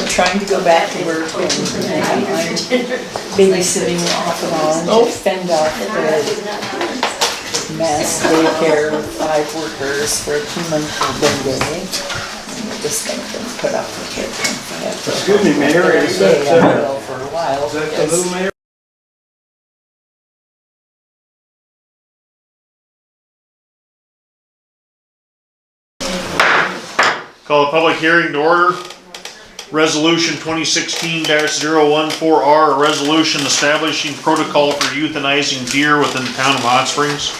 trying to go back to work and I'm babysitting off and on to fend off the mess, daycare, 5 workers for a 2-month working day. Just make them put up with it. Excuse me, Mayor, is that, I will for a while. is that the little mayor? Call a public hearing to order. Resolution 2016-014R, a resolution establishing protocol for euthanizing deer within the town of Hot Springs.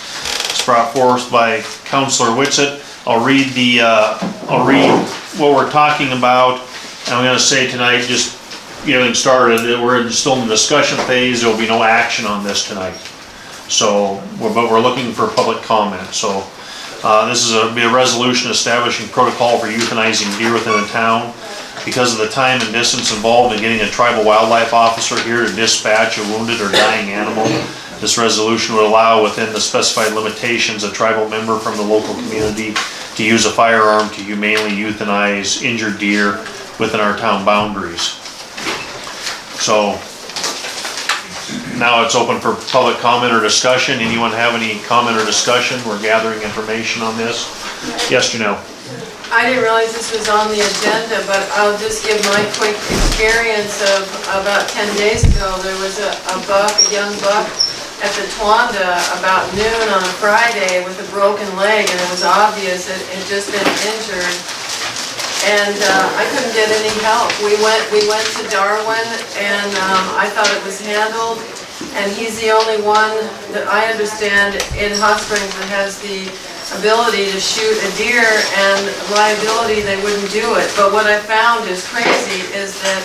It's brought forth by Councilor Whitsett. I'll read what we're talking about. And I'm gonna say tonight, just getting started, that we're still in the discussion phase. There will be no action on this tonight. So, but we're looking for public comment. So, this is be a resolution establishing protocol for euthanizing deer within the town. Because of the time and distance involved in getting a tribal wildlife officer here to dispatch a wounded or dying animal, this resolution would allow, within the specified limitations, a tribal member from the local community to use a firearm to humanely euthanize injured deer within our town boundaries. So now it's open for public comment or discussion. Anyone have any comment or discussion? We're gathering information on this. Yes, Janelle? I didn't realize this was on the agenda, but I'll just give my quick experience of about 10 days ago. There was a young buck at the Twanda about noon on a Friday with a broken leg, and it was obvious it had just been injured. And I couldn't get any help. We went to Darwin, and I thought it was handled. And he's the only one that I understand in Hot Springs that has the ability to shoot a deer, and liability they wouldn't do it. But what I found is crazy is that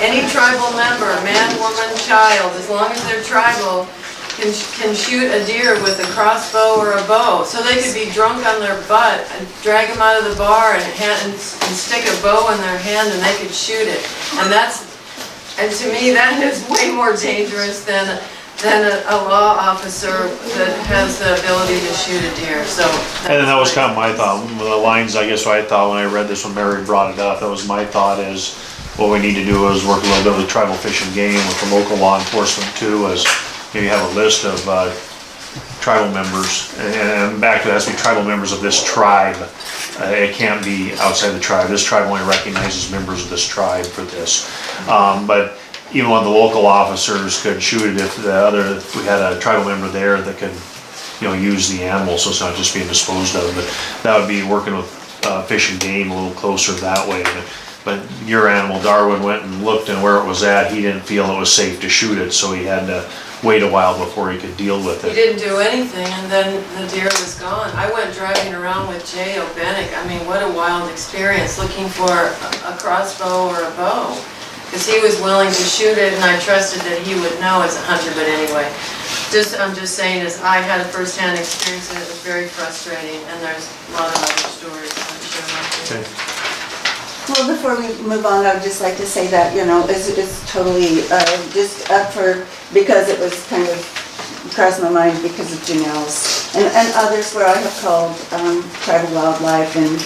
any tribal member, man, woman, child, as long as they're tribal, can shoot a deer with a crossbow or a bow. So they could be drunk on their butt and drag them out of the bar and stick a bow in their hand and they could shoot it. And to me that is way more dangerous than a law officer that has the ability to shoot a deer. So And that was kind of my thought. One of the lines, I guess, what I thought when I read this, when Mary brought it up, that was my thought, is what we need to do is work a little bit with tribal fish and game, with the local law enforcement too, as maybe have a list of tribal members, and back to it, has to be tribal members of this tribe. It can't be outside the tribe. This tribe only recognizes members of this tribe for this. But even when the local officers could shoot it, if we had a tribal member there that could, use the animal, so it's not just being disposed of. But that would be working with fish and game a little closer that way. But your animal, Darwin, went and looked, and where it was at, he didn't feel it was safe to shoot it, so he had to wait a while before he could deal with it. he didn't do anything, and then the deer was gone. I went driving around with Jay O'Benick. I mean, what a wild experience, looking for a crossbow or a bow. Because he was willing to shoot it, and I trusted that he would know as a hunter. But anyway, I'm just saying, as I had a first-hand experience, and it was very frustrating. And there's a lot of other stories, I'm sure. Okay. Well, before we move on, I would just like to say that, it's totally just up for, because it was kind of crossed my mind because of Janelle's and others where I have called tribal wildlife, and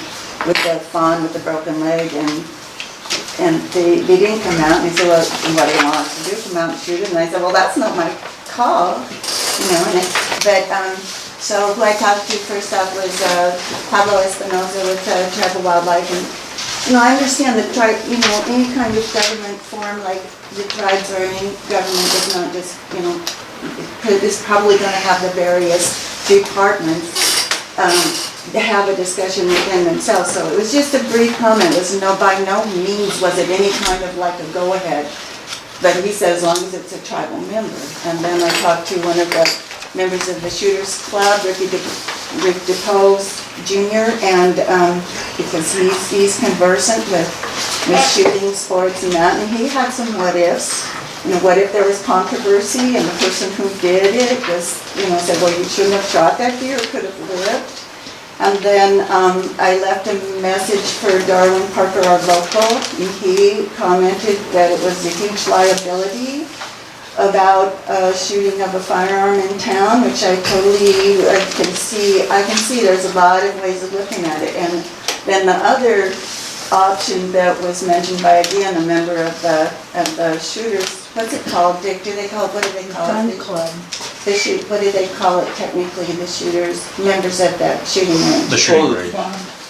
with the fawn with the broken leg, and they didn't come out, and they said, well, what do you want us to do? Come out and shoot it? And I said, well, that's not my call, so who I talked to first off was Pablo Espinosa with Tribal Wildlife, and I understand that any kind of government form like the tribes or any government is not just, is probably going to have the various departments have a discussion within themselves. So it was just a brief comment. It was by no means was it any kind of like a go-ahead. But he said as long as it's a tribal member. And then I talked to one of the members of the Shooters Club, Rick DePose Jr., and because he's conversant with shooting sports and that, and he had some what ifs. What if there was controversy and the person who did it was, said, well, you shouldn't have shot that deer, it could have lived. And then I left a message for Darwin Parker, our local, and he commented that it was a huge liability about shooting of a firearm in town, which I totally can see. I can see there's a lot of ways of looking at it. And then the other option that was mentioned by, again, a member of the shooters. What's it called, Dick? What do they call Gun it? club. What do they call it technically, the shooters, members of that shooting range? The shooting range.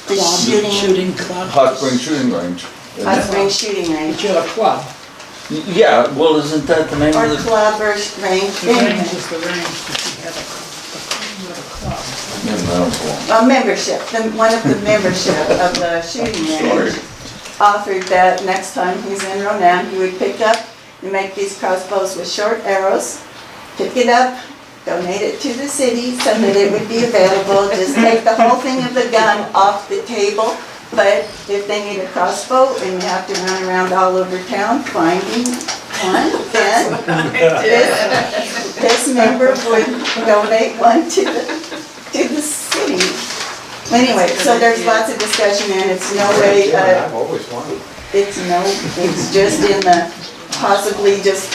The Shooting club. Hot Spring Shooting Range. Hot Spring Shooting Range. But you're a club. Yeah, well, isn't that the name Or of the? club or range. The range is the range, but you have a club. No, A membership, one of the membership of the shooting range offered that next time he's in Ronan, he would pick up and make these crossbows with short arrows, pick it up, donate it to the city so that it would be available, just take the whole thing of the gun off the table. But if they need a crossbow and you have to run around all over town finding one, then this member would donate one to the city. Anyway, so there's lots of discussion and it's no way, I've always wanted. it's just in the, possibly just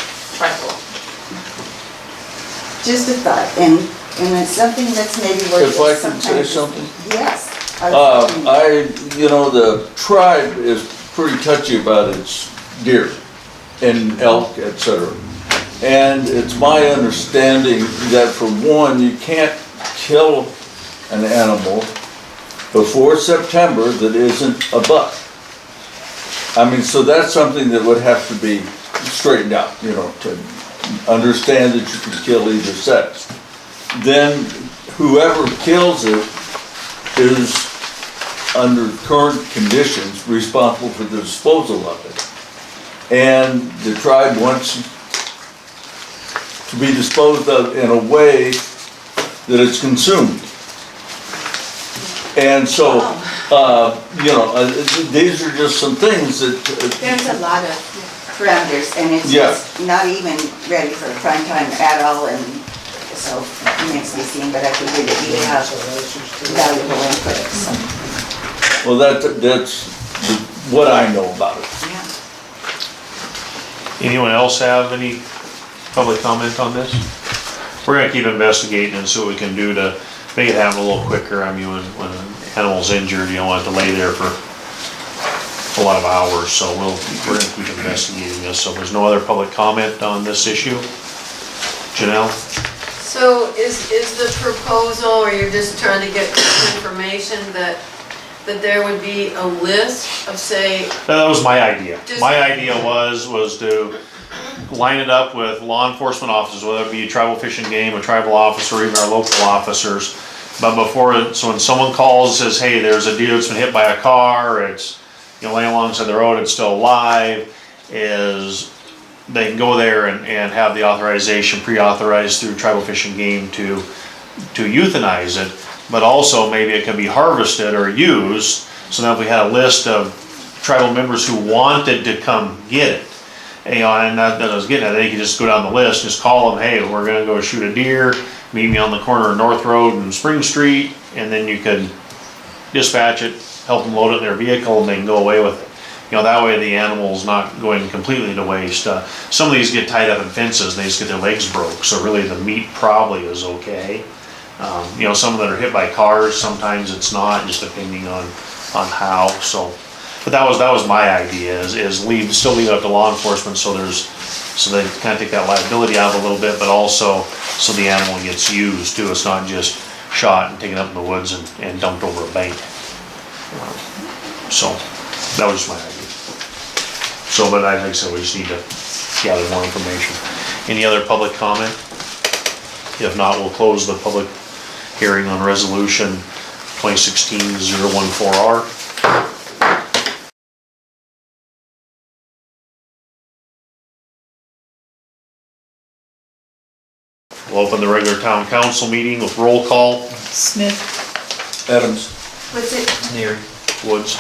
a thought, and it's something that's maybe worth. If I could say sometimes- something? Yes. I was The tribe is pretty touchy about its deer and elk, etc. And it's my understanding that for one, you can't kill an animal before September that isn't a buck. I mean, so that's something that would have to be straightened out, to understand that you can kill either sex. Then whoever kills it is, under current conditions, responsible for the disposal of it. And the tribe wants to be disposed of in a way that it's consumed. And so, these are just some things that. There's a lot of parameters, and it's Yeah. just not even ready for prime time at all, and so it remains to be seen, but I figured that you have valuable input, so, Well, that's what I know about it. yeah. Anyone else have any public comment on this? We're gonna keep investigating and see what we can do to make it happen a little quicker. I mean, when an animal's injured, you don't want it to lay there for a lot of hours, so we're gonna keep investigating this. So there's no other public comment on this issue? Janelle? So is the proposal, or you're just trying to get information that there would be a list of, say, That was my idea. Just- My idea was to line it up with law enforcement officers, whether it be tribal fish and game, a tribal officer, or even our local officers. But so when someone calls and says, hey, there's a deer that's been hit by a car, it's, laying alongside the road, it's still alive, is they can go there and have the authorization, pre-authorized through tribal fish and game to euthanize it. But also maybe it can be harvested or used, so that if we had a list of tribal members who wanted to come get it, and that I was getting at, they could just go down the list, just call them, hey, we're gonna go shoot a deer, meet me on the corner of North Road and Spring Street, and then you could dispatch it, help them load it in their vehicle, and they can go away with it. That way the animal's not going completely to waste. Some of these get tied up in fences, and they just get their legs broke, so really the meat probably is okay. Some that are hit by cars, sometimes it's not, just depending on how, so. But that was my idea, is still leave it up to law enforcement, so they kind of take that liability out a little bit, but also so the animal gets used too. It's not just shot and taken up in the woods and dumped over a bank. So that was just my idea. So, but like I said, we just need to gather more information. Any other public comment? If not, we'll close the public hearing on resolution 2016-014R. We'll open the regular town council meeting with roll call. Smith. Adams. What's it? Woods.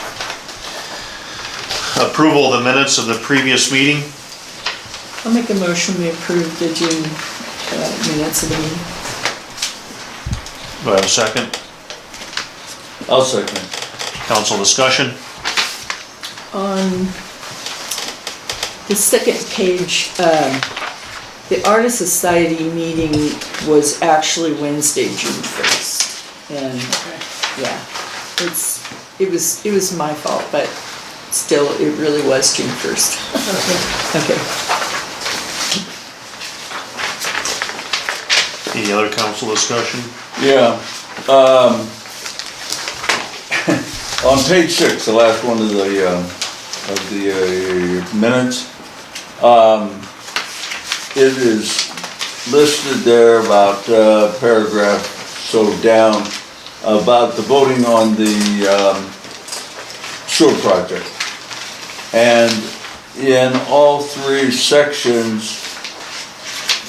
Approval of the minutes of the previous meeting. I'll make a motion, we approve the June minutes of the meeting. Do I have a second? I'll second. Council discussion? On the second page, the Artist Society meeting was actually Wednesday, June 1st. And, yeah, it was my fault, but still, it really was June 1st. Okay. Any other council discussion? Yeah, on page 6, the last one of the minutes, it is listed there about paragraph so down about the voting on the sewer project. And in all 3 sections,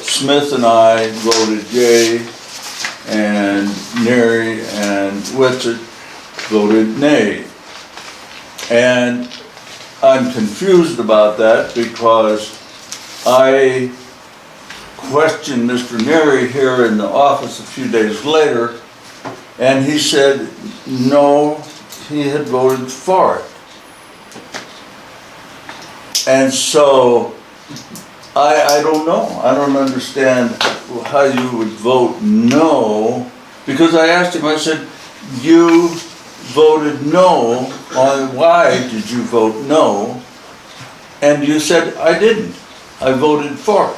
Smith and I voted yea, and Neri and Witsit voted nay. And I'm confused about that because I questioned Mr. Neri here in the office a few days later, and he said, no, he had voted for it. And so, I don't know. I don't understand how you would vote no, because I asked him, I said, you voted no, on why did you vote no? And you said, I didn't. I voted for it.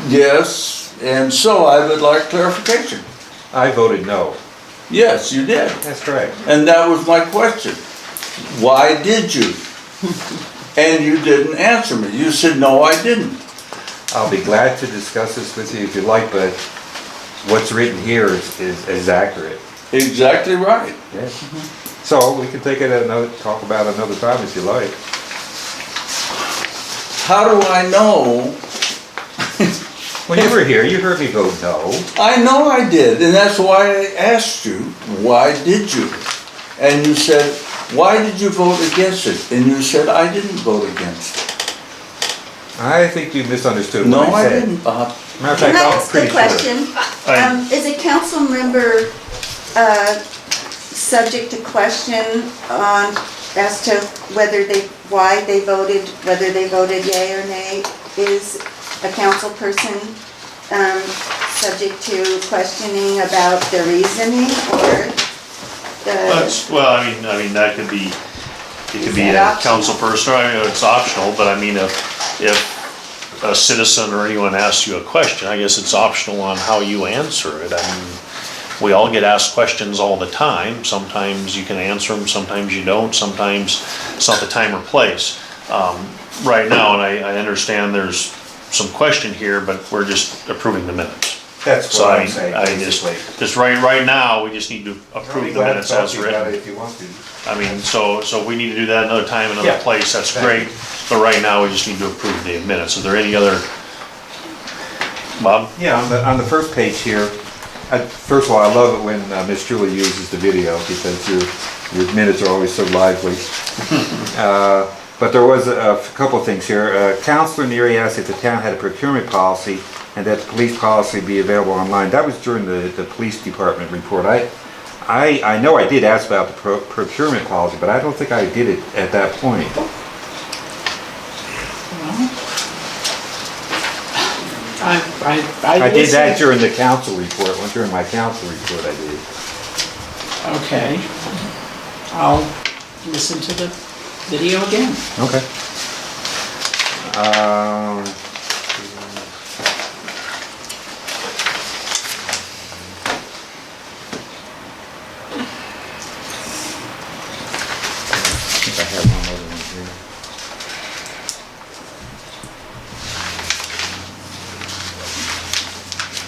Yes, and so I would like clarification. I voted no. Yes, you did. That's correct. And that was my question. Why did you? And you didn't answer me. You said, no, I didn't. I'll be glad to discuss this with you if you like, but what's written here is accurate. Exactly right. Yes. So we can take it talk about another time if you like. How do I know? When you were here, you heard me vote no. I know I did, and that's why I asked you, why did you? And you said, why did you vote against it? And you said, I didn't vote against it. I think you misunderstood No, what I I said. didn't, Bob. Matter of Can fact, I I'm ask a pretty sure. question? Aye. Is a council member subject to question on, as to why they voted, whether they voted yea or nay? Is a council person subject to questioning about the reasoning or the? Well, I mean, that could be, it could be Is a that council person, I mean, it's optional, but I mean, if a citizen or anyone asks you a question, I guess it's optional on how you answer it. I mean, we all get asked questions all the time. Sometimes you can answer them, sometimes you don't, sometimes it's not the time or place. Right now, and I understand there's some question here, but we're just approving the minutes. That's So what I I'm saying, I basically. just right now, we just need to I'll be approve the glad to minutes talk as to you about written. it if you want to. I mean, so we need to do that another time, another Yeah. place, that's Thank great. But right now, we just need to approve the minutes. Are there any other, Bob? Yeah, on the first page here, first of all, I love it when Miss Julie uses the video because your minutes are always so lively. But there was a couple of things here. Councilor Neary asked if the town had a procurement policy and that the police policy be available online. That was during the police department report. I know I did ask about the procurement policy, but I don't think I did it at that point. I did that during the council report, during my council report I did. Okay. I'll listen to the video again. Okay. I think I have one other one here.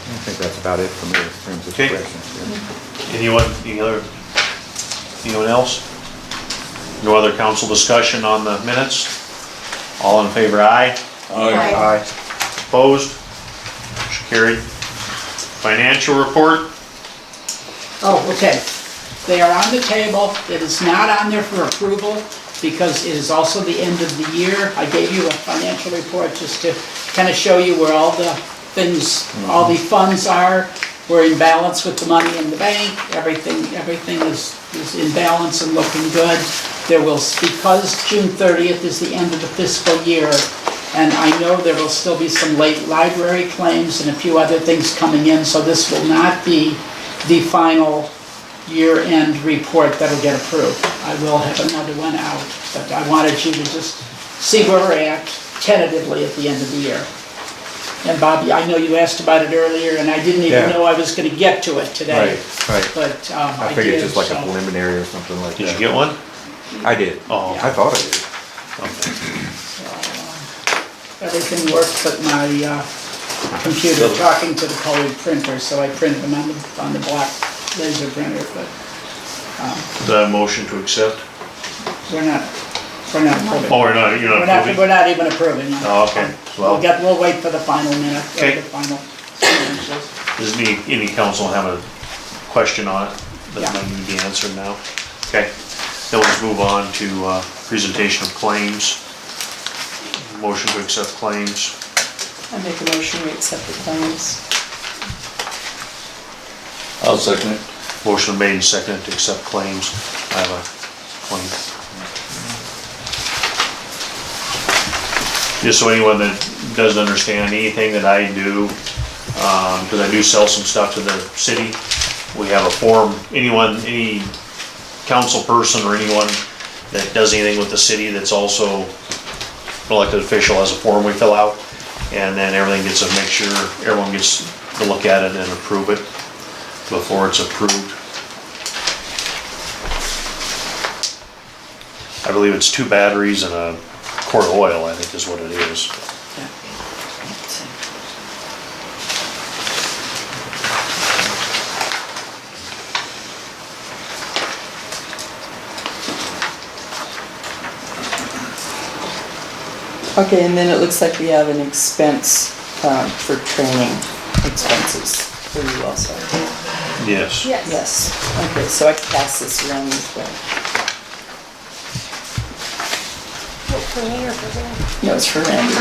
I think that's about it for me in terms of Okay. corrections. Yeah. Anyone else? No other council discussion on the minutes? All in favor, aye? Aye. Aye. Opposed? Motion carried. Financial report? Oh, okay. They are on the table. It is not on there for approval because it is also the end of the year. I gave you a financial report just to kind of show you where all the things, all the funds are. We're in balance with the money in the bank. Everything is in balance and looking good. There will, because June 30th is the end of the fiscal year, and I know there will still be some late library claims and a few other things coming in, so this will not be the final year-end report that'll get approved. I will have another one out, but I wanted you to just see where we're at tentatively at the end of the year. And Bobby, I know you asked about it earlier, and I didn't even Yeah. know I was gonna get to it today. Right. But I I figured did, just like a so preliminary or something like that. Did you get one? I did. Oh. I thought I did. Okay. everything worked but my computer talking to the colored printer, so I printed them on the black laser printer, but Do I have a motion to accept? we're not approving. Oh, you're not approving? We're not even approving. Oh, okay. Well, We'll wait for the final minute, Okay. the final signatures. does any council have a question on it that Yeah. might need to be answered now? Okay, then let's move on to presentation of claims. Motion to accept claims. I make a motion we accept the claims. I'll second it. Motion made and seconded to accept claims. I have a claim. Just so anyone that doesn't understand anything that I do, because I do sell some stuff to the city, we have a form, any council person or anyone that does anything with the city that's also an elected official has a form we fill out, and then everything gets make sure everyone gets to look at it and approve it before it's approved. I believe it's 2 batteries and a quart of oil, I think is what it is. Okay, and then it looks like we have an expense for training expenses for you also. Yes. Yes, okay, so I can pass this around as well. For me or for them? No, it's for Randy.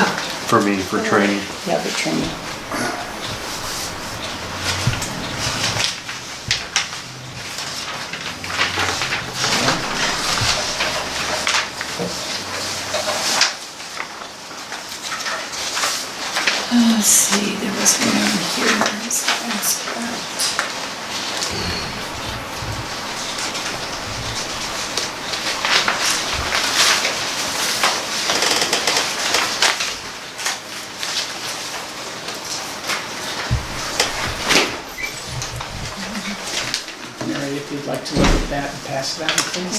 For me, for training. Yeah, the training. Let's see, there was one on here. Let's ask that. Mary, if you'd like to look at that and pass it on, please.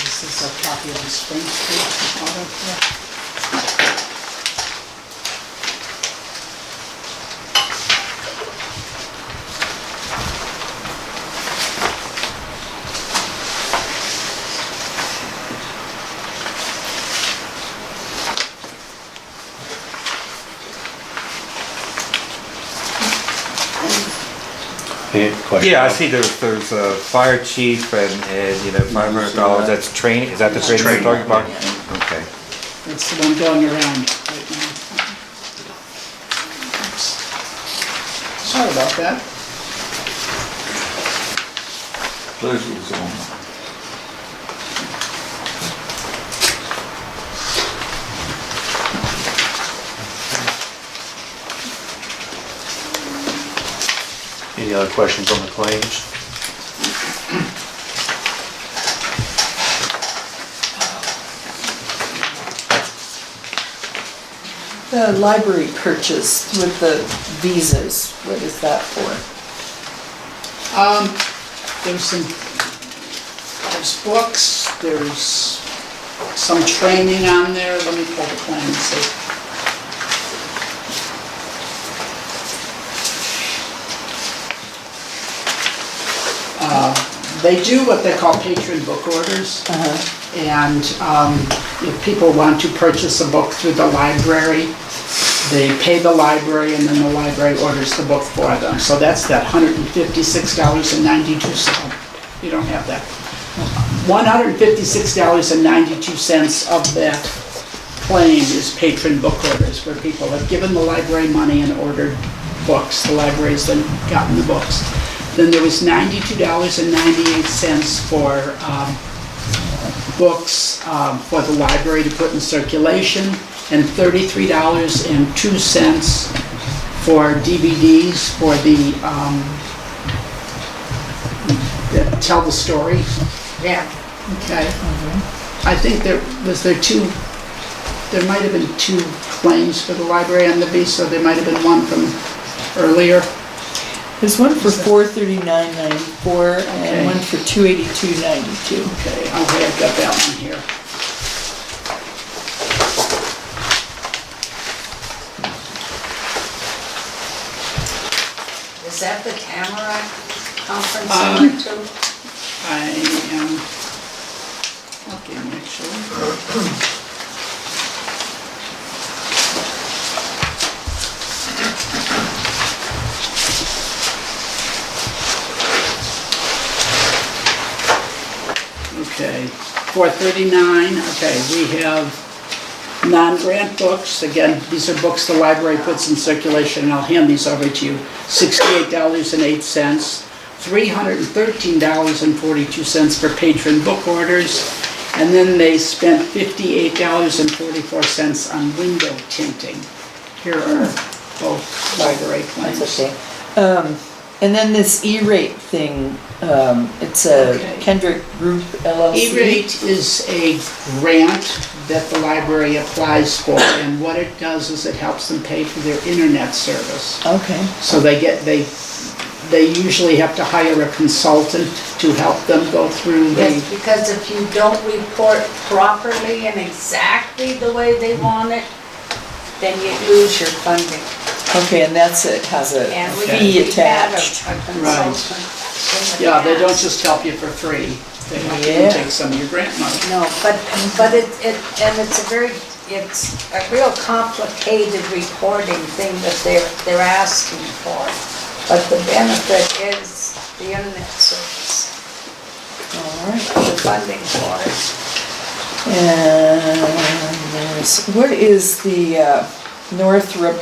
This is a copy of the Spring Street auto here. Any question? Yeah, I see there's a fire chief and $500, that's training, is that the training you're talking about? Okay. That's the one going around right now. Oops. Sorry about that. Pleasure's on. Any other questions on the claims? The library purchase with the visas, what is that for? There's books, there's some training on there. Let me pull the plan and see. They do what they call patron book orders. And if people want to purchase a book through the library, they pay the library and then the library orders the book for them. So that's that $156.92. You don't have that. $156.92 of that claim is patron book orders, where people have given the library money and ordered books. The library's then gotten the books. Then there was $92.98 for books for the library to put in circulation, and $33.02 for DVDs for the tell the story? Yeah. Okay. I think there might have been 2 claims for the library on the bee, so there might have been one from earlier. There's one for $439.94 Okay. and one for $282.92. Okay, I've got that one here. Is that the Tamarack conference center too? I am looking actually. Okay, 439, okay, we have non-grant books. Again, these are books the library puts in circulation, and I'll hand these over to you. $68.08, $313.42 for patron book orders, and then they spent $58.44 on window tinting. Here are both library claims. That's okay. And then this E-rate thing, it's a Okay. Kendrick Group LLC. E-rate is a grant that the library applies for, and what it does is it helps them pay for their internet service. Okay, So they usually have to hire a consultant to help them go through Yes, the, because if you don't report properly and exactly the way they want it, then you lose your funding. okay, and that's, it has a And we fee we had attached. a consultant in the yeah, they don't past. just help you for free. They help you Yeah. take some of your grant money. No, but it's a real complicated reporting thing that they're asking for. But the benefit is the internet service, All right. the funding for it. And what is the Northrop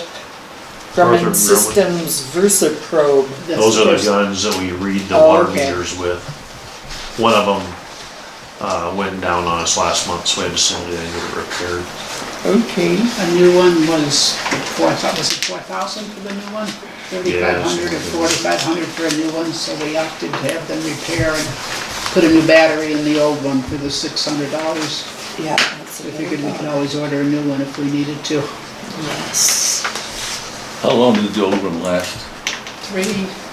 Grumman Northrop Grumman. Systems VersaProbe? That's Those are the first- guns that we read the Oh, water okay. meters with. One of them went down on us last month, so we had to send it in and get it repaired. Okay, A new one was 4,000 for the new one? 3,500 or 4,500 for a new one, so we opted to have them repair and put a new battery in the old one for the $600. yeah. that's We a figured we good could one. always order a new one if we needed to. Yes. How long did the old one last? 3,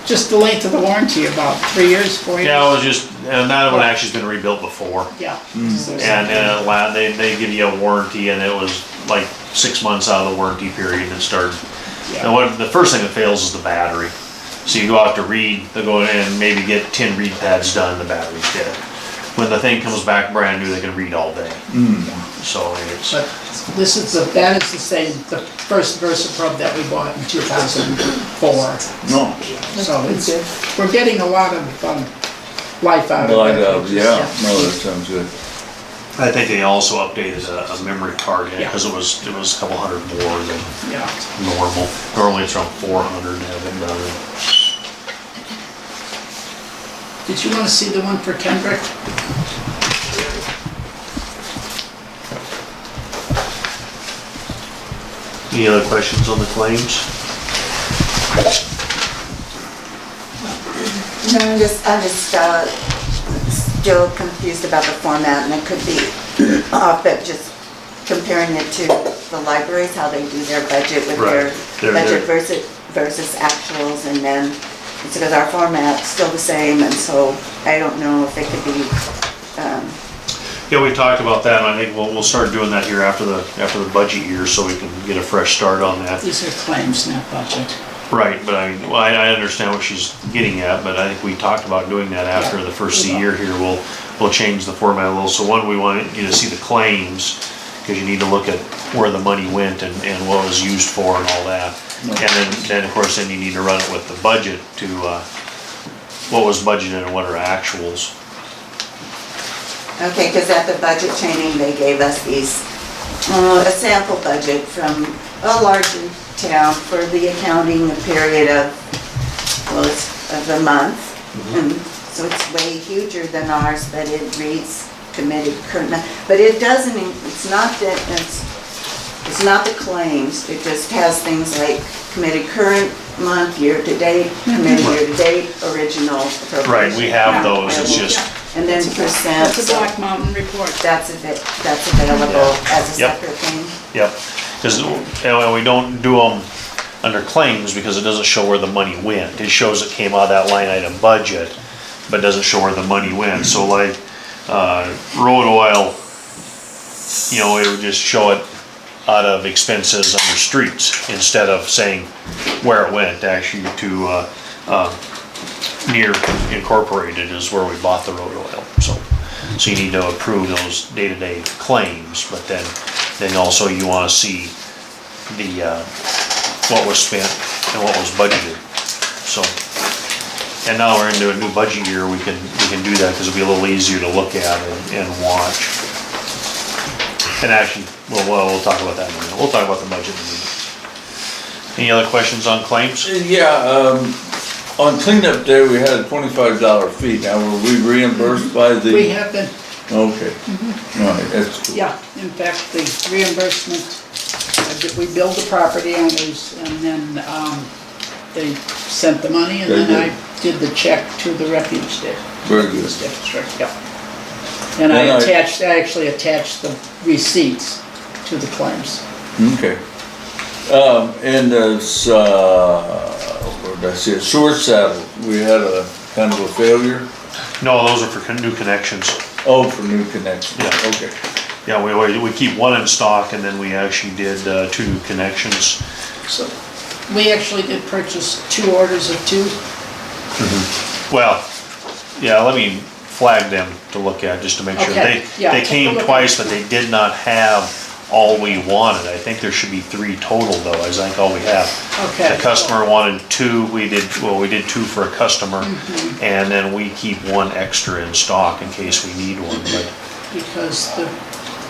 just the length of the warranty, about 3 years, 4 years? Yeah, it was just, and that one actually's been rebuilt before. Yeah. And they give you a warranty, and it was like 6 months out of the warranty period and it started. Yeah. And the first thing that fails is the battery. So you go out to read, they go in and maybe get 10 read pads done, the battery's dead. When the thing comes back brand new, they can read all day. So it's, But that is the same, the first VersaProbe that we bought in 2004. No. So we're getting a lot of life out of Light it. out, yeah, no, that sounds good. I think they also updated a memory card in it, Yeah. because it was a couple hundred more than Yeah. normal. Normally it's around 400 to have them done. Did you want to see the one for Kendrick? Any other questions on the claims? No, I'm just still confused about the format, and it could be off, but just comparing it to the libraries, how they do their budget with their Right. They're- budget versus actuals, and then, it's because our format's still the same, and so I don't know if it could be, Yeah, we talked about that, and I think we'll start doing that here after the budget year, so we can get a fresh start on that. These are claims, not budget. Right, but I understand what she's getting at, but I think we talked about doing that after Yeah, the first of the we year here. We'll change the format a little. So one, we want you to see the claims, because you need to look at where the money went and what it was used for and all that. And then of course, then you need to run it with the budget to, what was budgeted and what are actuals. okay, because at the budget training, they gave us these, a sample budget from a larger town for the accounting period of, well, it's of a month. And so it's way huger than ours, but it reads committed current, but it doesn't, it's not the claims, it just has things like committed current month, year-to-date, committee year-to-date, original appropriation. Right, we have those, it's just, And then percent, That's a so Black Mountain report. that's available as a Yep. separate thing. yep. Because, we don't do them under claims because it doesn't show where the money went. It shows it came out of that line item budget, but doesn't show where the money went. So like, road oil, it would just show it out of expenses under streets instead of saying where it went, actually to, Near Incorporated is where we bought the road oil, so you need to approve those day-to-day claims, but then also you wanna see the, what was spent and what was budgeted, so. And now we're into a new budget year, we can do that, cause it'll be a little easier to look at and watch. And actually, we'll talk about that in a minute, we'll talk about the budget in a minute. Any other questions on claims? Yeah, on cleanup day, we had a $25 fee. Now, were we reimbursed by the? We have been, Okay. All right, that's cool. yeah, in fact, the reimbursement, we billed the property owners and then, they sent the money and Very then I did the check to the refuge Very good. district, yeah. And I actually attached the receipts to the claims. Okay. And this, what did I say, sewer saddle, we had a kind of a failure? No, those are for new connections. Oh, for new connections, Yeah. okay. Yeah, we keep one in stock and then we actually did 2 new connections. So we actually did purchase 2 orders of 2. Well, yeah, let me flag them to look at just to make sure. Okay, yeah, They take a came look. twice, but they did not have all we wanted. I think there should be 3 total though, I think all we have. Okay. The customer wanted 2, we did 2 for a customer, and then we keep 1 extra in stock in case we need one, but. Because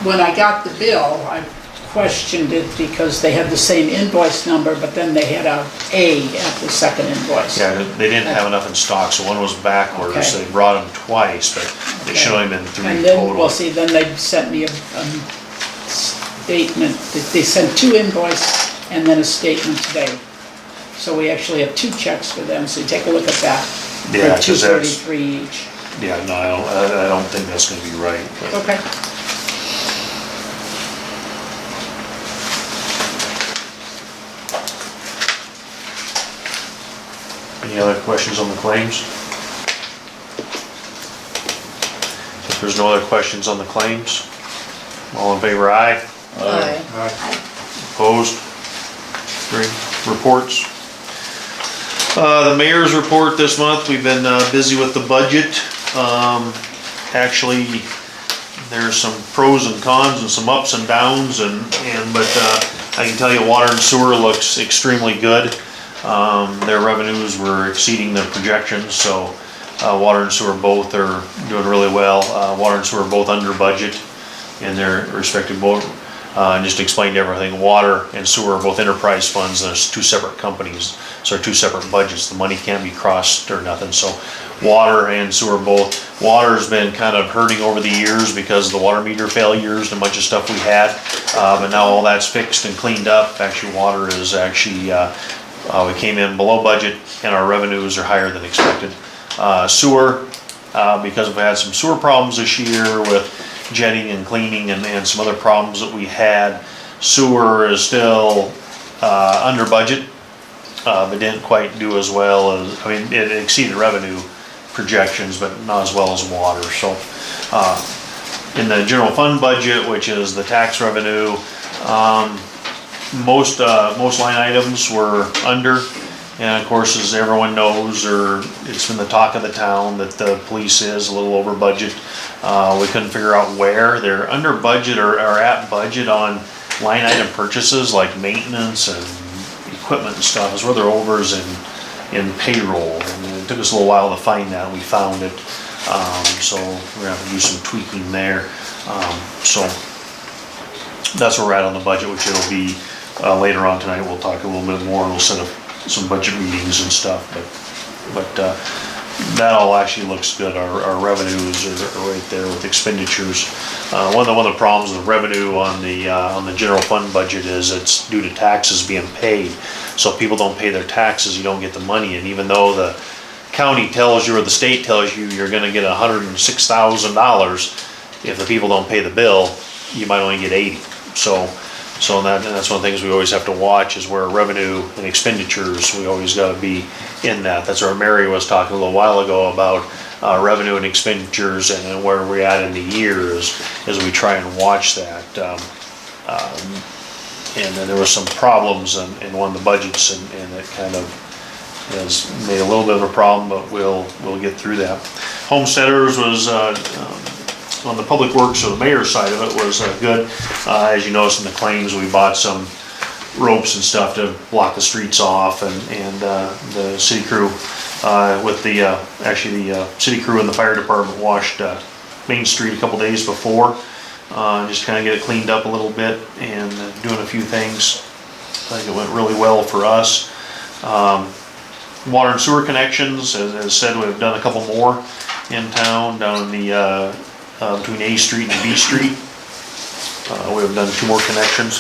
when I got the bill, I questioned it because they had the same invoice number, but then they had a A at the second invoice. Yeah, they didn't have enough in stock, so one was backwards, Okay. they brought them twice, but it should only been 3 And then, total. well, see, then they sent me a statement, they sent 2 invoices and then a statement today. So we actually have 2 checks for them, so you take a look at that. Yeah, For 'cause that's- $233 each. Yeah, no, I don't think that's gonna be right, but. Okay. Any other questions on the claims? If there's no other questions on the claims, all in favor, aye. Opposed? Great. Reports? The mayor's report this month, we've been busy with the budget. Actually, there's some pros and cons and some ups and downs but I can tell you water and sewer looks extremely good. Their revenues were exceeding their projections, so water and sewer both are doing really well. Water and sewer are both under budget in their respective board. Just explained everything, water and sewer are both enterprise funds, there's 2 separate companies, so 2 separate budgets, the money can't be crossed or nothing, so water and sewer both. Water's been kind of hurting over the years because of the water meter failures and a bunch of stuff we had, but now all that's fixed and cleaned up. Actually, water is actually, we came in below budget and our revenues are higher than expected. Sewer, because we've had some sewer problems this year with jetting and cleaning and some other problems that we had. Sewer is still under budget, but didn't quite do as well as, I mean, it exceeded revenue projections, but not as well as water. So in the general fund budget, which is the tax revenue, most line items were under. And of course, as everyone knows, it's been the talk of the town that the police is a little over budget. We couldn't figure out where. They're under budget or at budget on line item purchases like maintenance and equipment and stuff. Is where they're overs in payroll. And it took us a little while to find that, and we found it. So we're gonna have to do some tweaking there. So that's where we're at on the budget, which it'll be later on tonight. We'll talk a little bit more, and we'll set up some budget meetings and stuff, but that all actually looks good. Our revenues are right there with expenditures. One of the problems with revenue on the general fund budget is it's due to taxes being paid. So if people don't pay their taxes, you don't get the money, and even though the county tells you or the state tells you you're gonna get $106,000, if the people don't pay the bill, you might only get 80. So that's one of the things we always have to watch is where revenue and expenditures, we always gotta be in that. That's where Mary was talking a little while ago about revenue and expenditures and where we're at in the year as we try and watch that. And then there were some problems in one of the budgets and it kind of has made a little bit of a problem, but we'll get through that. Homesteaders was, on the public works or the mayor's side of it was good. As you noticed in the claims, we bought some ropes and stuff to block the streets off, and the city crew with the city crew and the fire department washed Main Street a couple days before, just kind of get it cleaned up a little bit and doing a few things. I think it went really well for us. Water and sewer connections, as said, we've done a couple more in town down in the between A Street and B Street. We've done 2 more connections.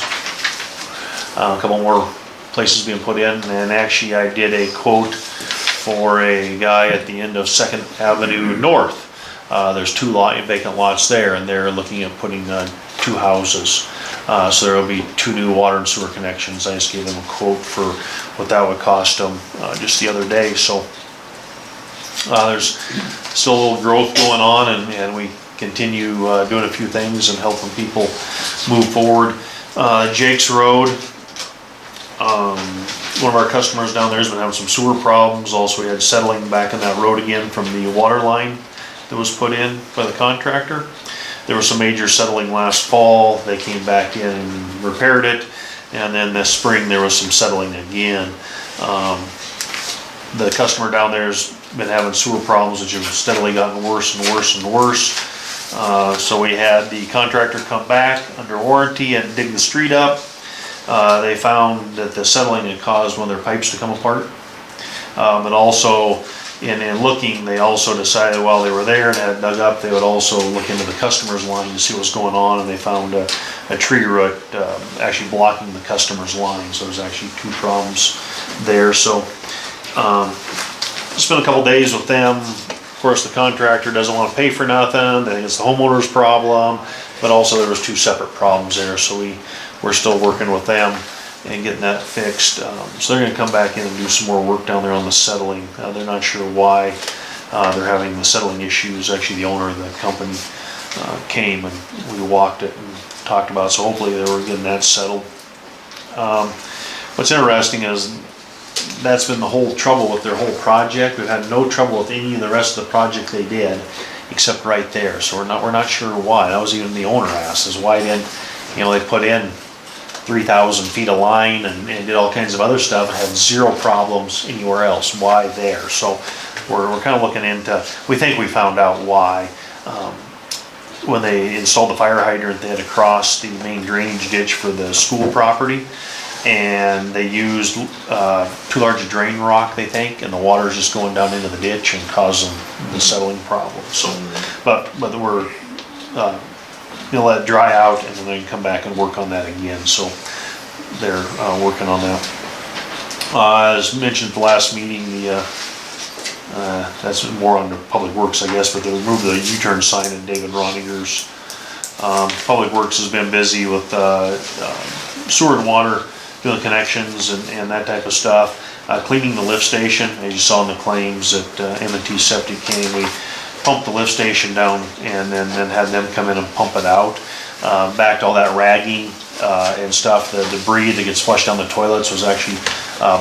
A couple more places being put in, and actually I did a quote for a guy at the end of 2nd Avenue North. There's 2 vacant lots there, and they're looking at putting 2 houses. So there will be 2 new water and sewer connections. I just gave them a quote for what that would cost them just the other day. So there's still a little growth going on, and we continue doing a few things and helping people move forward. Jake's Road, one of our customers down there has been having some sewer problems. Also, we had settling back in that road again from the water line that was put in by the contractor. There was some major settling last fall. They came back in and repaired it, and then this spring there was some settling again. The customer down there has been having sewer problems which have steadily gotten worse and worse and worse. So we had the contractor come back under warranty and dig the street up. They found that the settling had caused one of their pipes to come apart. But also in looking, they also decided while they were there and had it dug up, they would also look into the customer's line to see what's going on, and they found a tree root actually blocking the customer's line. So there's actually 2 problems there. So spent a couple days with them. Of course, the contractor doesn't want to pay for nothing. They think it's the homeowner's problem, but also there was 2 separate problems there. So we're still working with them and getting that fixed. So they're gonna come back in and do some more work down there on the settling. They're not sure why they're having the settling issues. Actually, the owner of the company came and we walked it and talked about it. So hopefully they were getting that settled. What's interesting is that's been the whole trouble with their whole project. We've had no trouble with any of the rest of the project they did, except right there. So we're not sure why. That was even the owner asked, is why didn't, they put in 3,000 feet of line and did all kinds of other stuff and had 0 problems anywhere else. Why there? So we're kind of looking into, we think we found out why. When they installed the fire hydrant, they had to cross the main drainage ditch for the school property, and they used too large a drain rock, they think, and the water's just going down into the ditch and causing the settling problem. So, but we're gonna let it dry out and then they can come back and work on that again. So they're working on that. As mentioned at the last meeting, that's more on the Public Works, I guess, but they removed the U-turn sign in David Roniger's. Public Works has been busy with sewer and water, doing connections and that type of stuff. Cleaning the lift station, as you saw in the claims that M&T Septic came, we pumped the lift station down and then had them come in and pump it out. Backed all that ragging and stuff, the debris that gets flushed down the toilets was actually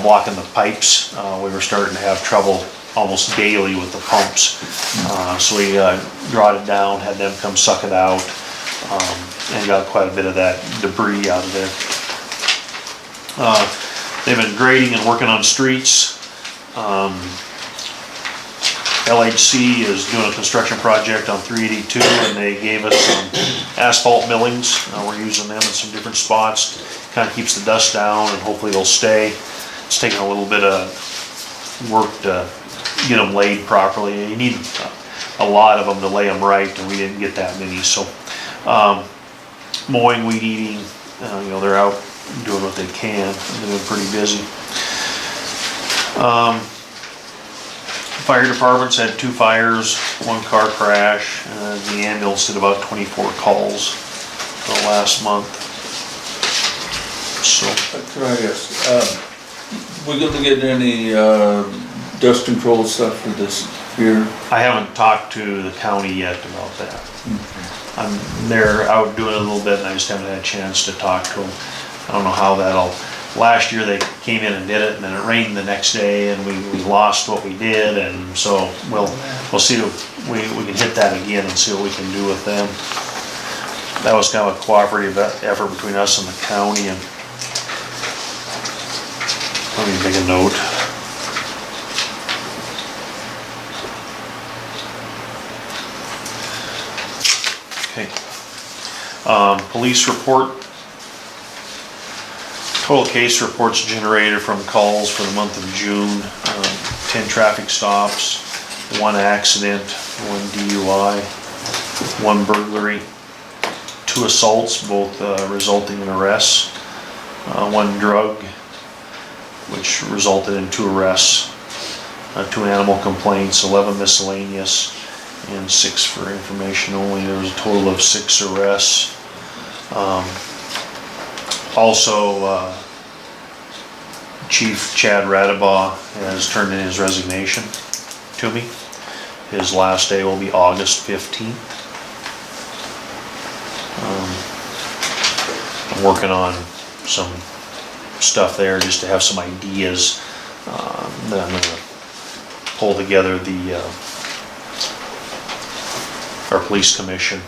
blocking the pipes. We were starting to have trouble almost daily with the pumps. So we brought it down, had them come suck it out, and got quite a bit of that debris out of there. They've been grading and working on streets. LHC is doing a construction project on 382 and they gave us some asphalt millings. We're using them in some different spots. Kind of keeps the dust down and hopefully they'll stay. It's taking a little bit of work to get them laid properly. You need a lot of them to lay them right, and we didn't get that many, so. Mowing, weed eating, they're out doing what they can. They've been pretty busy. Fire departments had 2 fires, 1 car crash, and the ambulance did about 24 calls for the last month. So, Can I ask, we gonna get any, dust control stuff for this here? I haven't talked to the county yet about that. They're out doing it a little bit, and I just haven't had a chance to talk to them. I don't know how last year they came in and did it, and then it rained the next day, and we lost what we did, and so we'll see if we can hit that again and see what we can do with them. That was kind of a cooperative effort between us and the county, and let me make a note. Okay. Police report. Total case reports generated from calls for the month of June. 10 traffic stops, 1 accident, 1 DUI, 1 burglary, 2 assaults, both resulting in arrests, 1 drug, which resulted in 2 arrests, 2 animal complaints, 11 miscellaneous, and 6 for information only. There was a total of 6 arrests. Also, Chief Chad Radabaugh has turned in his resignation to me. His last day will be August 15th. I'm working on some stuff there just to have some ideas that I'm gonna pull together our police commission,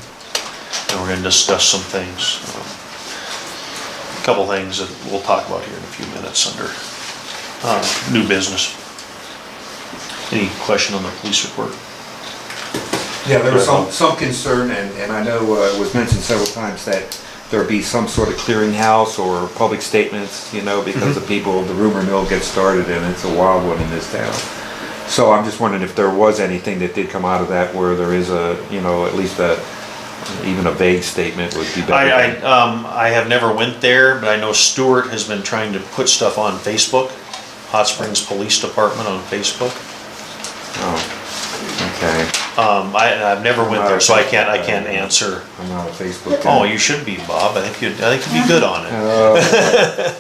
and we're gonna discuss some things. A couple things that we'll talk about here in a few minutes under new business. Any question on the police report? Yeah, there was some concern, and I know it was mentioned several times that there be some sort of clearinghouse or public statements, because the rumor mill gets started, and it's a wild one in this town. So I'm just wondering if there was anything that did come out of that where there is at least even a vague statement would be better. I have never went there, but I know Stuart has been trying to put stuff on Facebook. Hot Springs Police Department on Facebook. Oh, okay. I've never went there, so I can't answer. I'm not a Facebook guy. Oh, you should be, Bob. I think you'd be good on it.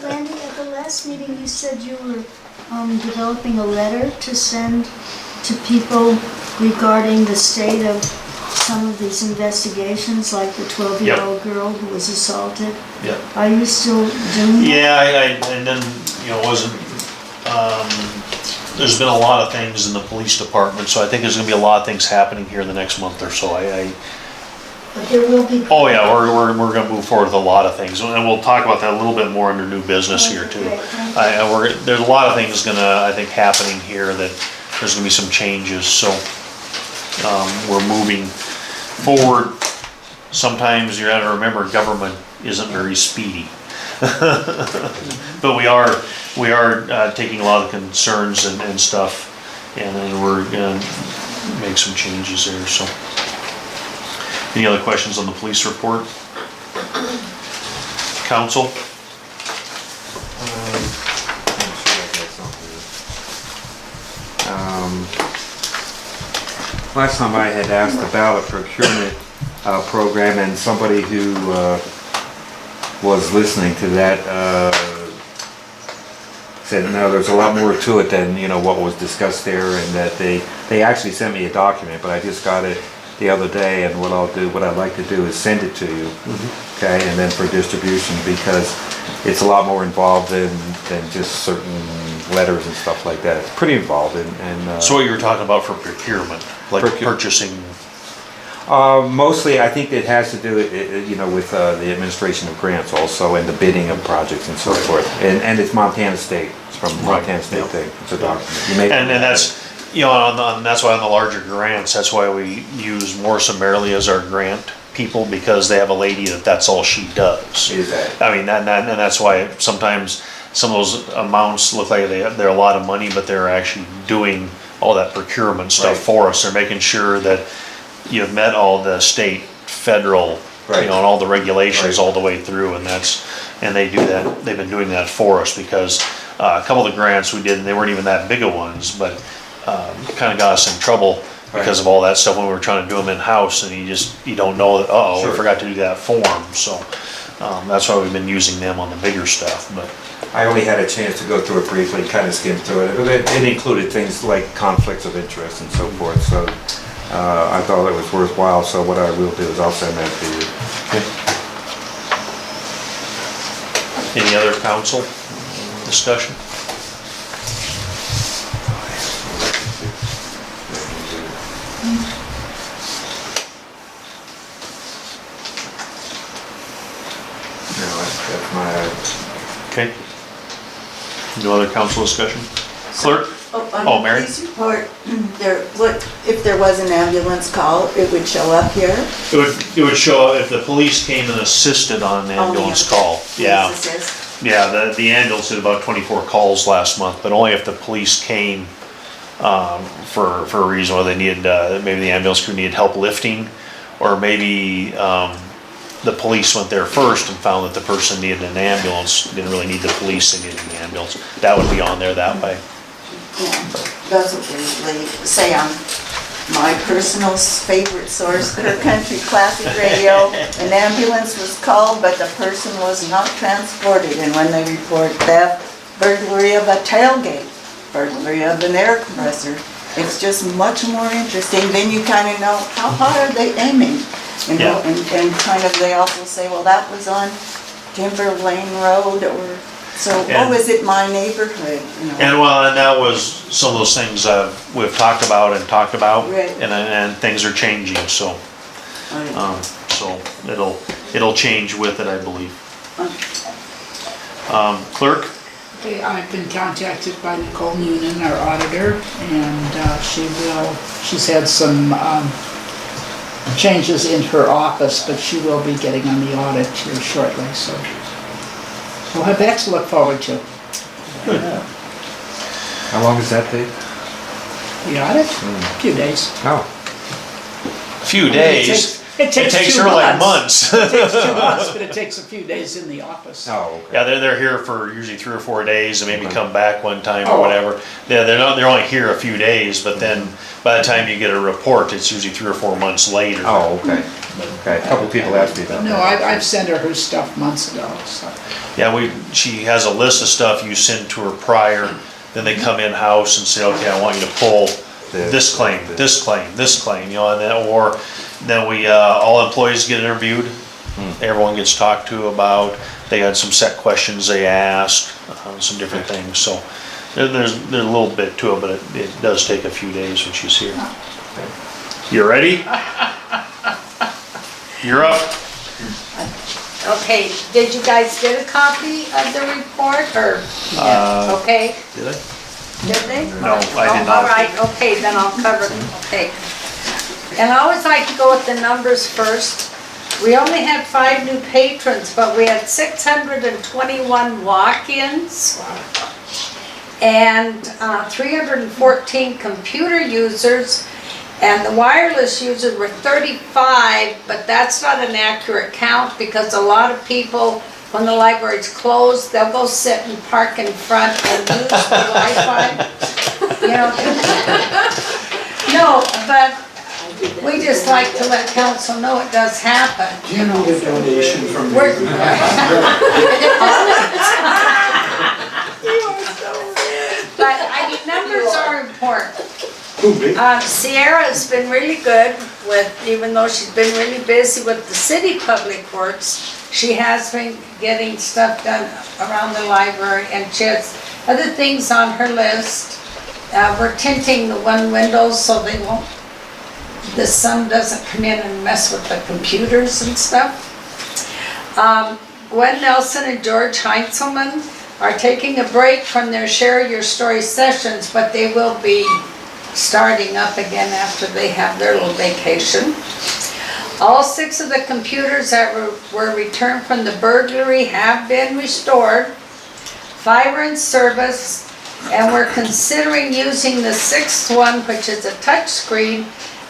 Randy, at the last meeting, you said you were developing a letter to send to people regarding the state of some of these investigations, like the 12-year-old girl who was assaulted. Yep. Are you still doing that? Yeah, and then, wasn't, there's been a lot of things in the police department, so I think there's gonna be a lot of things happening here in the next month or so. But there will be. Oh yeah, we're gonna move forward with a lot of things, and we'll talk about that a little bit more under new business here too. Great, thank you. There's a lot of things I think happening here that there's gonna be some changes, so we're moving forward. Sometimes you gotta remember government isn't very speedy. But we are taking a lot of concerns and stuff, and then we're gonna make some changes there, so. Any other questions on the police report? Council? Last time I had asked about a procurement program, and somebody who was listening to that said, no, there's a lot more to it than what was discussed there, and that they actually sent me a document, but I just got it the other day, and what I'd like to do is send it to you, okay, and then for distribution, because it's a lot more involved than just certain letters and stuff like that. It's pretty involved, and So what you were talking about for procurement, like purchasing? Mostly, I think it has to do, with the administration of grants also, and the bidding of projects and so forth. And it's Montana State. It's from Montana State thing. It's a document. And that's, that's why on the larger grants, that's why we use more Summarily as our grant people, because they have a lady that's all she does. Is that? I mean, and that's why sometimes some of those amounts look like they're a lot of money, but they're actually doing all that procurement stuff Right. for us. They're making sure that you've met all the state, federal, Right. and all the regulations Right. all the way through, and they do that, they've been doing that for us, because a couple of the grants we did, and they weren't even that big of ones, but kinda got us in trouble because of all that stuff when we were trying to do them in-house, and you don't know that, uh-oh, we Sure. forgot to do that form, so, that's why we've been using them on the bigger stuff, but. I only had a chance to go through it briefly, kind of skim through it, but it included things like conflicts of interest and so forth, so I thought it was worthwhile, so what I will do is I'll send that to you. Any other council discussion? No, that's my, Okay. No other council discussion? Clerk? Oh, On Mary? the police report, if there was an ambulance call, it would show up here? It would show if the police came and assisted on an ambulance call, yeah. Police assist. Yeah, the ambulance did about 24 calls last month, but only if the police came for a reason, where they needed, maybe the ambulance crew needed help lifting, or maybe the police went there first and found that the person needed an ambulance, didn't really need the police, they needed an ambulance. That would be on there that way. Yeah, that's what we usually say on my personal favorite source, Clear Country Classic Radio. An ambulance was called, but the person was not transported, and when they report theft, burglary of a tailgate, burglary of an air compressor, it's just much more interesting. Then you kind of know, how hard are they aiming? You know, Yeah. and kind of, they also say, well, that was on Timber Lane Road, or, so, And- oh, is it my neighborhood? You know. And that was some of those things we've talked about, Right. and things are changing, so, so it'll change with it, I believe. Clerk? Okay, I've been contacted by Nicole Noonan, our auditor, and she's had some changes in her office, but she will be getting on the audit here shortly, so we'll have that to look forward to. how long does that take? The audit? A few days. Oh, Few days. It takes 2 her like months. months. It takes 2 months, but it takes a few days in the office. oh, okay. Yeah, they're here for usually 3 or 4 days, and maybe Okay. come back one time Oh. or whatever. Yeah, they're only here a few days, but then by the time you get a report, it's usually 3 or 4 months later. Oh, okay. Okay, a couple people asked me about No, that. I've sent her stuff months ago, so. Yeah, she has a list of stuff you send to her prior, then they come in-house and say, okay, I want you to pull this claim, this claim, this claim, and then we, all employees get interviewed. Everyone gets talked to about, they had some set questions they asked, some different things, so there's a little bit to it, but it does take a few days when she's here. You ready? You're up. Okay, did you guys get a copy of the report, or? Okay, Did I? did they? No, I did Oh, not. all right, okay, then I'll cover it, okay. And I always like to go with the numbers first. We only had 5 new patrons, but we had 621 walk-ins and 314 computer users, and the wireless users were 35, but that's not an accurate count because a lot of people, when the library's closed, they'll go sit and park in front and use the Wi-Fi. You know? No, but we just like to let council know it does happen. You know, a donation from We're- But, I mean, numbers are important. Sierra's been really good with, even though she's been really busy with the city public works, she has been getting stuff done around the library, and she has other things on her list. We're tinting the one windows so they won't, the sun doesn't come in and mess with the computers and stuff. Gwen Nelson and George Heinzelman are taking a break from their Share Your Story sessions, but they will be starting up again after they have their little vacation. All 6 of the computers that were returned from the burglary have been restored. fiber and service, and we're considering using the sixth one, which is a touch screen,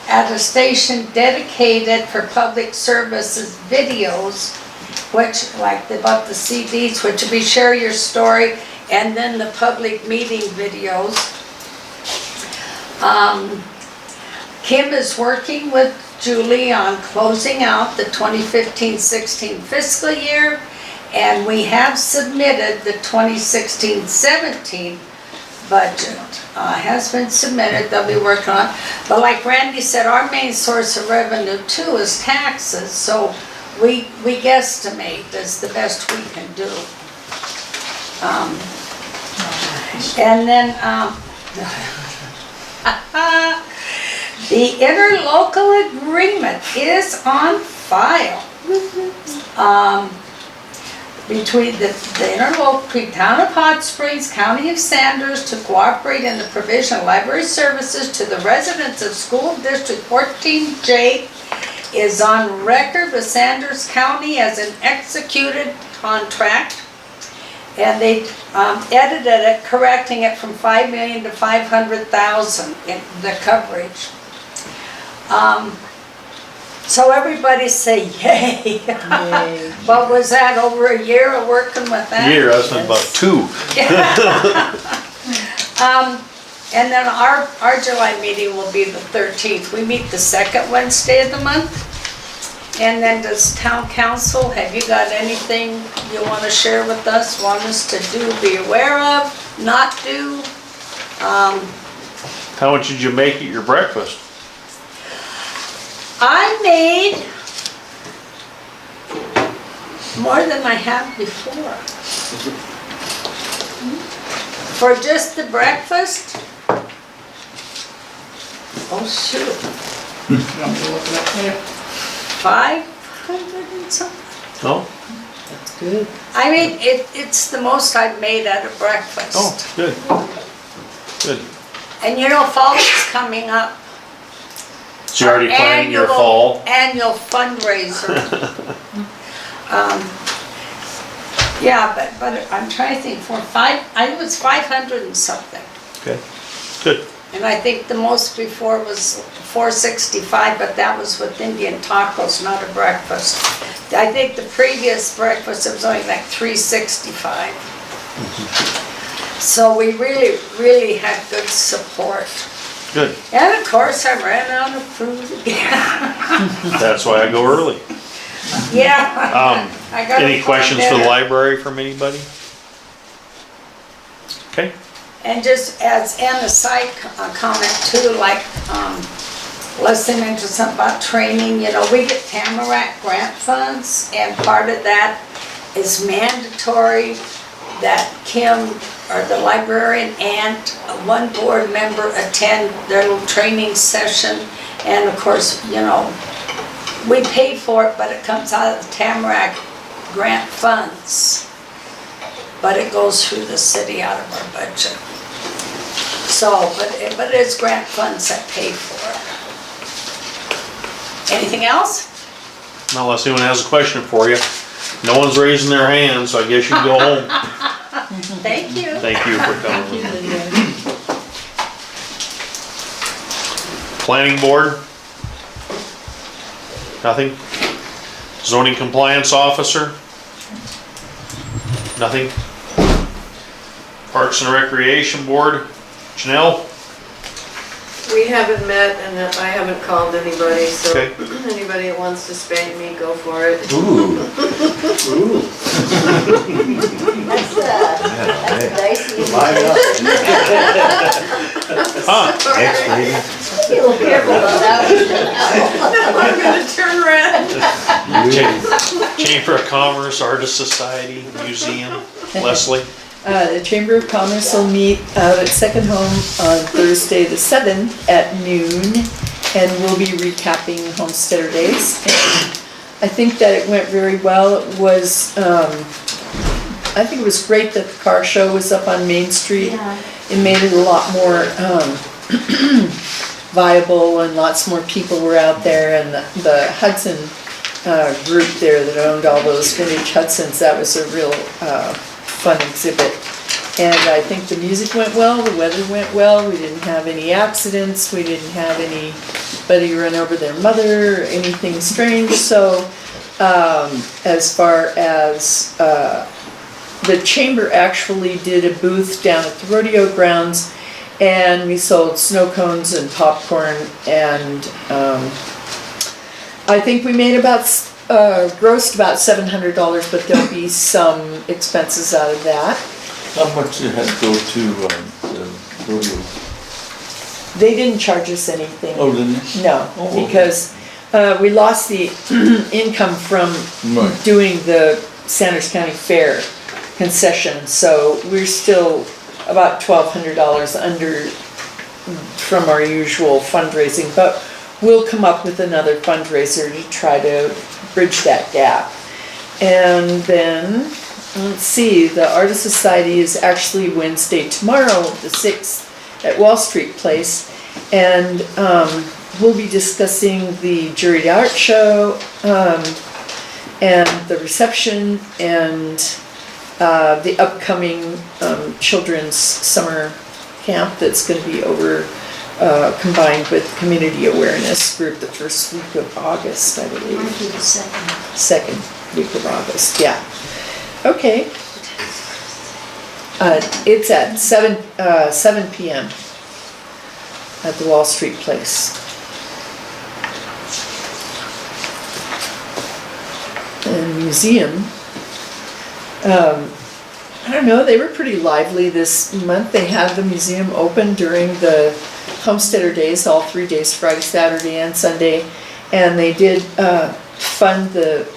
at a station dedicated for public services videos, which, like about the CDs, which would be share your story, and then the public meeting videos. Kim is working with Julie on closing out the 2015-16 fiscal year, and we have submitted the 2016-17 budget. Has been submitted, they'll be working on it. But like Randy said, our main source of revenue too is taxes, so we guesstimate is the best we can do. And then, the interlocal agreement is on file. Between the interlocal Town of Hot Springs, County of Sanders to cooperate in the provision of library services to the residents of School District 14J is on record with Sanders County as an executed contract. And they edited it, correcting it from 5 million to 500,000 in the coverage. So everybody say yay. Yay. What was that, over a year of working with that? Year, I was thinking about 2. And then our July meeting will be the 13th. We meet the second Wednesday of the month. And then does town council, have you got anything you want to share with us, want us to do, be aware of, not do? How much did you make at your breakfast? I made more than I have before. For just the breakfast? Oh shoot, You want me to look it up there? 500 and something. No? That's good. I mean, it's the most I've made at a breakfast. Oh, good. Good. And you know, fall is coming up. So you're already planning your fall? Annual fundraiser. Yeah, but I'm trying to think, it was 500 and something. Okay, good. And I think the most before was 465, but that was with Indian tacos, not a breakfast. I think the previous breakfast, it was only like 365. So we really, really had good support. Good. And of course, I ran out of food again. That's why I go early. Yeah. I gotta Any find questions for the dinner. library from anybody? Okay. And just as an aside comment too, like listening to something about training, you know, we get Tamarack grant funds, and part of that is mandatory that Kim, or the librarian, and one board member attend their little training session. And of course, you know, we pay for it, but it comes out of the Tamarack grant funds. But it goes through the city out of our budget. So, but it's grant funds that pay for it. Anything else? Unless anyone has a question for you. No one's raising their hand, so I guess you can go home. Thank you. Thank you for coming. Planning board? Nothing? Zoning compliance officer? Nothing? Parks and Recreation Board? Janelle? We haven't met and I haven't called anybody, so Okay. anybody that wants to spank me, go for it. Ooh. That's dicey. Huh? Next meeting. Be a little careful about that one. I'm gonna turn red. Chamber of Commerce, Artist Society, Museum, Leslie? The Chamber of Commerce will meet out at Second Home on Thursday the 7th at noon, and we'll be recapping Homesteader Days. And I think that it went very well. It was, I think it was great that the car show was up on Main Street. Yeah. It made it a lot more viable, and lots more people were out there, and the Hudson group there that owned all those vintage Hudsons, that was a real fun exhibit. And I think the music went well, the weather went well, we didn't have any accidents, we didn't have anybody run over their mother, or anything strange, so, as far as, the chamber actually did a booth down at the rodeo grounds, and we sold snow cones and popcorn, and, I think we made about, grossed about $700, but there'll be some expenses out of that. How much you had to go to, the rodeo? They didn't charge us anything. Oh, didn't they? No, Oh, okay. because we lost the income from Right. doing the Sanders County Fair concession, so we're still about $1,200 under from our usual fundraising, but we'll come up with another fundraiser to try to bridge that gap. And then, let's see, the Artist Society is actually Wednesday, tomorrow, the 6th, at Wall Street Place. And we'll be discussing the juried art show, and the reception, and the upcoming children's summer camp that's gonna be over, combined with community awareness group the first week of August, I believe. Might be the second. Second week of August, yeah. Okay. It's at 7 PM at the Wall Street Place. And museum, I don't know, they were pretty lively this month. They had the museum open during the Homesteader Days, all 3 days, Friday, Saturday, and Sunday. And they did fund the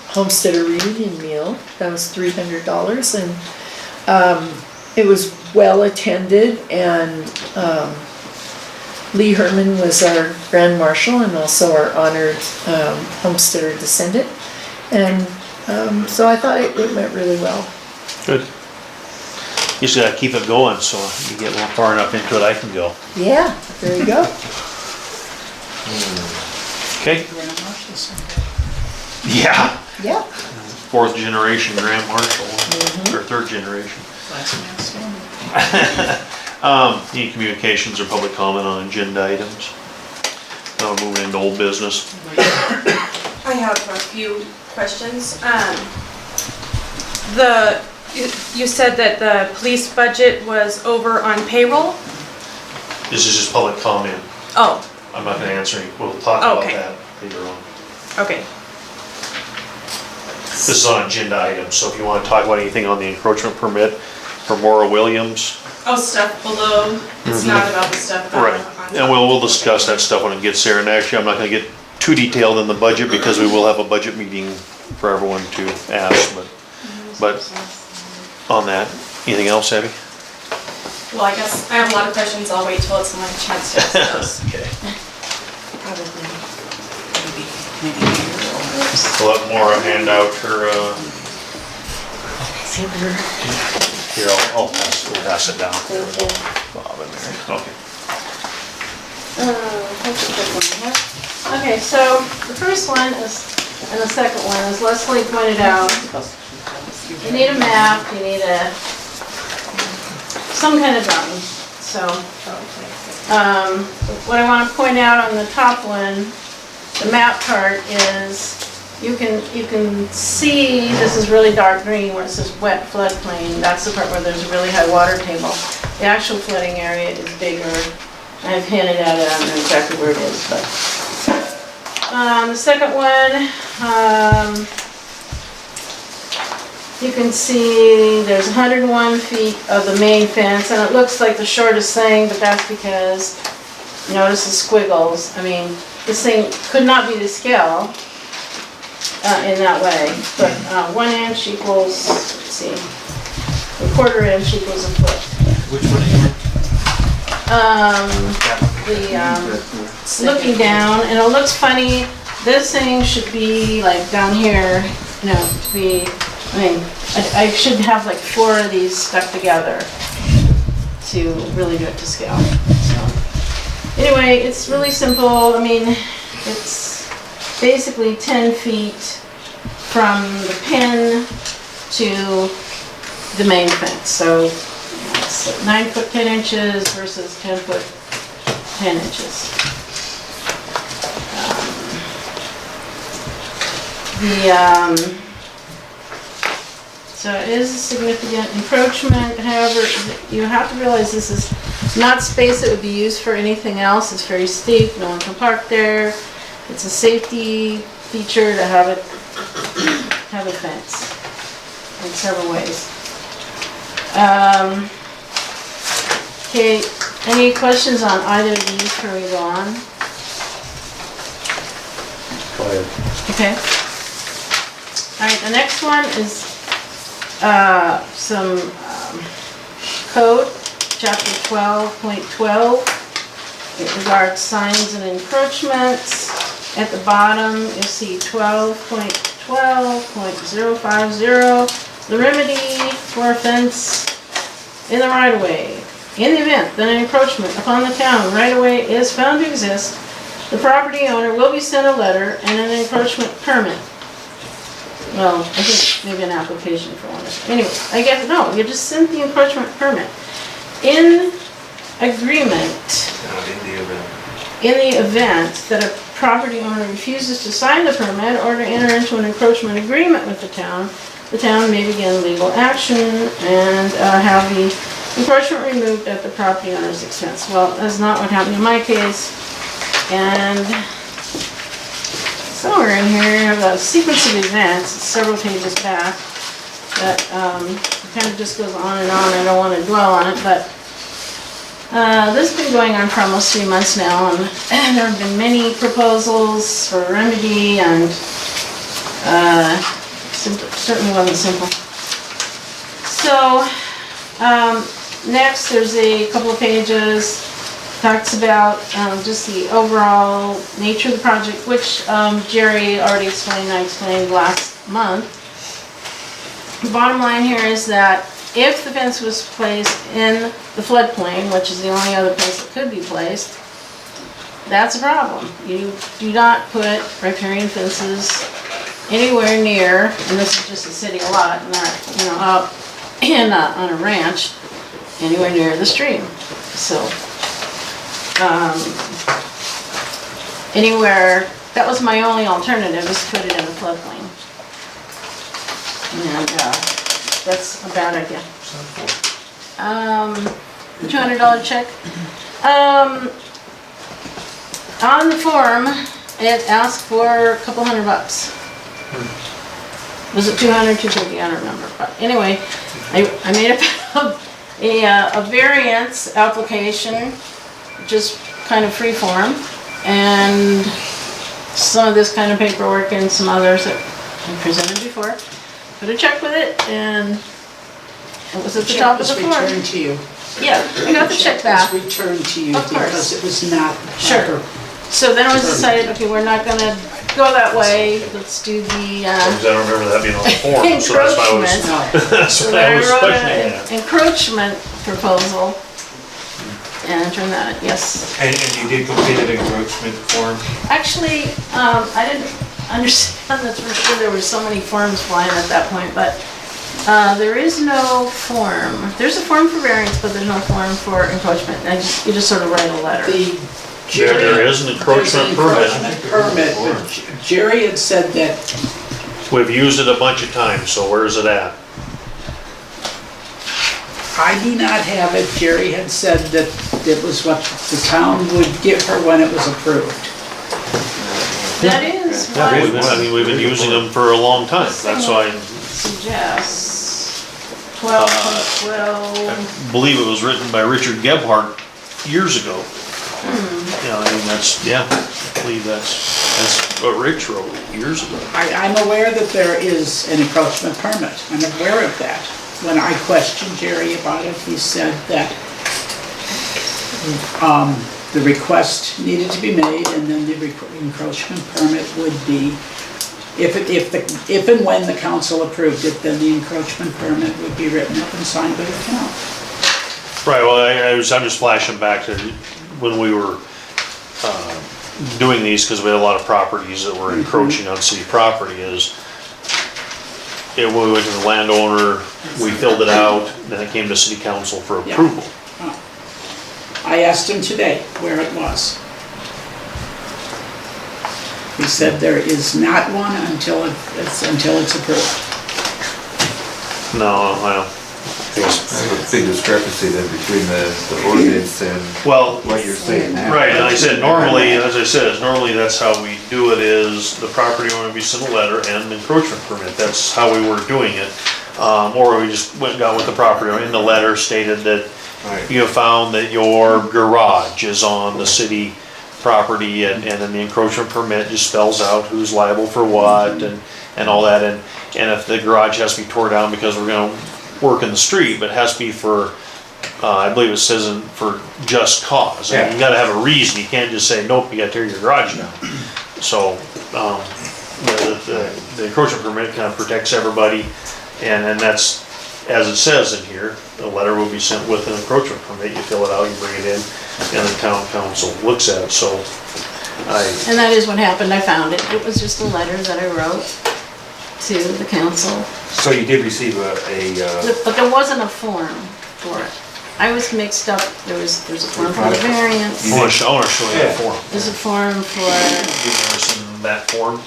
Homesteader reunion meal. That was $300, and it was well attended, and Lee Herman was our Grand Marshal and also our honored Homesteader descendant. And so I thought it went really well. Good. You just gotta keep it going, so you get far enough into it, I can go. Yeah, there you go. Okay? Grand Marshals. Yeah. Yeah. 4th generation Grand Marshal, or 3rd generation. Last man standing. Any communications or public comment on agenda items? Now we're moving into old business. I have a few questions. You said that the police budget was over on payroll? This is just public comment. Oh, I'm not gonna answer any, we'll talk about Okay. that later on. okay. This is on agenda items, so if you wanna talk about anything on the encroachment permit for Maura Williams. Oh, stuff below, it's not about the stuff about. Right, and we'll discuss that stuff when it gets there, and actually, I'm not gonna get too detailed in the budget, because we will have a budget meeting for everyone to ask, but on that, anything else, Abby? Well, I guess I have a lot of questions, I'll wait till it's my chance to ask those. Okay. We'll let Maura hand out her, here, we'll pass it down. Bob in there, okay. Okay, so the first one is, and the second one, as Leslie pointed out, you need a map, you need some kind of drawing. So, what I want to point out on the top one, the map part is, you can see, this is really dark green where it says wet floodplain. That's the part where there's a really high water table. The actual flooding area is bigger. I've hinted at it, I don't know exactly where it is, but. The second one, you can see there's 101 feet of the main fence, and it looks like the shortest thing, but that's because, notice the squiggles. I mean, this thing could not be to scale in that way, but 1 inch equals, let's see, a quarter inch equals a foot. Which one are you on? Looking down, and it looks funny, this thing should be like down here, you know, to be, I mean, I should have like 4 of these stuck together to really do it to scale. So, anyway, it's really simple. I mean, it's basically 10 feet from the pin to the main fence. So fence, 9 foot 10 inches versus 10 foot 10 inches. So it is a significant encroachment, however, you have to realize this is not space that would be used for anything else. It's very steep, no one can park there. It's a safety feature to have a fence in several ways. Okay, any questions on either of these before we go on? Go ahead. Okay. All right, the next one is some code, chapter 12.12. It regards signs and encroachments. At the bottom, you'll see 12.12.050, the remedy for offense in the right-of-way. In the event that an encroachment upon the town right-of-way is found to exist, the property owner will be sent a letter and an encroachment permit. Well, I think maybe an application for one. Anyway, I guess, no, you just sent the encroachment permit. In agreement, in the event that a property owner refuses to sign the permit or to enter into an encroachment agreement with the town may begin legal action and have the encroachment removed at the property owner's expense. Well, that's not what happened in my case. And somewhere in here, you have a sequence of events, several pages back, that kind of just goes on and on. I don't want to dwell on it, but this has been going on for almost 3 months now, and there have been many proposals for remedy, and certainly wasn't simple. So, next there's a couple of pages, talks about just the overall nature of the project, which Jerry already explained, I explained last month. The bottom line here is that if the fence was placed in the floodplain, which is the only other place it could be placed, that's a problem. You do not put riparian fences anywhere near, and this is just a city lot, not, up in on a ranch, anywhere near the stream. So, anywhere, that was my only alternative, is to put it in the floodplain. And, that's a bad idea. $200 check. On the form, it asked for a couple $100. Was it 200, 250? I don't remember. But anyway, I made a variance application, just kind of free form, and some of this kind of paperwork and some others that I presented before. Put a check with it, and it was at the top of the form. The check was returned to you. Yeah, I got the check back. It was returned to you Of course. because it was not the Sure. proper. So then it was decided, okay, we're not gonna go that way, let's do the Because I don't remember that being on the form, so that's why I was, encroachment. that's So what then I I was wrote questioning an that. encroachment proposal, and turned that, yes. And you did complete an encroachment form? Actually, I didn't understand that for sure there were so many forms flying at that point, but there is no form. There's a form for variance, but there's no form for encroachment. You just sort of write a letter. There is an encroachment permit. Permit, but Jerry had said that We've used it a bunch of times, so where is it at? I do not have it. Jerry had said that it was what the town would give her when it was approved. That is Yeah, what I mean, we've been using them for a long time, that's why suggests 12.12. I believe it was written by Richard Gebhardt years ago. Yeah, I mean, that's, I believe that's what Rich wrote years ago. I'm aware that there is an encroachment permit. I'm aware of that. When I questioned Jerry about it, he said that the request needed to be made, and then the encroachment permit would be, if and when the council approved it, then the encroachment permit would be written up and signed by the town. Right, well, I'm just flashing back to when we were doing these, because we had a lot of properties that were encroaching on city property, is we went to the landowner, we filled it out, then it came to city council for Yeah. approval. I asked him today where it was. He said there is not one until it's approved. No, well, There's a big discrepancy then between the ordinance and well, what you're saying now. right, and I said, normally, as I said, normally that's how we do it is the property owner, we send a letter and encroachment permit, that's how we were doing it. Or we just went and got with the property owner, in the letter stated that Right. you have found that your garage is on the city property, and then the encroachment permit just spells out who's liable for what and all that, and if the garage has to be tore down because we're gonna work in the street, but it has to be for, I believe it says for just cause. I mean, you gotta have a reason, you can't just say, nope, you gotta tear your garage down. So, the encroachment permit kind of protects everybody, and then that's, as it says in here, a letter will be sent with an encroachment permit, you fill it out, you bring it in, and the town council looks at it, so And that is what happened, I found it. It was just a letter that I wrote to the council. So you did receive But there wasn't a form for it. I was mixed up, there's a form for the variance, I wanna show you the form. there's a form for, You've never seen that form?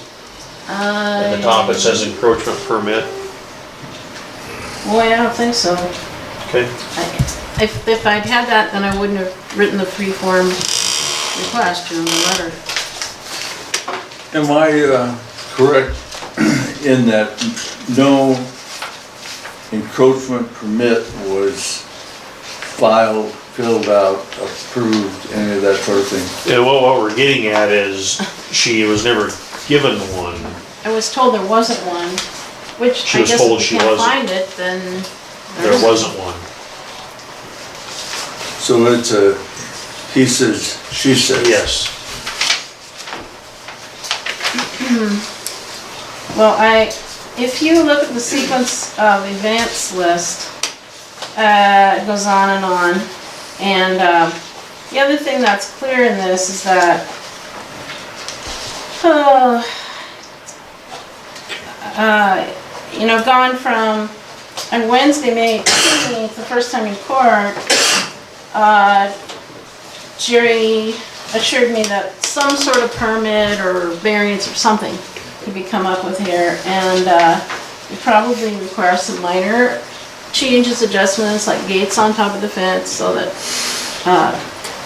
At the uh, top it says encroachment permit, boy, I don't think so. okay? If I'd had that, then I wouldn't have written the free-form request, you know, the letter. Am I correct in that no encroachment permit was filed, filled out, approved, any of that sort of thing? Yeah, well, what we're getting at is she was never given one. I was told there wasn't one, which She I was guess told if she you can't wasn't. find it, then. There wasn't one. So it's a he says, she says. Yes. Well, if you look at the sequence of events list, it goes on and on. And the other thing that's clear in this is that, gone from, on Wednesday, May 18th, the first time in court, Jerry assured me that some sort of permit or variance or something could be come up with here, and it probably requires some minor changes, adjustments, like gates on top of the fence, so that,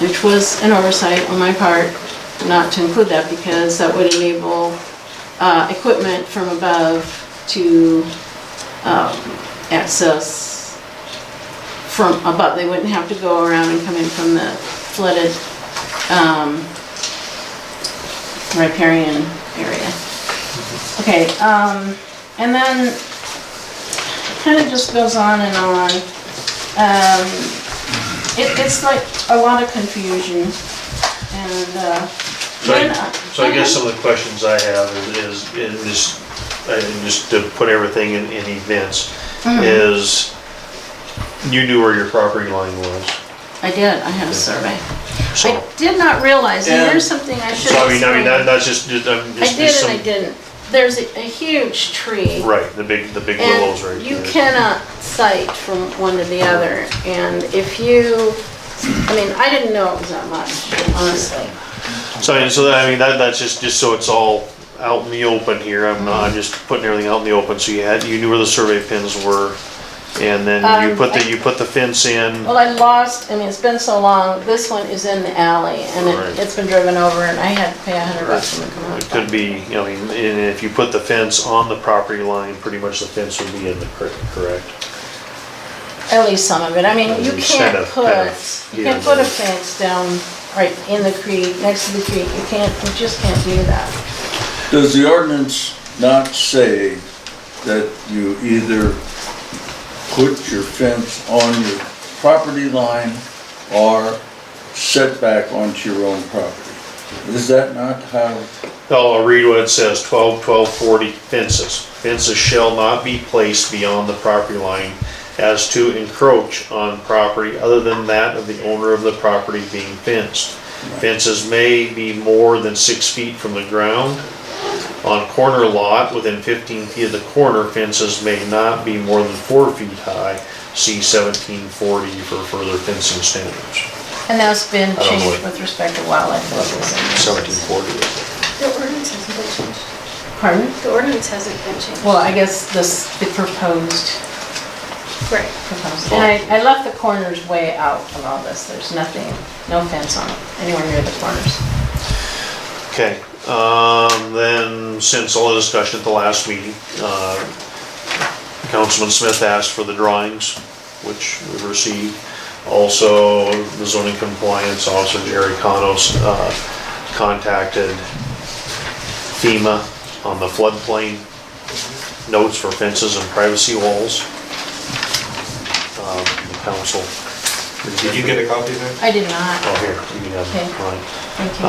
which was an oversight on my part not to include that, because that would enable equipment from above to access from above. They wouldn't have to go around and come in from the flooded riparian area. Okay, and then it kind of just goes on and on. It's like a lot of confusion, and So I guess some of the questions I have is in this, just to put everything in events, is you knew where your property line was. I did, I had a survey. So, I did not realize, and here's something I should so I explain. mean, that's just, I'm I just. did some- and I didn't. There's a huge tree. Right, the big willows right And there. you cannot sight from one to the other, and if you, I didn't know it was that much, honestly. That's just so it's all out in the open here, I'm just putting everything out in the open, so you knew where the survey pins were, and then you put the fence in. Well, I lost, it's been so long, this one is in the alley, and Right. it's been driven over, and I had to pay $100 for them to come out. It could be, and if you put the fence on the property line, pretty much the fence would be in the creek, correct? At least some of it, you It's can't kind of put here and a there. fence down right in the creek, next to the creek, you just can't do that. Does the ordinance not say that you either put your fence on your property line or set back onto your own property? Is that not how? I'll read what it says, 1240 fences. Fences shall not be placed beyond the property line as to encroach on property other than that of the owner of the property being fenced. Fences may be more than 6 feet from the ground On corner lot, within 15 feet of the corner, fences may not be more than 4 feet high. See 1740 for further fencing standards. And that's been don't know changed what- with respect to wildlife levels. 1740. The ordinance hasn't been changed. Pardon? The ordinance hasn't been changed. Well, I guess the proposed. Right. And I left the corners way out of all this. There's nothing, no fence on it, anywhere near the corners. Okay, then since all the discussion at the last meeting, Councilman Smith asked for the drawings, which we've received. Also, the zoning compliance officer, Jerry Canos, contacted FEMA on the floodplain notes for fences and privacy walls. The council. Did you get a copy of that? I did not, Oh, here, you can have Okay. mine. thank you.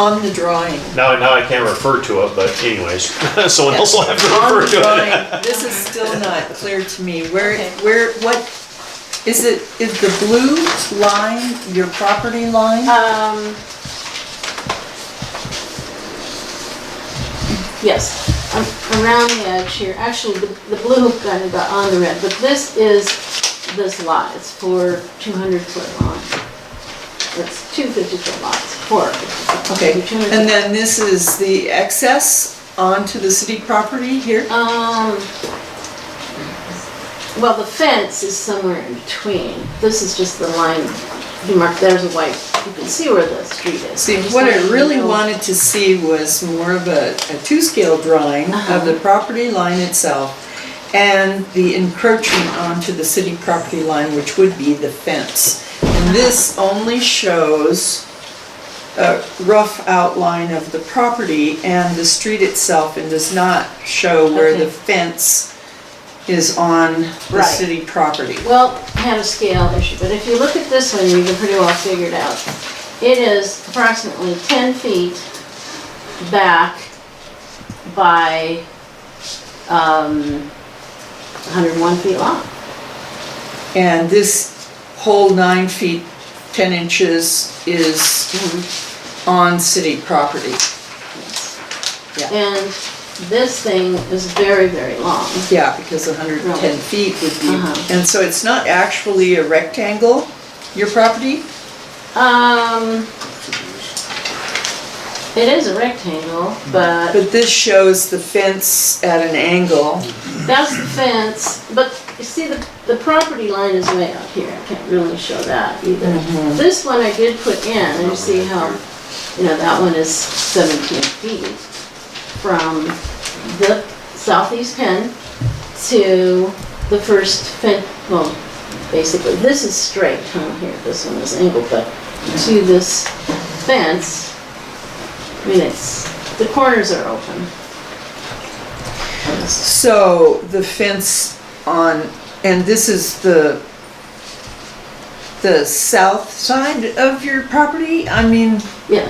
On the drawing. Now I can't refer to it, but anyways, someone else will have to On refer the to it. drawing, this is still not clear to me. Okay. What, is the blue line your property line? Yes, around the edge here, actually, the blue kind of got on the red, but this is this lot, it's for 200-foot lot. It's 2 50-foot lots, 4 50-foot. Okay, 200. and then this is the excess onto the city property here? Well, the fence is somewhere in between. This is just the line, you mark, there's a white, you can see where the street is. See, Just what I let you really know. wanted to see was more of a two-scale drawing of the property line itself and the encroachment onto the city property line, which would be the fence. And this only shows a rough outline of the property and the street itself and does not show where the Okay. fence is on the Right. city property. Well, I had a scale issue, but if you look at this one, you can pretty well figure it out. It is approximately 10 feet back by 101 feet long. And this whole 9 feet, 10 inches is on city property. Yeah. And this thing is very, very long. Yeah, because 110 Right. feet would be, Uh-huh. and so it's not actually a rectangle, your property? It is a rectangle, but But this shows the fence at an angle. that's the fence, but you see the property line is way out here. I can't really show that either. This one I did put in, and you see how, that one is 17 feet from the southeast pin to the first fence, well, basically, this is straight on here, this one is angled, but to this fence, the corners are open. So the fence on, and this is the south side of your property? I mean, Yeah,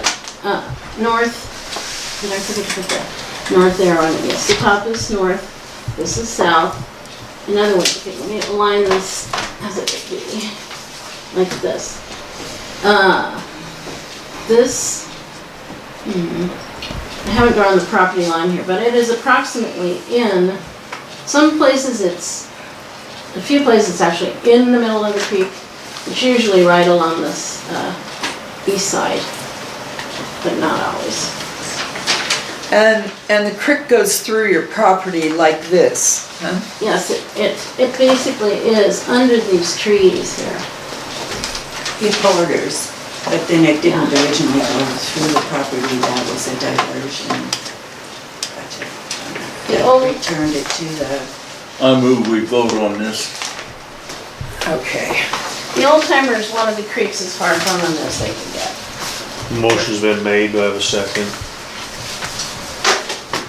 north, did I forget to put that? North arrow on it, yes, the top is north, this is south. Another way, okay, let me align this as it would be, like this. This, I haven't drawn the property line here, but it is approximately in, some places a few places it's actually in the middle of the creek. It's usually right along this east side, but not always. and the creek goes through your property like this, huh? Yes, it basically is under these trees here. The borders, but then it didn't originally go through the property, that was a diversion. The old- Returned it to the, I move we vote on this. Okay. The old timers wanted the creeks as far from them as they could get. Motion's been made, do I have a second?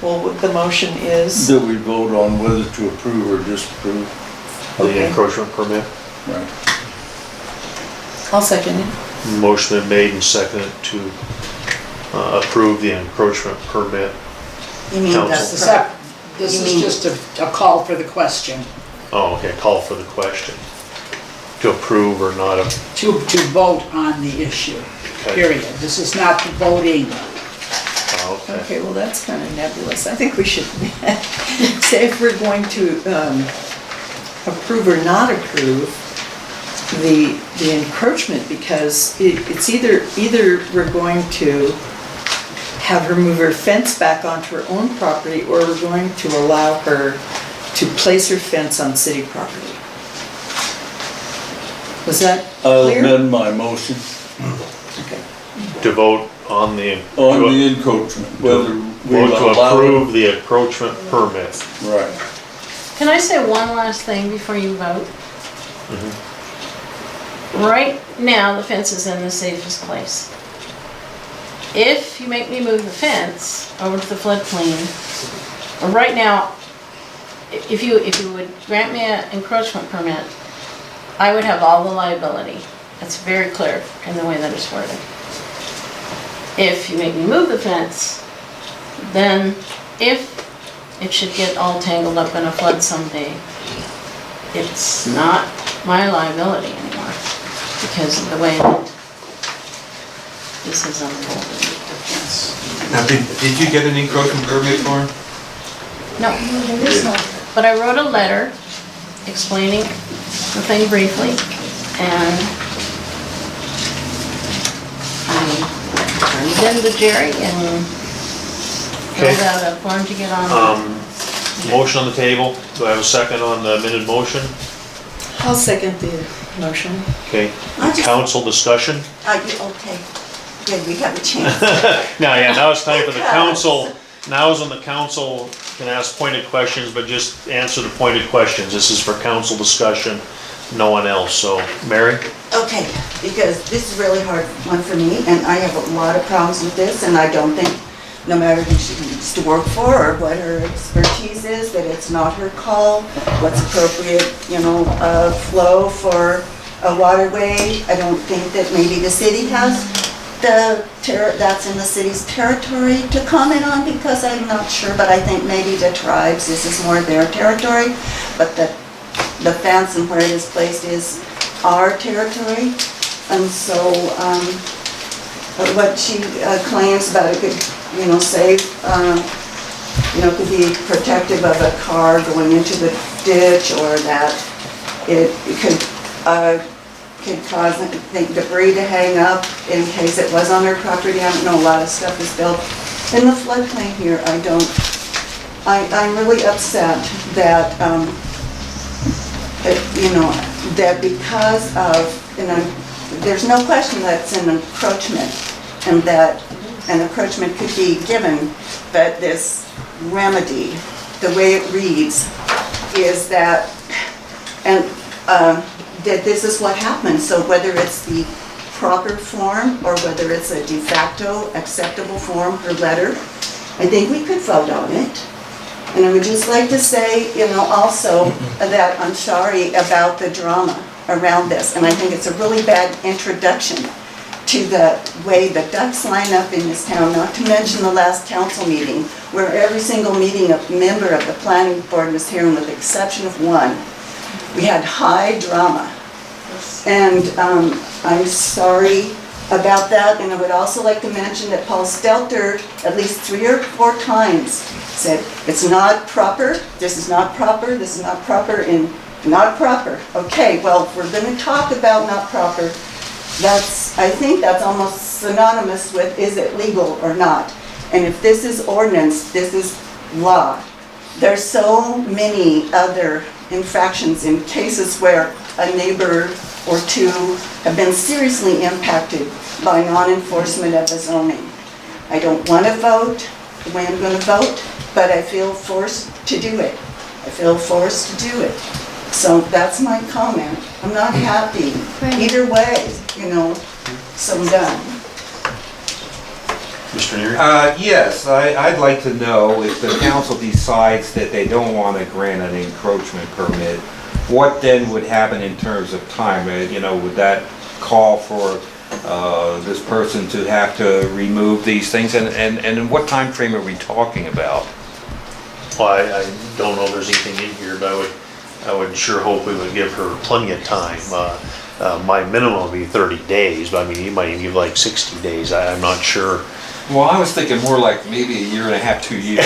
Well, what the motion is, That we vote on whether to approve or disapprove. The Okay. encroachment permit? Right. I'll second it. Motion been made and seconded to approve the encroachment permit. you mean Council. This is just a call for the question, Oh, okay, call for the question. To approve or not, to vote on the issue, okay. period. This is not the voting. Oh, Okay, well, that's kind of nebulous. I think we should say if we're going to approve or not approve the encroachment, because it's either we're going to have her move her fence back onto her own property, or we're going to allow her to place her fence on city property. Was that I'll clear? amend my motion Okay. To vote on the. on the encroachment, whether we Vote to allow approve it. the encroachment permit. Right. Can I say one last thing before you vote? Right now, the fence is in the safest place. If you make me move the fence over to the floodplain, right now, if you would grant me an encroachment permit, I would have all the liability. It's very clear in the way that it's worded. If you make me move the fence, then if it should get all tangled up in a flood someday, it's not my liability anymore because of the way that this is unfolded. Now, did you get an encroachment permit for him? No, but I wrote a letter explaining the thing briefly, and I turned it in to Jerry and filled out a form to get on. Motion on the table. Do I have a second on the amended motion? I'll second the motion. Okay. I just- Council discussion? Okay, good, we have a chance. Now it's time for the council. Now is when the council can ask pointed questions, but just answer the pointed questions. This is for council discussion, no one else. So, Mary? Okay, because this is a really hard one for me, and I have a lot of problems with this, and I don't think, no matter who she needs to work for or what her expertise is, that it's not her call, what's appropriate, flow for a waterway. I don't think that maybe the city has that's in the city's territory to comment on, because I'm not sure, but I think maybe the tribes, this is more their territory, but the fence and where it is placed is our territory. And so, what she claims about it could, save, could be protective of a car going into the ditch, or that it could cause debris to hang up in case it was on her property. I don't know, a lot of stuff is built in the floodplain here. I'm really upset that, that because of, there's no question that it's an encroachment, and that an encroachment could be given, but this remedy, the way it reads, is that, that this is what happens. So whether it's the proper form or whether it's a de facto acceptable form or letter, I think we could vote on it. And I would just like to say, also that I'm sorry about the drama around this. And I think it's a really bad introduction to the way the ducks line up in this town, not to mention the last council meeting, where every single meeting a member of the planning board was here, with the exception of one. We had high drama, and I'm sorry about that. And I would also like to mention that Paul Stelter, at least 3 or 4 times, said, it's not proper, this is not proper, this is not proper, and not proper. Okay, well, if we're going to talk about not proper, I think that's almost synonymous with, is it legal or not? And if this is ordinance, this is law. There's so many other infractions in cases where a neighbor or two have been seriously impacted by non-enforcement of the zoning. I don't want to vote the way I'm going to vote, but I feel forced to do it. I feel forced to do it. So that's my comment. I'm not happy either way, so I'm done. Mr. Neary? Yes, I'd like to know if the council decides that they don't want to grant an encroachment permit, what then would happen in terms of time? Would that call for this person to have to remove these things? And in what time frame are we talking about? Well, I don't know if there's anything in here, but I would sure hope we would give her plenty of time. My minimum would be 30 days, but I mean, you might even give like 60 days. I'm not sure. Well, I was thinking more like maybe a year and a half, 2 years.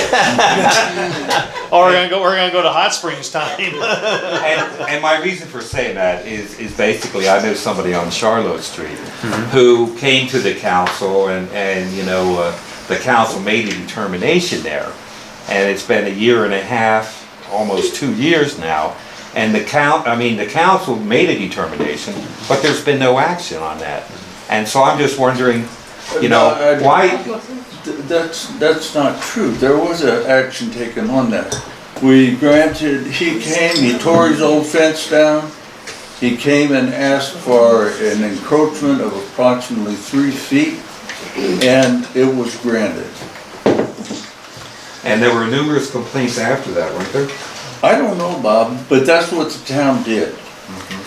Oh, we're gonna go to Hot Springs time. And my reason for saying that is basically, I know somebody on Charlotte Street who came to the council and you know, the council made a determination there. And it's been a year and a half, almost 2 years now. And the council made a determination, but there's been no action on that. And so I'm just wondering, you know, why? That's not true. There was an action taken on that. We granted, he came, he tore his old fence down. He came and asked for an encroachment of approximately 3 feet, and it was granted. And there were numerous complaints after that, weren't there? I don't know, Bob, but that's what the town did.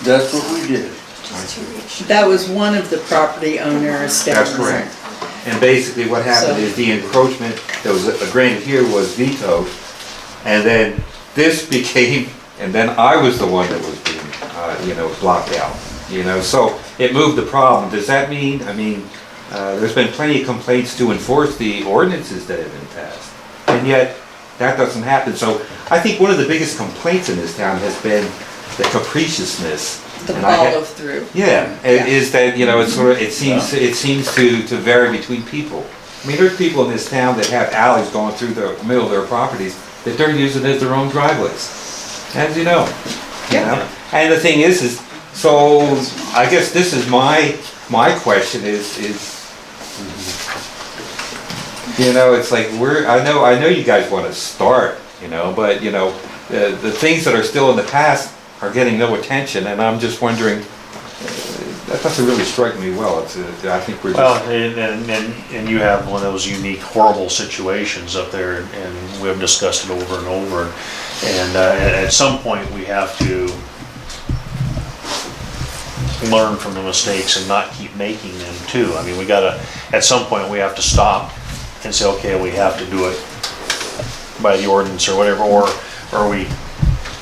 That's what we did. That was one of the property owners. That's correct. And basically what happened is the encroachment that was granted here was vetoed, and then this became, and then I was the one that was being, you know, blocked out. You know, so it moved the problem. Does that mean, I mean, there's been plenty of complaints to enforce the ordinances that have been passed, and yet that doesn't happen. So I think one of the biggest complaints in this town has been the capriciousness. The follow through. Yeah, is that, you know, it's sort of, it seems to vary between people. I mean, there's people in this town that have alleys going through the middle of their properties that they're using as their own driveways. As you know. You know? And the thing is, so I guess this is my question is, you know, it's like I know you guys want to start, you know, but you know, the things that are still in the past are getting no attention, and I'm just wondering, that doesn't really strike me well. I think we're just... Well, and you have one of those unique, horrible situations up there, and we've discussed it over and over. And at some point, we have to learn from the mistakes and not keep making them too. I mean, at some point, we have to stop and say, okay, we have to do it by the ordinance or whatever, or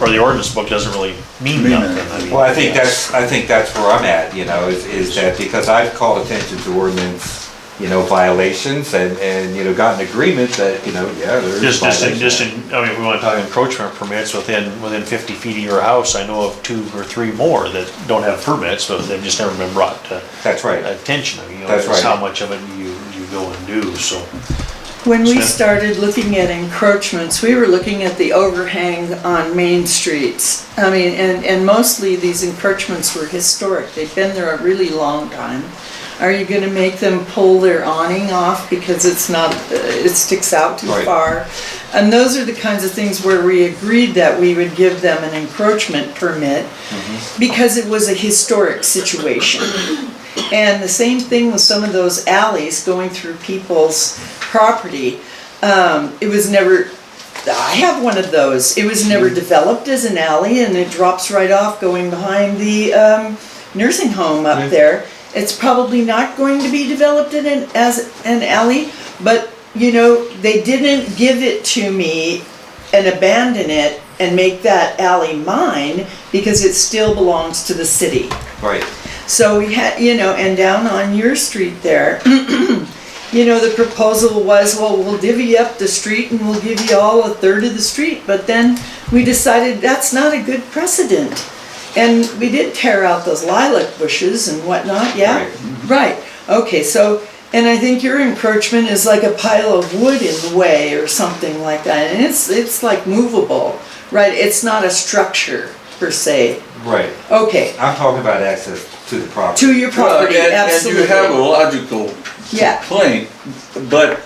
the ordinance book doesn't really mean nothing. I mean, well, I think that's where I'm at, you know, is that because I've called attention to ordinance, you know, violations and you know, gotten agreement that, you know, yeah, there's just in, I mean, if we want to talk encroachment permits within 50 feet of your house, I know of 2 or 3 more that don't have permits, but they've just never been brought to that's right. attention. I mean, you know, that's that's right. how much of it you go and do, so. When we started looking at encroachments, we were looking at the overhang on main streets. I mean, and mostly these encroachments were historic. They've been there a really long time. Are you gonna make them pull their awning off because it sticks out too far? And those are the kinds of things where we agreed that we would give them an encroachment permit because it was a historic situation. And the same thing with some of those alleys going through people's property. It was never, I have one of those. It was never developed as an alley, and it drops right off going behind the nursing home up there. It's probably not going to be developed as an alley, but you know, they didn't give it to me and abandon it and make that alley mine because it still belongs to the city. Right. So we had, you know, and down on your street there, you know, the proposal was, well, we'll divvy up the street and we'll give you all 1/3 of the street. But then we decided that's not a good precedent. And we did tear out those lilac bushes and whatnot, yeah? Right. Okay, so, and I think your encroachment is like a pile of wood in the way or something like that. And it's like movable, right? It's not a structure per se. Right. Okay. I'm talking about access to the property. To your property, absolutely. And you have a logical complaint, but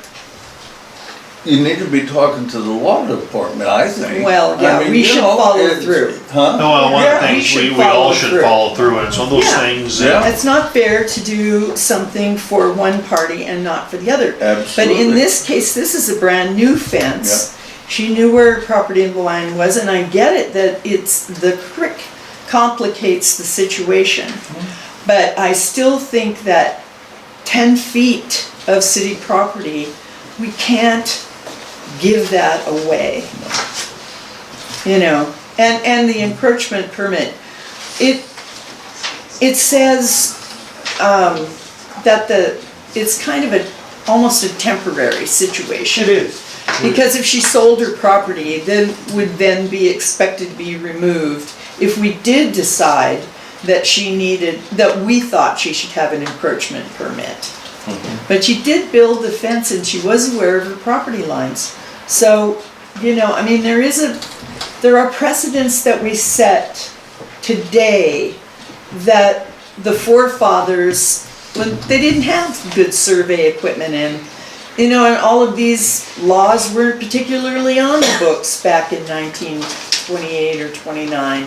you need to be talking to the law department, I think. Well, yeah, I mean, we you should know, follow through. Huh? No, well, one of the things we should we all follow should through. follow through, and it's one of those things. It's not fair to do something for one party and not for the other. Absolutely. But in this case, this is a brand new fence. She knew where her property line was, and I get it that it's the creek complicates the situation. But I still think that 10 feet of city property, we can't give that away. You know, and the encroachment permit, it says that it's kind of almost a temporary situation. It is. Because if she sold her property, then would then be expected to be removed if we did decide that she needed, that we thought she should have an encroachment permit. But she did build the fence and she was aware of her property lines. So, you know, I mean, there are precedents that we set today that the forefathers, when they didn't have good survey equipment and, you know, and all of these laws weren't particularly on the books back in 1928 or 29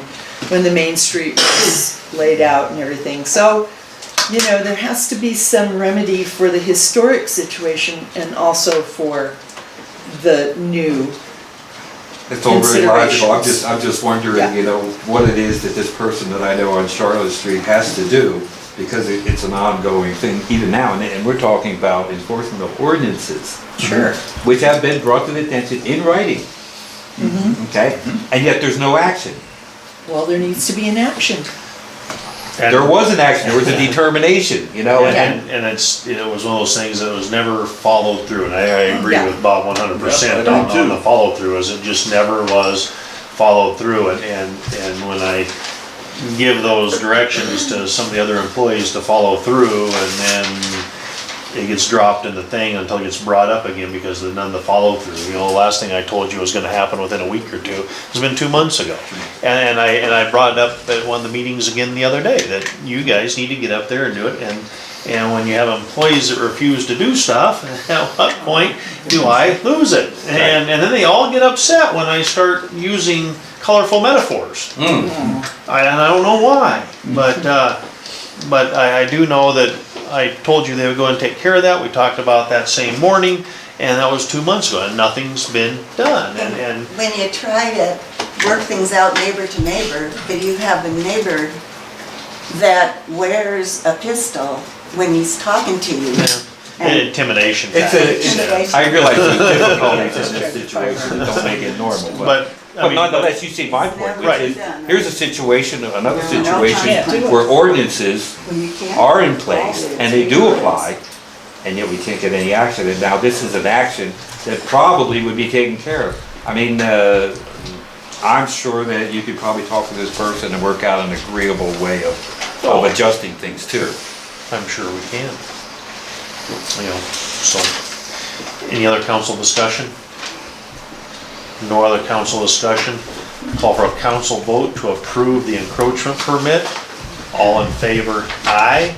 when the Main Street was laid out and everything. So, you know, there has to be some remedy for the historic situation and also for the new. It's all very logical, Considerations. I'm just wondering, Yeah. you know, what it is that this person that I know on Charlotte Street has to do, because it's an ongoing thing even now, and we're talking about enforcement of ordinances. Sure. Which have been brought to the attention in writing. Okay, and yet there's no action. Well, there needs to be an action. There was an action, there was a determination, you know, and And it's, it was one of those things that was never followed through, and I agree Yeah. with Bob 100% Yeah, I do on the too. follow through, as it just never was followed through, and when I give those directions to some of the other employees to follow through, and then it gets dropped in the thing until it gets brought up again because there's none of the follow through. You know, the last thing I told you was gonna happen within a week or two, it's been 2 months ago. And I brought it up at one of the meetings again the other day, that you guys need to get up there and do it, and when you have employees that refuse to do stuff, at what point do I lose it? And then they all get upset when I start using colorful metaphors. And I don't know why, but I do know that I told you they would go and take care of that. We talked about that same morning, and that was 2 months ago, and nothing's been done. And When you try to work things out neighbor to neighbor, but you have a neighbor that wears a pistol when he's talking to you. an intimidation it's tactics, yeah. a, I realize there's difficulties in this situation that don't make it normal, But, I but mean, nonetheless, you see my point, which Right. is, here's a situation, another Yeah, situation where ordinances When you can't are in control place it, and they it's do yours. apply, and yet we can't get any action, and now this is an action that probably would be taken care of. I mean, I'm sure that you could probably talk to this person and work out an agreeable way of adjusting things too. I'm sure we can. You know, so, any other council discussion? No other council discussion? Call for a council vote to approve the encroachment permit. All in favor, aye.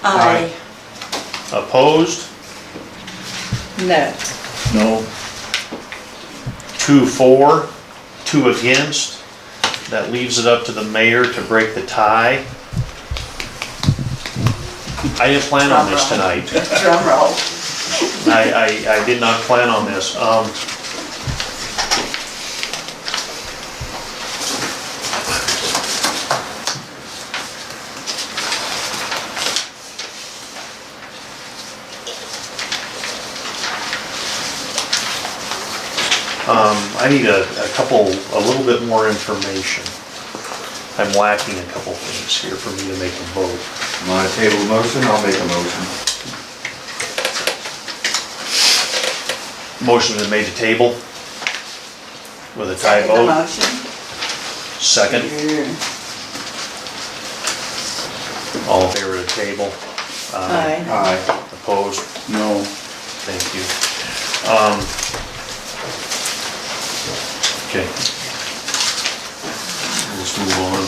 Aye. Opposed? No. No. 2 for, 2 against. That leaves it up to the mayor to break the tie. I didn't plan on this tonight. Drum roll. I did not plan on this. I need a little bit more information. I'm lacking a couple things here for me to make a vote. Want to table the motion? I'll make a motion. Motion been made to table with a tie Second the vote. motion. Second, all in favor of the table? Aye. Aye. Opposed? No. Thank you. Okay. Let's move on.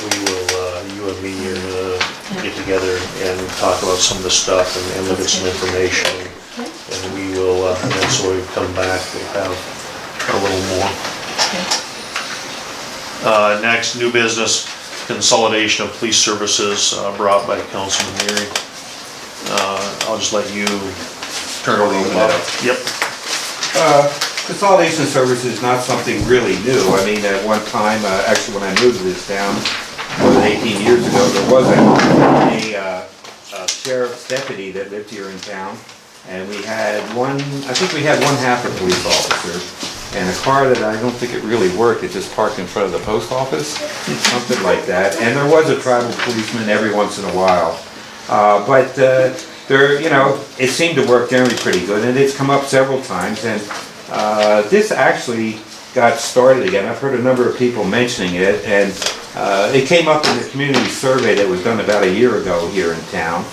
We will, you and me are gonna get together and talk about some of the stuff and look at some information. And we will, and so we come back, we'll have a little more. Next, new business, consolidation of police services brought by Councilman Neary. I'll just let you turn it over to Bob. Yep. Consolidation service is not something really new. I mean, at one time, actually when I moved this town, more than 18 years ago, there was a sheriff's deputy that lived here in town. And we had one, I think we had one half a police officer. and a car that I don't think it really worked, it just parked in front of the post office, something like that. And there was a tribal policeman every once in a while. But there, you know, it seemed to work generally pretty good, and it's come up several times. And this actually got started again. I've heard a number of people mentioning it, and it came up in the community survey that was done about a year ago here in town.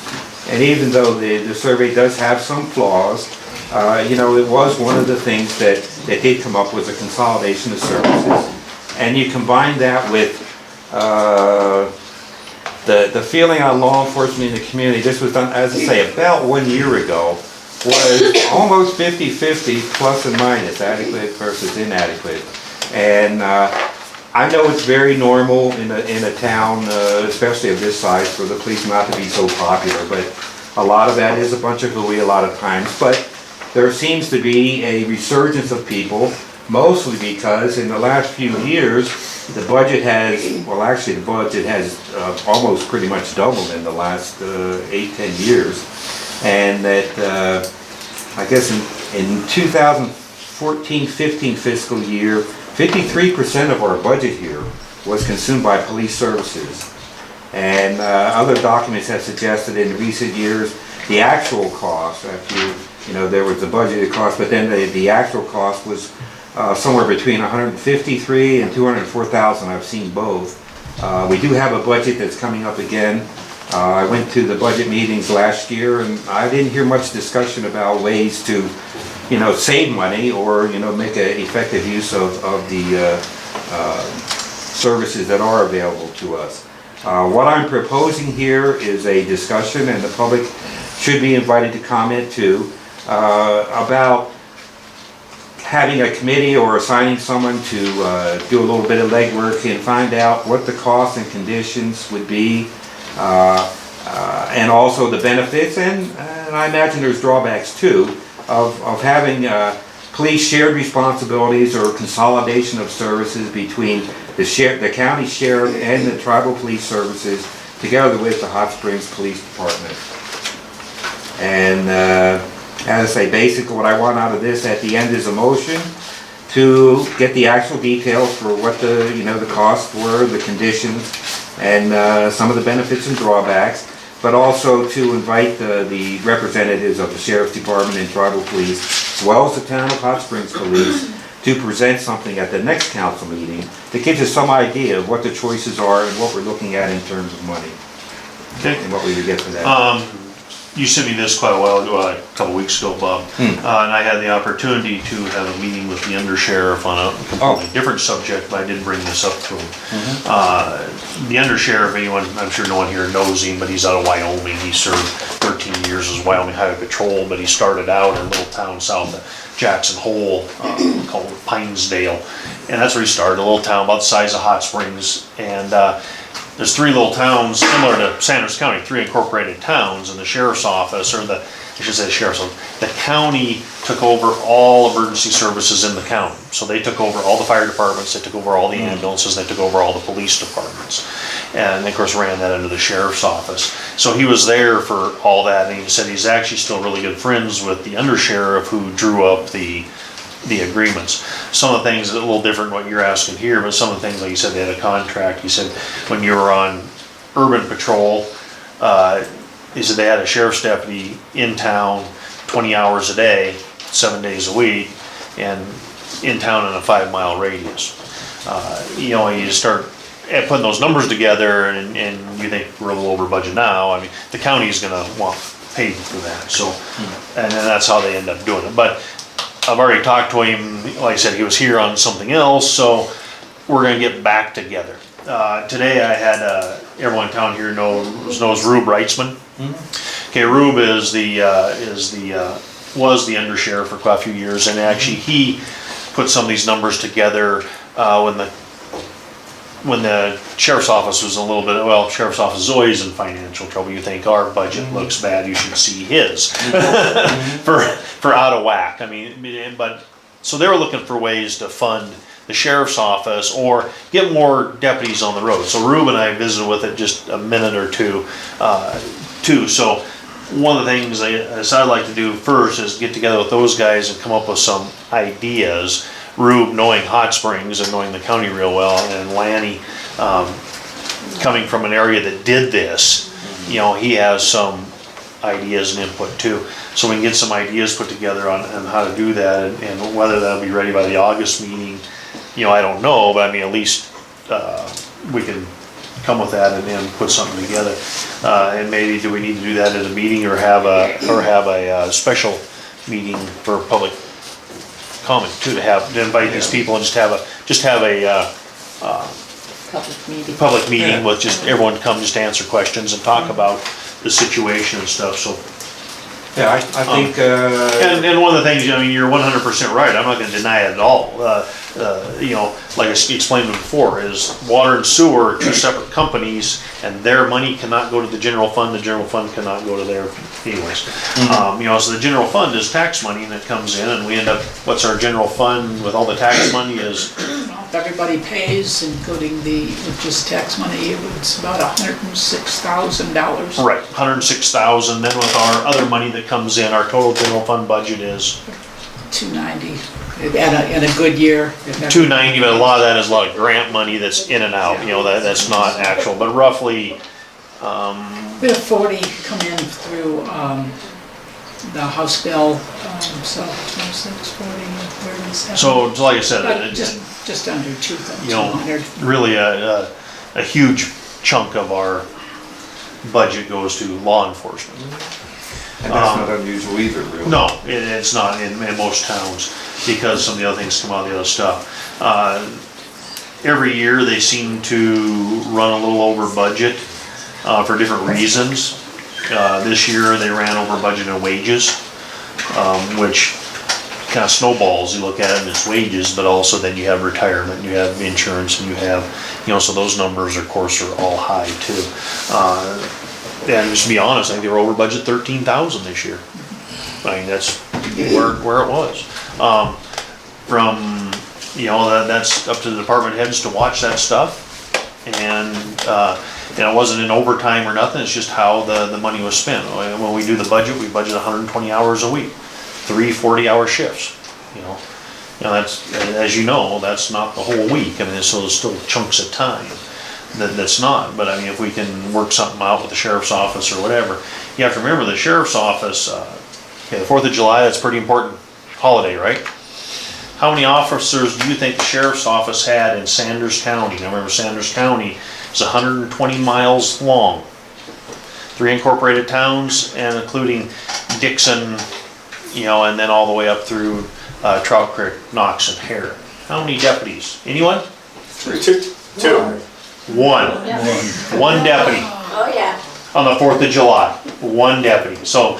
And even though the survey does have some flaws, you know, it was one of the things that did come up was a consolidation of services. And you combine that with the feeling on law enforcement in the community. This was done, as I say, about 1 year ago, was almost 50-50 plus and minus, adequate versus inadequate. And I know it's very normal in a town, especially of this size, for the police not to be so popular, but a lot of that is a bunch of hooey a lot of times. But there seems to be a resurgence of people, mostly because in the last few years, the budget has, well actually the budget has almost pretty much doubled in the last 8-10 years. And that, I guess in 2014-15 fiscal year, 53% of our budget here was consumed by police services. And other documents have suggested in recent years, the actual cost, you know, there was the budgeted cost, but then the actual cost was somewhere between $153,000 and $204,000. I've seen both. We do have a budget that's coming up again. I went to the budget meetings last year, and I didn't hear much discussion about ways to, you know, save money or, you know, make an effective use of the services that are available to us. What I'm proposing here is a discussion, and the public should be invited to comment too, about having a committee or assigning someone to do a little bit of legwork and find out what the costs and conditions would be, and also the benefits, and I imagine there's drawbacks too, of having police shared responsibilities or consolidation of services between the county sheriff and the tribal police services together with the Hot Springs Police Department. And as I say, basically what I want out of this at the end is a motion to get the actual details for what the, you know, the costs were, the conditions, and some of the benefits and drawbacks, but also to invite the representatives of the Sheriff's Department and Tribal Police, as well as the Town of Hot Springs Police, to present something at the next council meeting that gives us some idea of what the choices are and what we're looking at in terms of money. Okay. And what we would get for that. You sent me this quite a while ago, a couple weeks ago, Bob, and I had the opportunity to have a meeting with the undersheriff on a completely different subject, but I did bring this up to him. The undersheriff, anyone, I'm sure no one here knows him, but he's out of Wyoming. He served 13 years as Wyoming Highway Patrol, but he started out in a little town south of Jackson Hole called Pinesdale, and that's where he started, a little town about the size of Hot Springs. And there's 3 little towns similar to Sanders County, 3 incorporated towns, and the sheriff's office, or I should say the sheriff's office, the county took over all emergency services in the county. So they took over all the fire departments, they took over all the ambulances, they took over all the police departments. And of course ran that under the sheriff's office. So he was there for all that, and he said he's actually still really good friends with the undersheriff who drew up the agreements. Some of the things are a little different than what you're asking here, but some of the things, like you said, they had a contract. He said when you were on urban patrol, he said they had a sheriff's deputy in town 20 hours a day, 7 days a week, and in town in a 5-mile radius. You know, you just start putting those numbers together, and you think we're a little over budget now. I mean, the county is gonna want paid for that, so, and then that's how they end up doing it. But I've already talked to him, like I said, he was here on something else, so we're gonna get back together. Today I had, everyone in town here knows Rube Reitzman. Okay, Rube is was the undersheriff for quite a few years, and actually he put some of these numbers together when the sheriff's office was a little bit, well, sheriff's office is always in financial trouble. You think our budget looks bad, you should see his for out of whack. I mean, but so they were looking for ways to fund the sheriff's office or get more deputies on the road. So Rube and I visited with it just a minute or two. So one of the things I'd like to do first is get together with those guys and come up with some ideas Rube knowing Hot Springs and knowing the county real well, and Lanny, coming from an area that did this, you know, he has some ideas and input too. So we can get some ideas put together on how to do that, and whether that'll be ready by the August meeting, you know, I don't know, but I mean, at least, we can come with that and put something together. And maybe do we need to do that at a meeting or have a special meeting for public comment too, to invite these people and just have a public meeting with just everyone come just to answer questions and talk about the situation and stuff, so. Yeah, I think, And one of the things, I mean, you're 100% right, I'm not gonna deny it at all. You know, like I explained before, is water and sewer are two separate companies, and their money cannot go to the general fund cannot go to their, anyways. You know, so the general fund is tax money that comes in, and we end up, what's our general fund with all the tax money is, If everybody pays, including with just tax money, it's about $106,000. right, 106,000, then with our other money that comes in, our total general fund budget is $290, in a good year. 290, but a lot of that is a lot of grant money that's in and out, you know, that's not actual, but roughly, We have 40 come in through the House bill, so 26, 40, 37. so like I said, But just under 200. you know, really a huge chunk of our budget goes to law enforcement. and that's not unusual either, really. No, it's not in most towns, because some of the other things come out of the other stuff. Every year, they seem to run a little over budget for different reasons. This year, they ran over budget in wages, which kind of snowballs. You look at it and it's wages, but also then you have retirement, you have insurance, and you have, you know, so those numbers, of course, are all high too. And just to be honest, I think they were over budget 13,000 this year. I mean, that's where it was. From, you know, that's up to the department heads to watch that stuff. And, you know, it wasn't in overtime or nothing, it's just how the money was spent. When we do the budget, we budget 120 hours a week, 3 40-hour shifts, you know. You know, that's, as you know, that's not the whole week. I mean, so there's still chunks of time that's not. But I mean, if we can work something out with the sheriff's office or whatever, you have to remember the sheriff's office, okay, the 4th of July, that's a pretty important holiday, right? How many officers do you think the sheriff's office had in Sanders County? Now remember, Sanders County is 120 miles long. 3 incorporated towns, and including Dixon, you know, and then all the way up through Trout Creek, Knox, and Hare. How many deputies? Anyone? 2. One. One deputy Oh, yeah. on the 4th of July. One deputy. So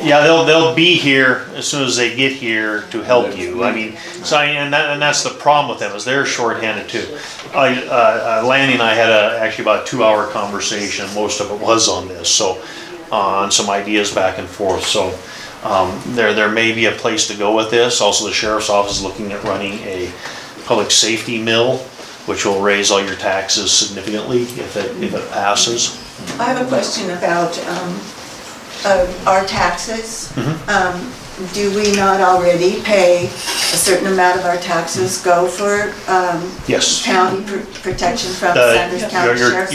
yeah, they'll be here as soon as they get here to help you. I mean, so and that's the problem with them, is they're shorthanded too. Lanny and I had actually about a 2-hour conversation. Most of it was on this, so on some ideas back and forth. So there may be a place to go with this. Also, the sheriff's office is looking at running a public safety mill, which will raise all your taxes significantly if it passes. I have a question about our taxes. Do we not already pay a certain amount of our taxes go for Yes. county protection from Sanders County Sheriff's?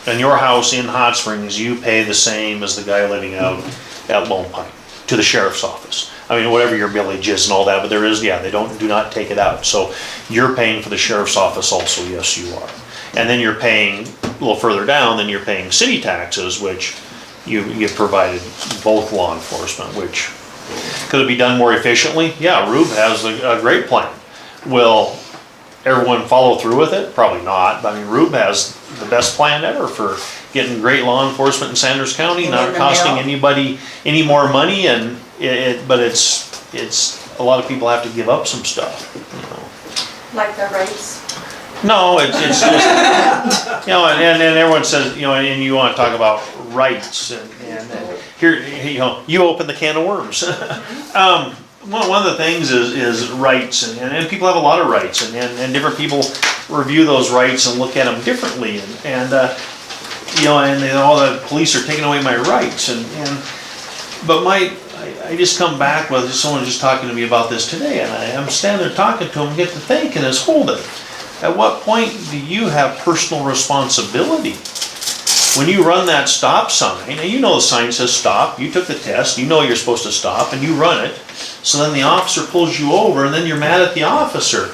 In your house in Hot Springs, you pay the same as the guy living out at Lone Pine to the sheriff's office. I mean, whatever your millage is and all that, but there is, yeah, they do not take it out. So you're paying for the sheriff's office also, yes, you are. And then you're paying, a little further down, then you're paying city taxes, which you've provided both law enforcement, which, could it be done more efficiently? Yeah, Rube has a great plan. Will everyone follow through with it? Probably not. I mean, Rube has the best plan ever for getting great law enforcement in Sanders County, not costing anybody any more money, and but it's a lot of people have to give up some stuff, you know. Like the rights. No, it's just, you know, and everyone says, you know, and you want to talk about rights, and here, you know, you open the can of worms. One of the things is rights, and people have a lot of rights, and different people review those rights and look at them differently, and you know, and all the police are taking away my rights, but I just come back with, someone just talking to me about this today, and I'm standing there talking to them, get to thinking is, hold it. At what point do you have personal responsibility? When you run that stop sign, and you know the sign says stop, you took the test, you know you're supposed to stop, and you run it, so then the officer pulls you over, and then you're mad at the officer.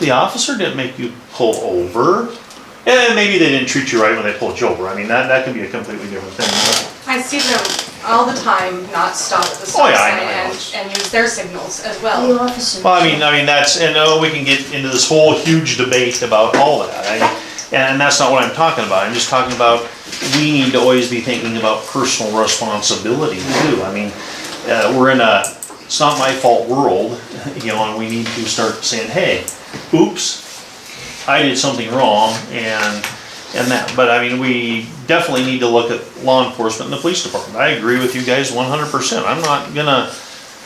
The officer didn't make you pull over. And maybe they didn't treat you right when they pulled you over. I mean, that could be a completely different thing. I see them all the time not stop at the Oh, stop yeah, I sign know. and use their signals as well. The officer. Well, I mean, that's, and we can get into this whole huge debate about all that. And that's not what I'm talking about. I'm just talking about, we need to always be thinking about personal responsibility too. I mean, we're in a, it's not my fault world, and we need to start saying, hey, oops, I did something wrong, and that. But I mean, we definitely need to look at law enforcement and the police department. I agree with you guys 100%. I'm not gonna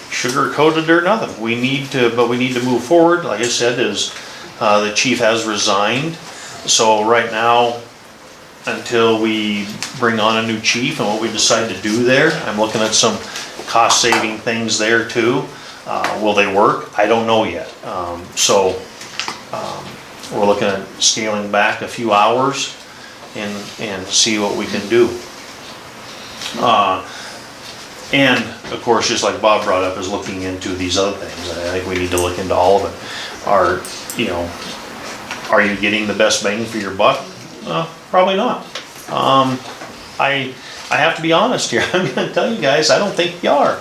sugarcoat it or nothing. We need to move forward. Like I said, the chief has resigned. So right now, until we bring on a new chief and what we decide to do there, I'm looking at some cost-saving things there too. Will they work? I don't know yet. We're looking at scaling back a few hours and see what we can do. And of course, just like Bob brought up, is looking into these other things. I think we need to look into all of it. Are you getting the best bang for your buck? Probably not. I have to be honest here. I'm gonna tell you guys, I don't think you are.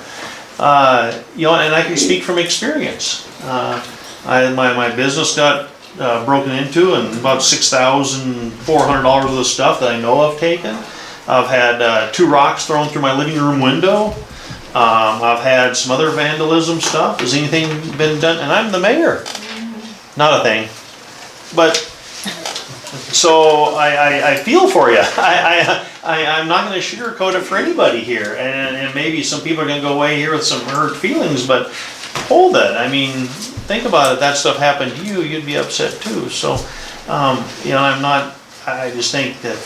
And I can speak from experience. My business got broken into, and about $6,400 worth of stuff that I know I've taken. I've had 2 rocks thrown through my living room window. I've had some other vandalism stuff. Has anything been done? And I'm the mayor. Not a thing. But, so I feel for you. I'm not going to sugarcoat it for anybody here. And maybe some people are going to go away here with some hurt feelings, but hold it. I mean, think about it. That stuff happened to you, you'd be upset too. So, I just think that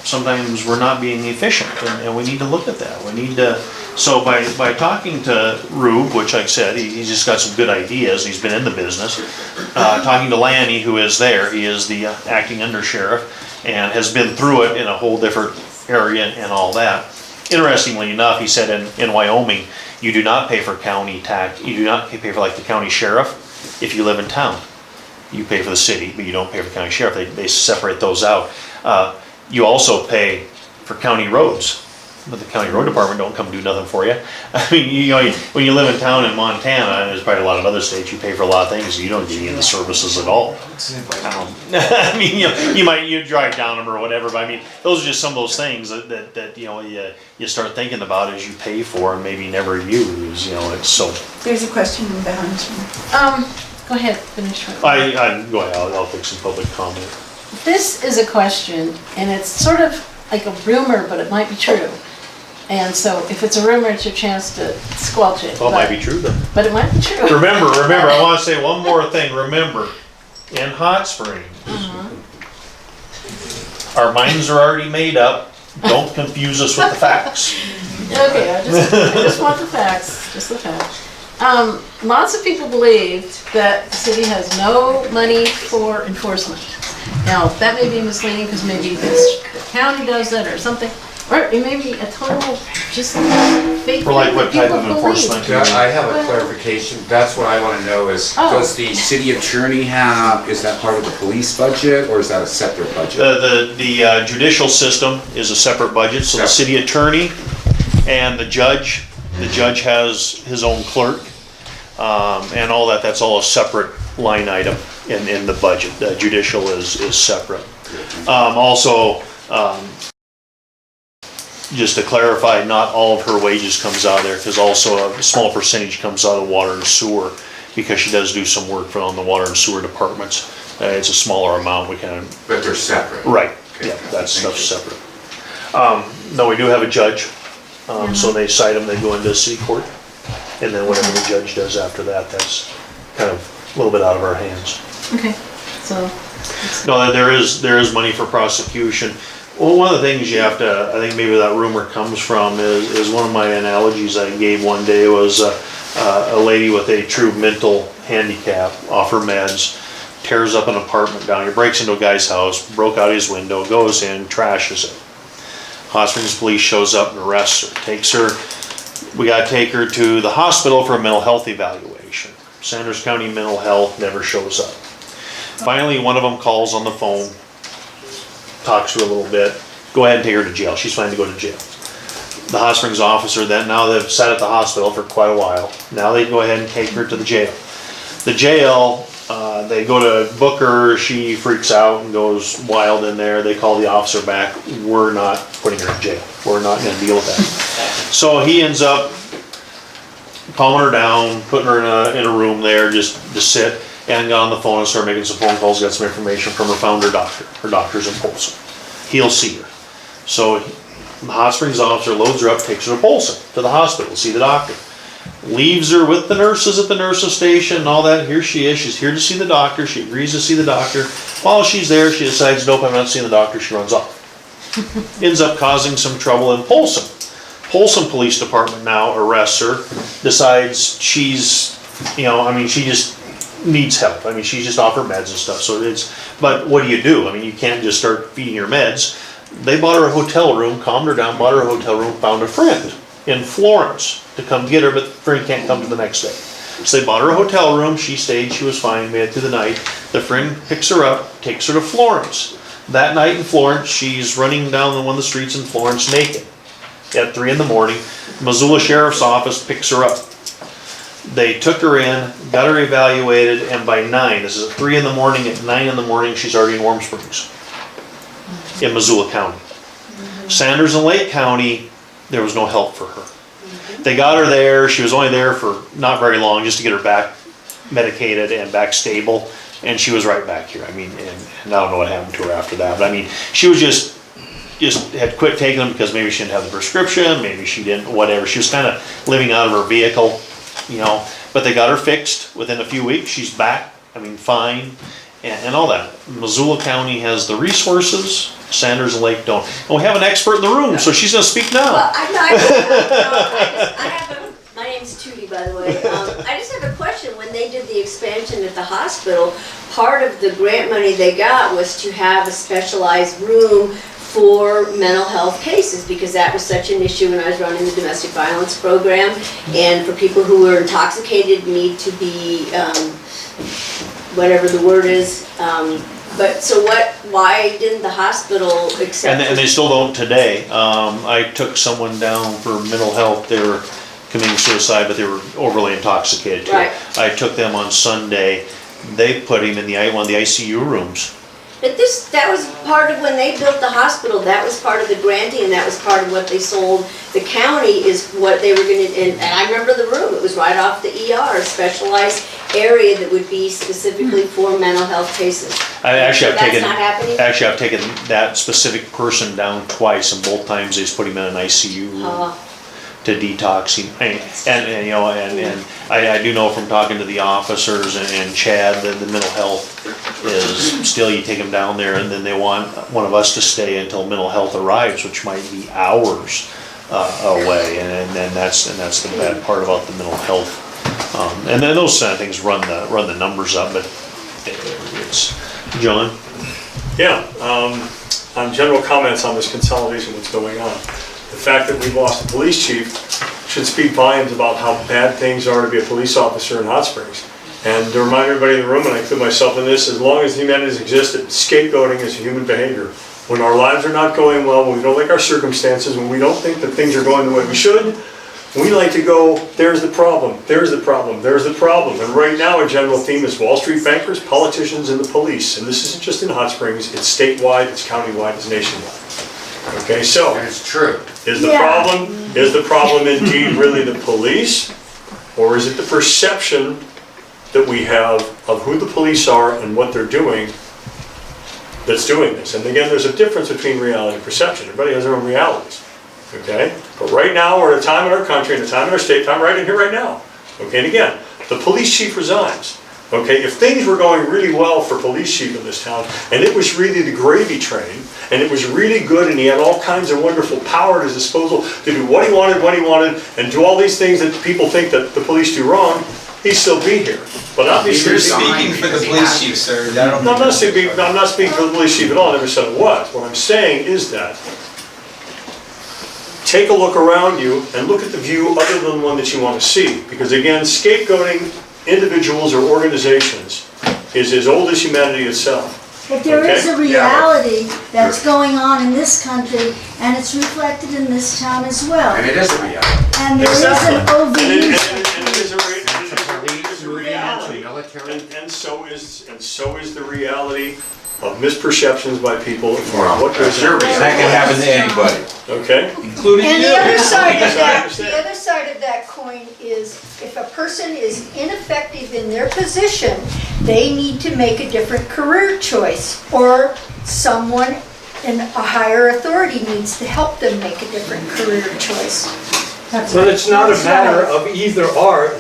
sometimes we're not being efficient, and we need to look at that. We need to, so by talking to Rube, which like I said, he's just got some good ideas, he's been in the business, talking to Lanny, who is there, he is the acting undersheriff, and has been through it in a whole different area and all that. Interestingly enough, he said in Wyoming, you do not pay for county tax, you do not pay for like the county sheriff if you live in town. You pay for the city, but you don't pay for county sheriff. They separate those out. You also pay for county roads, but the county road department don't come do nothing for you. I mean, when you live in town in Montana, and there's probably a lot of other states, you pay for a lot of things, you don't get any of the services at all. I mean, you drive down them or whatever, but I mean, those are just some of those things that you start thinking about as you pay for and maybe never use. It's so. There's a question behind you. Go ahead, finish. Go ahead. I'll take some public comment. This is a question, and it's sort of like a rumor, but it might be true. And so if it's a rumor, it's your chance to squelch it. Well, it might be true then. But it might be true. Remember, I want to say one more thing. Remember, in Hot Springs, our minds are already made up. Don't confuse us with the facts. Okay, I just want the facts, just the facts. Lots of people believed that the city has no money for enforcement. Now, that may be misleading because maybe the county does that or something, or it may be a total just fake For like thing what that type people of believe. enforcement? I have a clarification. That's what I want to know is, does the city attorney is that part of the police budget or is that a separate budget? The judicial system is a separate budget, so the city attorney and the judge has his own clerk, and all that, that's all a separate line item in the budget. Judicial is separate. Also, just to clarify, not all of her wages comes out of there, because also a small percentage comes out of water and sewer, because she does do some work on the water and sewer departments. It's a smaller amount, But they're separate. Right, Okay. yeah, that stuff's separate. No, we do have a judge, so they cite them, they go into city court, and then whatever the judge does after that, that's kind of a little bit out of our hands. Okay, so. No, there is money for prosecution. Well, one of the things you have to, I think maybe that rumor comes from is one of my analogies I gave one day was a lady with a true mental handicap off her meds, tears up an apartment down here, breaks into a guy's house, broke out his window, goes in, trashes it. Hot Springs Police shows up and arrests her, takes her, we gotta take her to the hospital for a mental health evaluation. Sanders County Mental Health never shows up. Finally, one of them calls on the phone, talks to her a little bit, go ahead and take her to jail, she's fine to go to jail. The Hot Springs officer then, now they've sat at the hospital for quite a while, now they go ahead and take her to the jail. The jail, they go to book her, she freaks out and goes wild in there, they call the officer back, we're not putting her in jail, we're not gonna deal with that. So he ends up calming her down, putting her in a room there just to sit, and got on the phone and started making some phone calls, got some information from her founder doctor. Her doctor's in Polson. He'll see her. So the Hot Springs officer loads her up, takes her to Polson, to the hospital, to see the doctor. Leaves her with the nurses at the nurses station and all that. Here she is, she's here to see the doctor, she agrees to see the doctor. While she's there, she decides, nope, I'm not seeing the doctor, she runs off. Ends up causing some trouble in Polson. Polson Police Department now arrests her, decides she's, she just needs help. I mean, she's just off her meds and stuff, so but what do? I mean, you can't just start feeding her meds. They bought her a hotel room, calmed her down, bought her a hotel room, found a friend in Florence to come get her, but the friend can't come to the next day. So they bought her a hotel room, she stayed, she was fine, made it through the night. The friend picks her up, takes her to Florence. That night in Florence, she's running down one of the streets in Florence naked. At 3 in the morning, Missoula Sheriff's Office picks her up. They took her in, got her evaluated, and by 9, this is at 3 in the morning, at 9 in the morning, she's already in Warm Springs, in Missoula County. Sanders and Lake County, there was no help for her. They got her there, she was only there for not very long, just to get her back medicated and back stable, and she was right back here. I mean, and I don't know what happened to her after that, but I mean, she was just had quit taking them because maybe she didn't have the prescription, maybe she didn't, whatever. She was kind of living out of her vehicle, but they got her fixed within a few weeks. She's back, fine, and all that. Missoula County has the resources, Sanders and Lake don't. And we have an expert in the room, so she's gonna speak now. Well, my name's Tootie, by the way. I just have a question. When they did the expansion at the hospital, part of the grant money they got was to have a specialized room for mental health cases, because that was such an issue when I was running the domestic violence program, and for people who were intoxicated need to be, whatever the word is, but so why didn't the hospital accept? And they still don't today. I took someone down for mental health, they were committing suicide, but they were overly intoxicated too. Right. I took them on Sunday, they put him in one of the ICU rooms. But that was part of when they built the hospital, that was part of the granting, and that was part of what they sold the county, is what they were gonna, and I remember the room, it was right off the ER, a specialized area that would be specifically for mental health cases. That's not happening? Actually, I've taken that specific person down twice, and both times they just put him in an ICU room to detox him. And I do know from talking to the officers and Chad that the mental health is still, you take them down there and then they want one of us to stay until mental health arrives, which might be hours away, and then that's the bad part about the mental health. And then those kind of things run the numbers up, but it's, John? Yeah, on general comments on this consolidation, what's going on. The fact that we've lost a police chief should speak volumes about how bad things are to be a police officer in Hot Springs. And to remind everybody in the room, and I include myself in this, as long as humanity has existed, scapegoating is a human behavior. When our lives are not going well, when we don't like our circumstances, when we don't think that things are going the way we should, we like to go, there's the problem, there's the problem, there's the problem. And right now a general theme is Wall Street bankers, politicians, and the police. And this isn't just in Hot Springs, it's statewide, it's countywide, it's nationwide. Okay, so. And it's true. Is the problem indeed really the police? Or is it the perception that we have of who the police are and what they're doing that's doing this? And again, there's a difference between reality and perception. Everybody has their own realities. Okay? But right now, we're at a time in our country, and a time in our state, time right in here, right now. Okay, and again, the police chief resigns. Okay, if things were going really well for police chief in this town, and it was really the gravy train, and it was really good, and he had all kinds of wonderful power at his disposal to do what he wanted, and do all these things that people think that the police do wrong, he'd still be here. But obviously. You're speaking for the police chief, sir. No, I'm not speaking for the police chief at all, I never said it was. What I'm saying is that, take a look around you and look at the view other than the one that you want to see. Because again, scapegoating individuals or organizations is as old as humanity itself. But there Okay. is a reality that's going on in this country, and it's reflected in this town as well. And it is a reality. And there is Exactly. an overuse. And it is a reality. Military. And so is the reality of misperceptions by people of Well, what goes sure, on. That can happen to anybody. Okay? Including And you. the other side of Yes, I that, understand. the other side of that coin is if a person is ineffective in their position, they need to make a different career choice, or someone in a higher authority needs to help them make a different career choice. But it's not a matter of either or,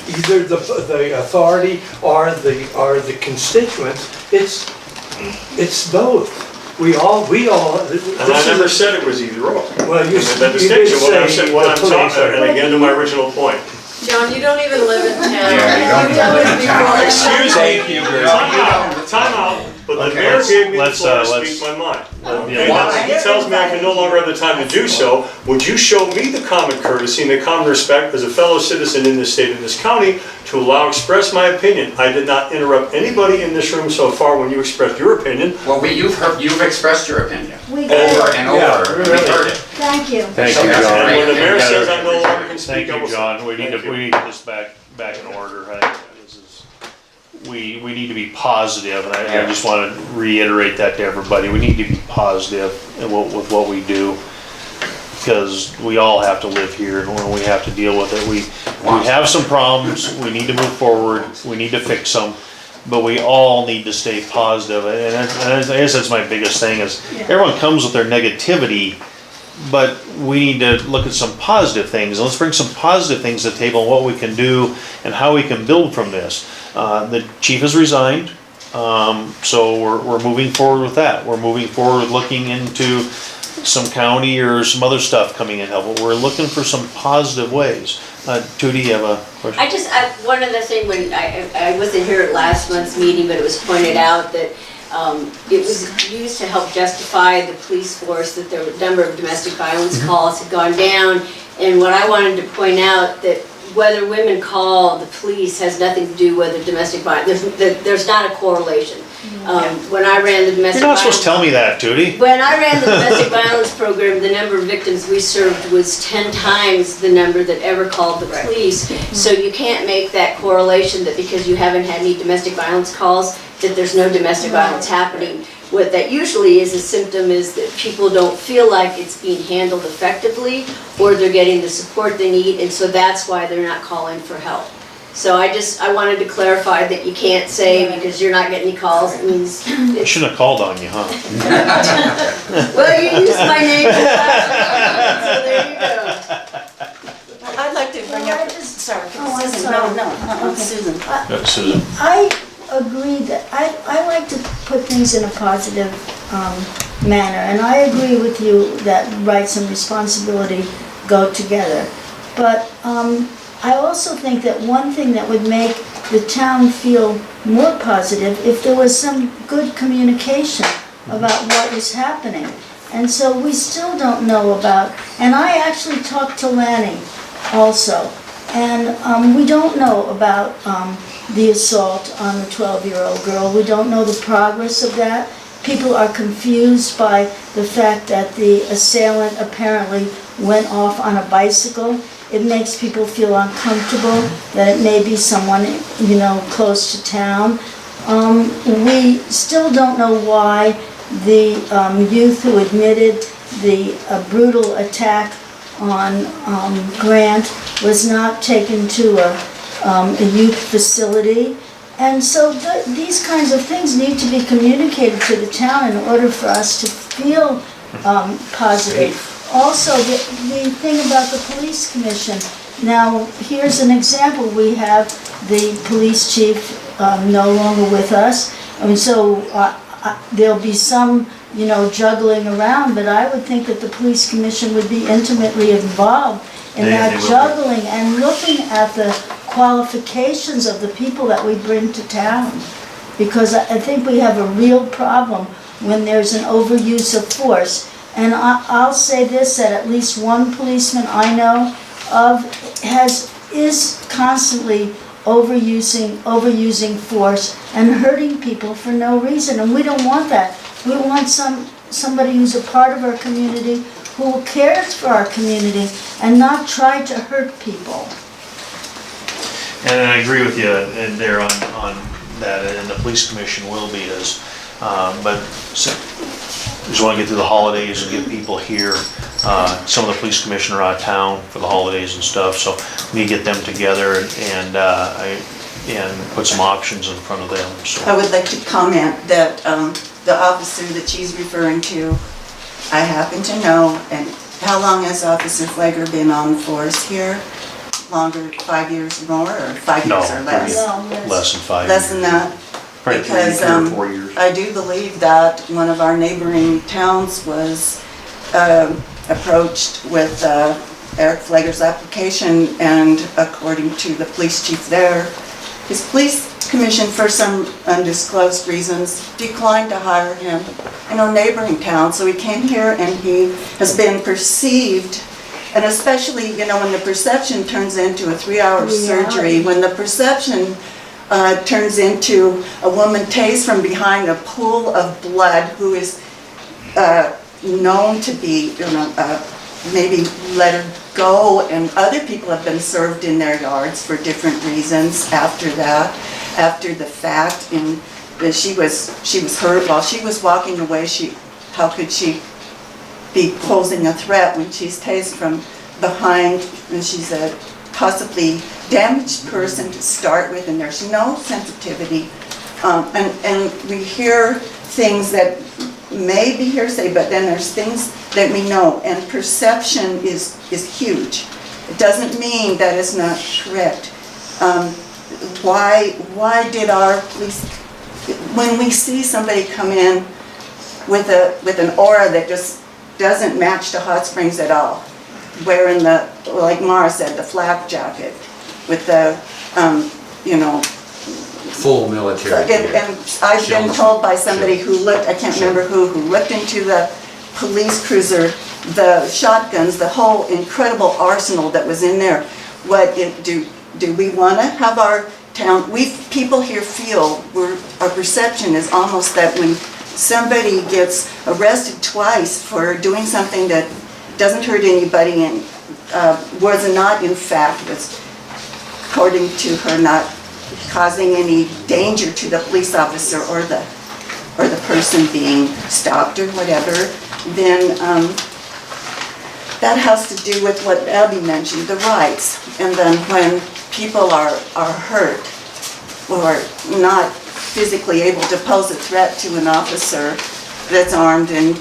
either the authority or the constituents, it's both. We all. And I never said it was either or. Well, you The did distinction, say what I'm the police talking, are. and again to my original point. John, you don't even live in town. Yeah, you don't You've done live this in town. before. Excuse Thank me. you, Bruce. Time out, but the Okay, mayor gave me the let's, floor to let's- speak my mind. yeah, Okay, now he tells me I can no longer have the time to do so. Would you show me the common courtesy and the common respect as a fellow citizen in this state and this county to allow express my opinion? I did not interrupt anybody in this room so far when you expressed your opinion. Well, you've expressed your opinion. We Over did. and over, and we've heard it. Thank you. Thank So you, that's John. great. And when the mayor Yeah. says I no longer can speak, Thank I you, will. John. We need Thank to you. get this back in order. We need to be positive, and I just want to reiterate that to everybody. We need to be positive with what we do, because we all have to live here, and we have to deal with it. We have some problems, we need to move forward, we need to fix them, but we all need to stay positive. And I guess that's my biggest thing, is everyone comes with their negativity, but we need to look at some positive things. Let's bring some positive things to the table, and what we can do and how we can build from this. The chief has resigned, so we're moving forward with that. We're moving forward looking into some county or some other stuff coming in help. We're looking for some positive ways. Tootie, you have a question? One other thing, when I wasn't here at last month's meeting, but it was pointed out that it was used to help justify the police force, that the number of domestic violence calls had gone down. And what I wanted to point out, that whether women call the police has nothing to do with domestic violence. There's not a correlation. When I ran the domestic You're not violence. supposed to tell me that, Tootie. When I ran the domestic violence program, the number of victims we served was 10 times the number that ever called the police. So you can't make that correlation that because you haven't had any domestic violence calls, that there's no domestic violence happening. What that usually is a symptom is that people don't feel like it's being handled effectively, or they're getting the support they need, and so that's why they're not calling for help. So I wanted to clarify that you can't say because you're not getting any calls, it means. I shouldn't have called on you, huh? Well, you used my name, so there you go. I'd like to bring up, sorry, Susan, no, Susan. Susan. I agree that, I like to put things in a positive manner, and I agree with you that rights and responsibility go together. But I also think that one thing that would make the town feel more positive if there was some good communication about what was happening. And so we still don't know about, and I actually talked to Lanny also, and we don't know about the assault on the 12-year-old girl. We don't know the progress of that. People are confused by the fact that the assailant apparently went off on a bicycle. It makes people feel uncomfortable that it may be someone, close to town. We still don't know why the youth who admitted the brutal attack on Grant was not taken to a youth facility. And so these kinds of things need to be communicated to the town in order for us to feel positive. Also, the thing about the police commission. Now, here's an example. We have the police chief no longer with us. And so there'll be some, juggling around, but I would think that the police commission would be intimately involved in They that will be. juggling and looking at the qualifications of the people that we bring to town. Because I think we have a real problem when there's an overuse of force. And I'll say this, that at least one policeman I know of is constantly overusing force and hurting people for no reason, and we don't want that. We want somebody who's a part of our community, who cares for our community, and not try to hurt people. And I agree with you there on that, and the police commission will be but just want to get through the holidays and get people here. Some of the police commission are out of town for the holidays and stuff, so we get them together and put some options in front of them, so. I would like to comment that the officer that she's referring to, I happen to know, and how long has Officer Flagler been on force here? Longer, 5 years more, or 5 years or less? No, Less than 5 years. Less than that? Probably Because 3 or 4 years. I do believe that one of our neighboring towns was approached with Eric Flagler's application, and according to the police chief there, his police commission, for some undisclosed reasons, declined to hire him in a neighboring town. So he came here and he has been perceived, and especially, when the perception turns into a 3-hour surgery, when the perception turns into a woman tased from behind a pool of blood, who is known to be, maybe let her go, and other people have been served in their yards for different reasons after that, after the fact, and that she was hurt while she was walking away. How could she be posing a threat when she's tased from behind, and she's a possibly damaged person to start with, and there's no sensitivity, and we hear things that may be hearsay, but then there's things that we know, and perception is huge. It doesn't mean that it's not correct. Why did our police, when we see somebody come in with an aura that just doesn't match to Hot Springs at all, wearing like Mara said, the flak jacket with the, Full military gear. and I've been told by somebody who looked, I can't remember who looked into the police cruiser, the shotguns, the whole incredible arsenal that was in there. Do we want to have our town, people here feel, our perception is almost that when somebody gets arrested twice for doing something that doesn't hurt anybody and was not in fact, was according to her not causing any danger to the police officer or the person being stopped or whatever, then that has to do with what Abby mentioned, the rights. And then when people are hurt or not physically able to pose a threat to an officer that's armed and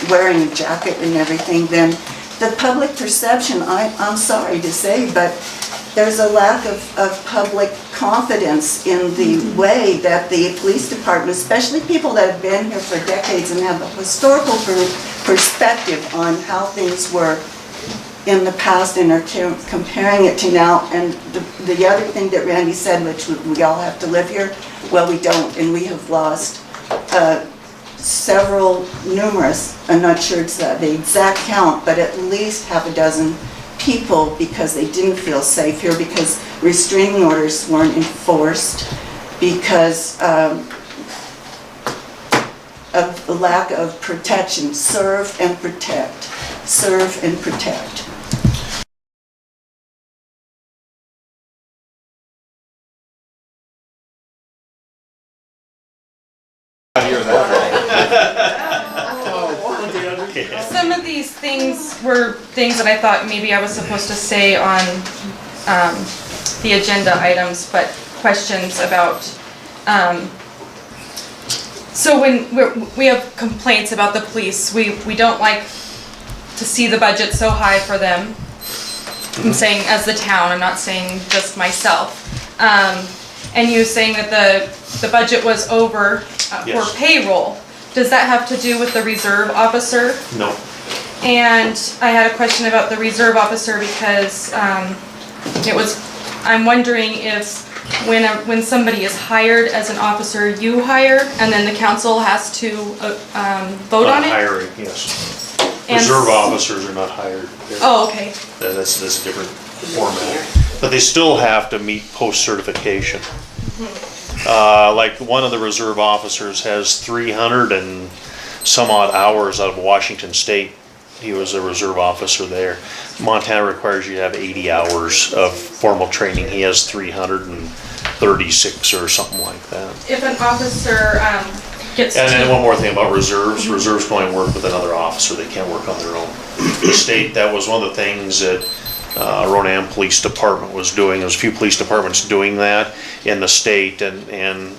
wearing a jacket and everything, then the public perception, I'm sorry to say, but there's a lack of public confidence in the way that the police department, especially people that have been here for decades and have a historical perspective on how things were in the past and are comparing it to now. And the other thing that Randy said, which we all have to live here, well, we don't, and we have lost numerous, I'm not sure it's the exact count, but at least half a dozen people because they didn't feel safe here, because restraining orders weren't enforced, because of the lack of protection. Serve and protect. Serve and protect. Some of these things were things that I thought maybe I was supposed to say on the agenda items, but questions about, so when we have complaints about the police, we don't like to see the budget so high for them. I'm saying as the town, I'm not saying just myself. And you were saying that the budget was over for Yes. payroll. Does that have to do with the reserve officer? No. And I had a question about the reserve officer because I'm wondering if when somebody is hired as an officer, you hire, and then the council has to vote on it? Hiring, yes. And- Reserve officers are not hired. Oh, okay. That's a different format. But they still have to meet post-certification. Like one of the reserve officers has 300 and some odd hours out of Washington State. He was a reserve officer there. Montana requires you to have 80 hours of formal training. He has 336 or something like that. If an officer gets And then to, one more thing about reserves. Reserves can only work with another officer. They can't work on their own. The state, that was one of the things that Ronan Police Department was doing. There's a few police departments doing that in the state, and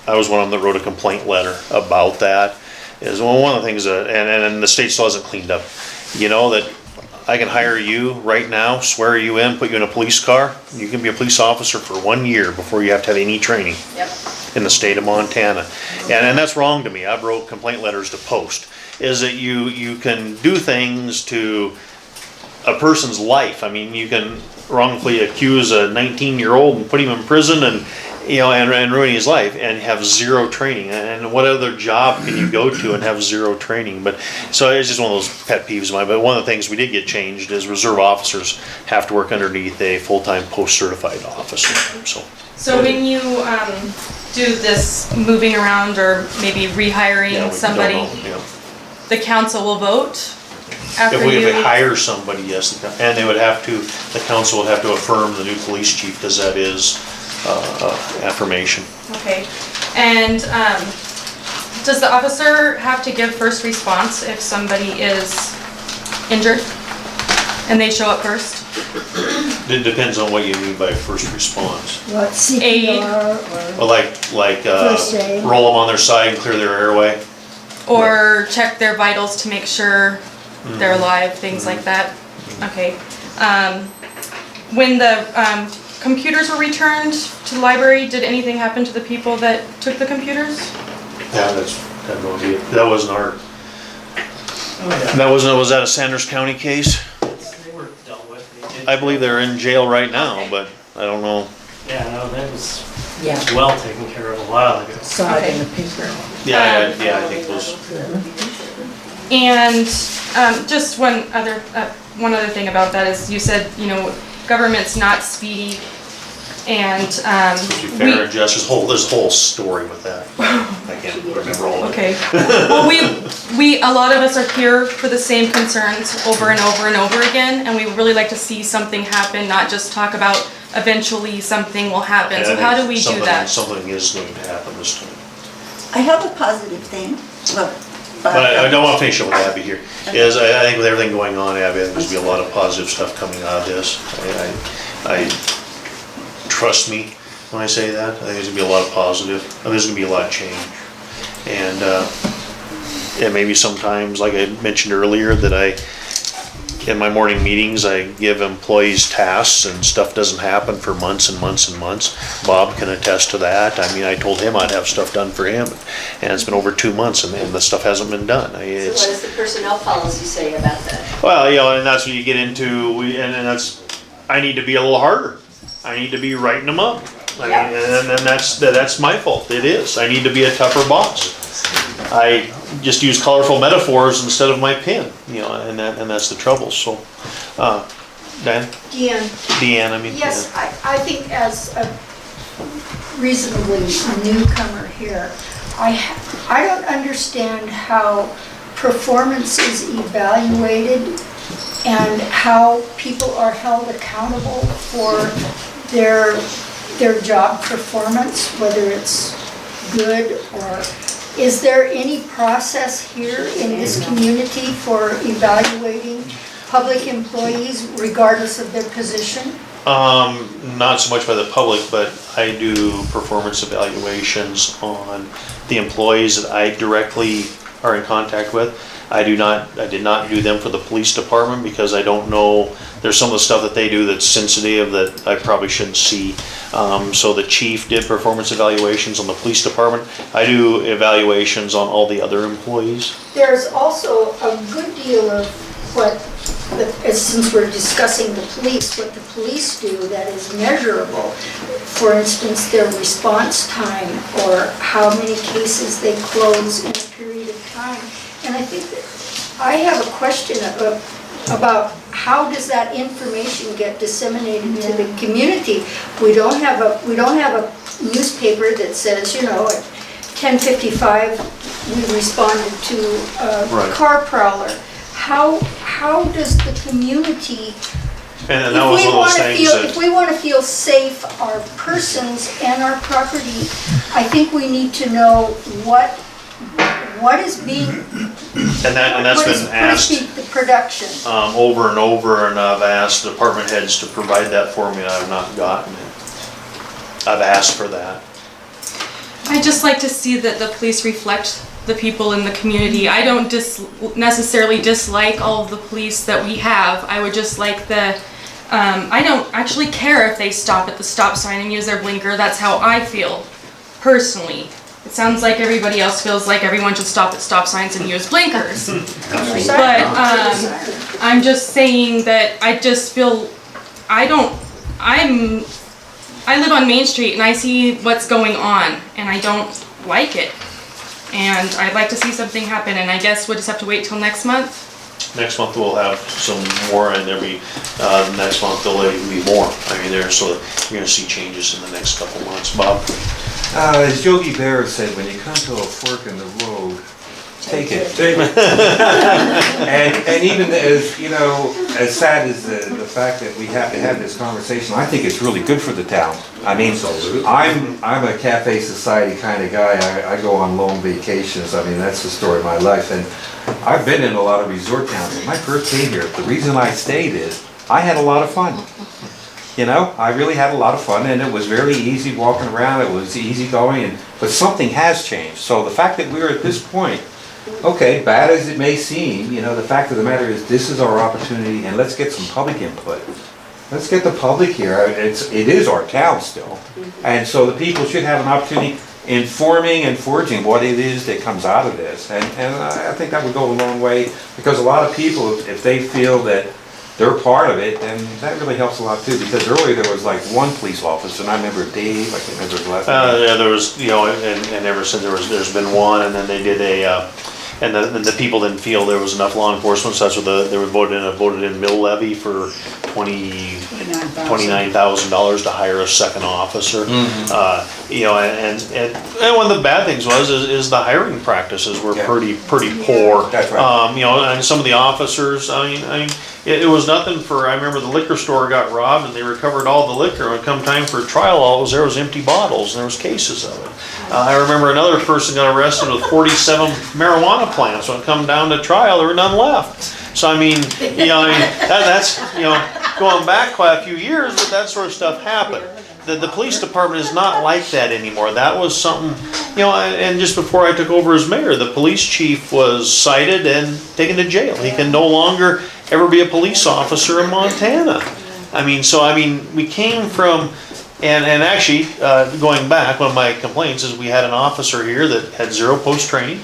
I was one of them that wrote a complaint letter about that. Is one of the things that, and the state still hasn't cleaned up. You know that I can hire you right now, swear you in, put you in a police car. You can be a police officer for 1 year before you have to have any training. Yep. In the state of Montana. And that's wrong to me. I've wrote complaint letters to Post. Is that you can do things to a person's life. I mean, you can wrongfully accuse a 19-year-old and put him in prison and ruin his life and have zero training. And what other job can you go to and have zero training? But so it's just one of those pet peeves of mine. But one of the things we did get changed is reserve officers have to work underneath a full-time post-certified officer. so when you do this moving around or maybe rehiring Yeah, we somebody, don't know, yeah. the council will vote after If we you? hire somebody, yes, and they would have to, the council would have to affirm the new police chief, because that is affirmation. Okay, and does the officer have to give first response if somebody is injured and they show up first? It depends on what you mean by first response. What, CPR or? Well, like First aid. roll them on their side and clear their airway. Or check their vitals to make sure they're alive, things like that? Okay. When the computers were returned to the library, did anything happen to the people that took the computers? Yeah, that wasn't our, was that a Sanders County case? They were dealt with. I believe they're in jail right now, but I don't know. Yeah, no, that was Yeah. well taken care of a while ago. Saw it in the paper. Yeah, I think those. And just one other thing about that is you said, government's not speedy, and Supposed to be fair and just, there's a whole story with that. I can't remember all of it. okay. Well, a lot of us are here for the same concerns over and over and over again, and we would really like to see something happen, not just talk about eventually something will happen. So how do we do that? Something is going to happen this time. I have a positive thing. Well, But I don't want to finish up with Abby here. I think with everything going on, Abby, I think there's going to be a lot of positive stuff coming out of this. I trust me when I say that. I think there's going to be a lot of positive. I think there's going to be a lot of change. And maybe sometimes, like I mentioned earlier, that in my morning meetings, I give employees tasks and stuff doesn't happen for months and months and months. Bob can attest to that. I mean, I told him I'd have stuff done for him, and it's been over 2 months and the stuff hasn't been done. So what does the personnel policy say about that? Well, and that's what you get into, and that's, I need to be a little harder. I need to be writing them up. I mean, and that's my fault. It is. I need to be a tougher boss. I just use colorful metaphors instead of my pen, and that's the trouble. So, Deanne, I mean. Yes, I think as a reasonably newcomer here, I don't understand how performance is evaluated and how people are held accountable for their job performance, whether it's good or, is there any process here in this community for evaluating public employees regardless of their position? Not so much by the public, but I do performance evaluations on the employees that I directly are in contact with. I did not do them for the police department because I don't know, there's some of the stuff that they do that's sensitive that I probably shouldn't see. So the chief did performance evaluations on the police department. I do evaluations on all the other employees. There's also a good deal of what, since we're discussing the police, what the police do that is measurable. For instance, their response time or how many cases they close in a period of time. And I think that I have a question about how does that information get disseminated to the community? We don't have a newspaper that says, you know, at 10:55 we responded to a car prowler. How does the community, And that was one of those things that. if we want to feel safe, our persons and our property, I think we need to know what is being, And that's been asked the production. over and over, and I've asked department heads to provide that for me, and I've not gotten it. I've asked for that. I just like to see that the police reflect the people in the community. I don't necessarily dislike all of the police that we have. I would just like I don't actually care if they stop at the stop sign and use their blinker. That's how I feel, personally. It sounds like everybody else feels like everyone should stop at stop signs and use blinkers. But I'm just saying that I just feel, I live on Main Street and I see what's going on and I don't like it. And I'd like to see something happen, and I guess we'll just have to wait till next month. Next month we'll have some more, and there'll be, next month there'll even be more. I mean, so you're gonna see changes in the next couple months. Bob? As Yogi Berra said, when you come to a fork in the road, take it. And even as, you know, as sad as the fact that we have to have this conversation, I think it's really good for the town. I mean, I'm a Cafe Society kind of guy. I go on long vacations. I mean, that's the story of my life. And I've been in a lot of resort towns. When I first came here, the reason I stayed is I had a lot of fun. You know, I really had a lot of fun, and it was very easy walking around. It was easy going, but something has changed. So the fact that we're at this point, okay, bad as it may seem, you know, the fact of the matter is this is our opportunity, and let's get some public input. Let's get the public here. It is our town still, and so the people should have an opportunity informing and forging what it is that comes out of this. And I think that would go a long way, because a lot of people, if they feel that they're part of it, and that really helps a lot too, because earlier there was like one police officer, and I remember Dave, I can't remember his last name. Yeah, there was, you know, and ever since there's been one, and then they did and the people didn't feel there was enough law enforcement, so that's what they were voted in mill levy for $29,000 to hire a second officer. You know, and one of the bad things is the hiring practices were pretty poor. That's right. You know, and some of the officers, I mean, it was nothing for, I remember the liquor store got robbed and they recovered all the liquor, and come time for trial, all there was empty bottles and there was cases of it. I remember another person got arrested with 47 marijuana plants. When it come down to trial, there were none left. So I mean, you know, that's, you know, going back quite a few years, but that sort of stuff happened. The police department is not like that anymore. That was something, you know, and just before I took over as mayor, the police chief was cited and taken to jail. He can no longer ever be a police officer in Montana. I mean, we came from, and actually, going back, one of my complaints is we had an officer here that had zero post training.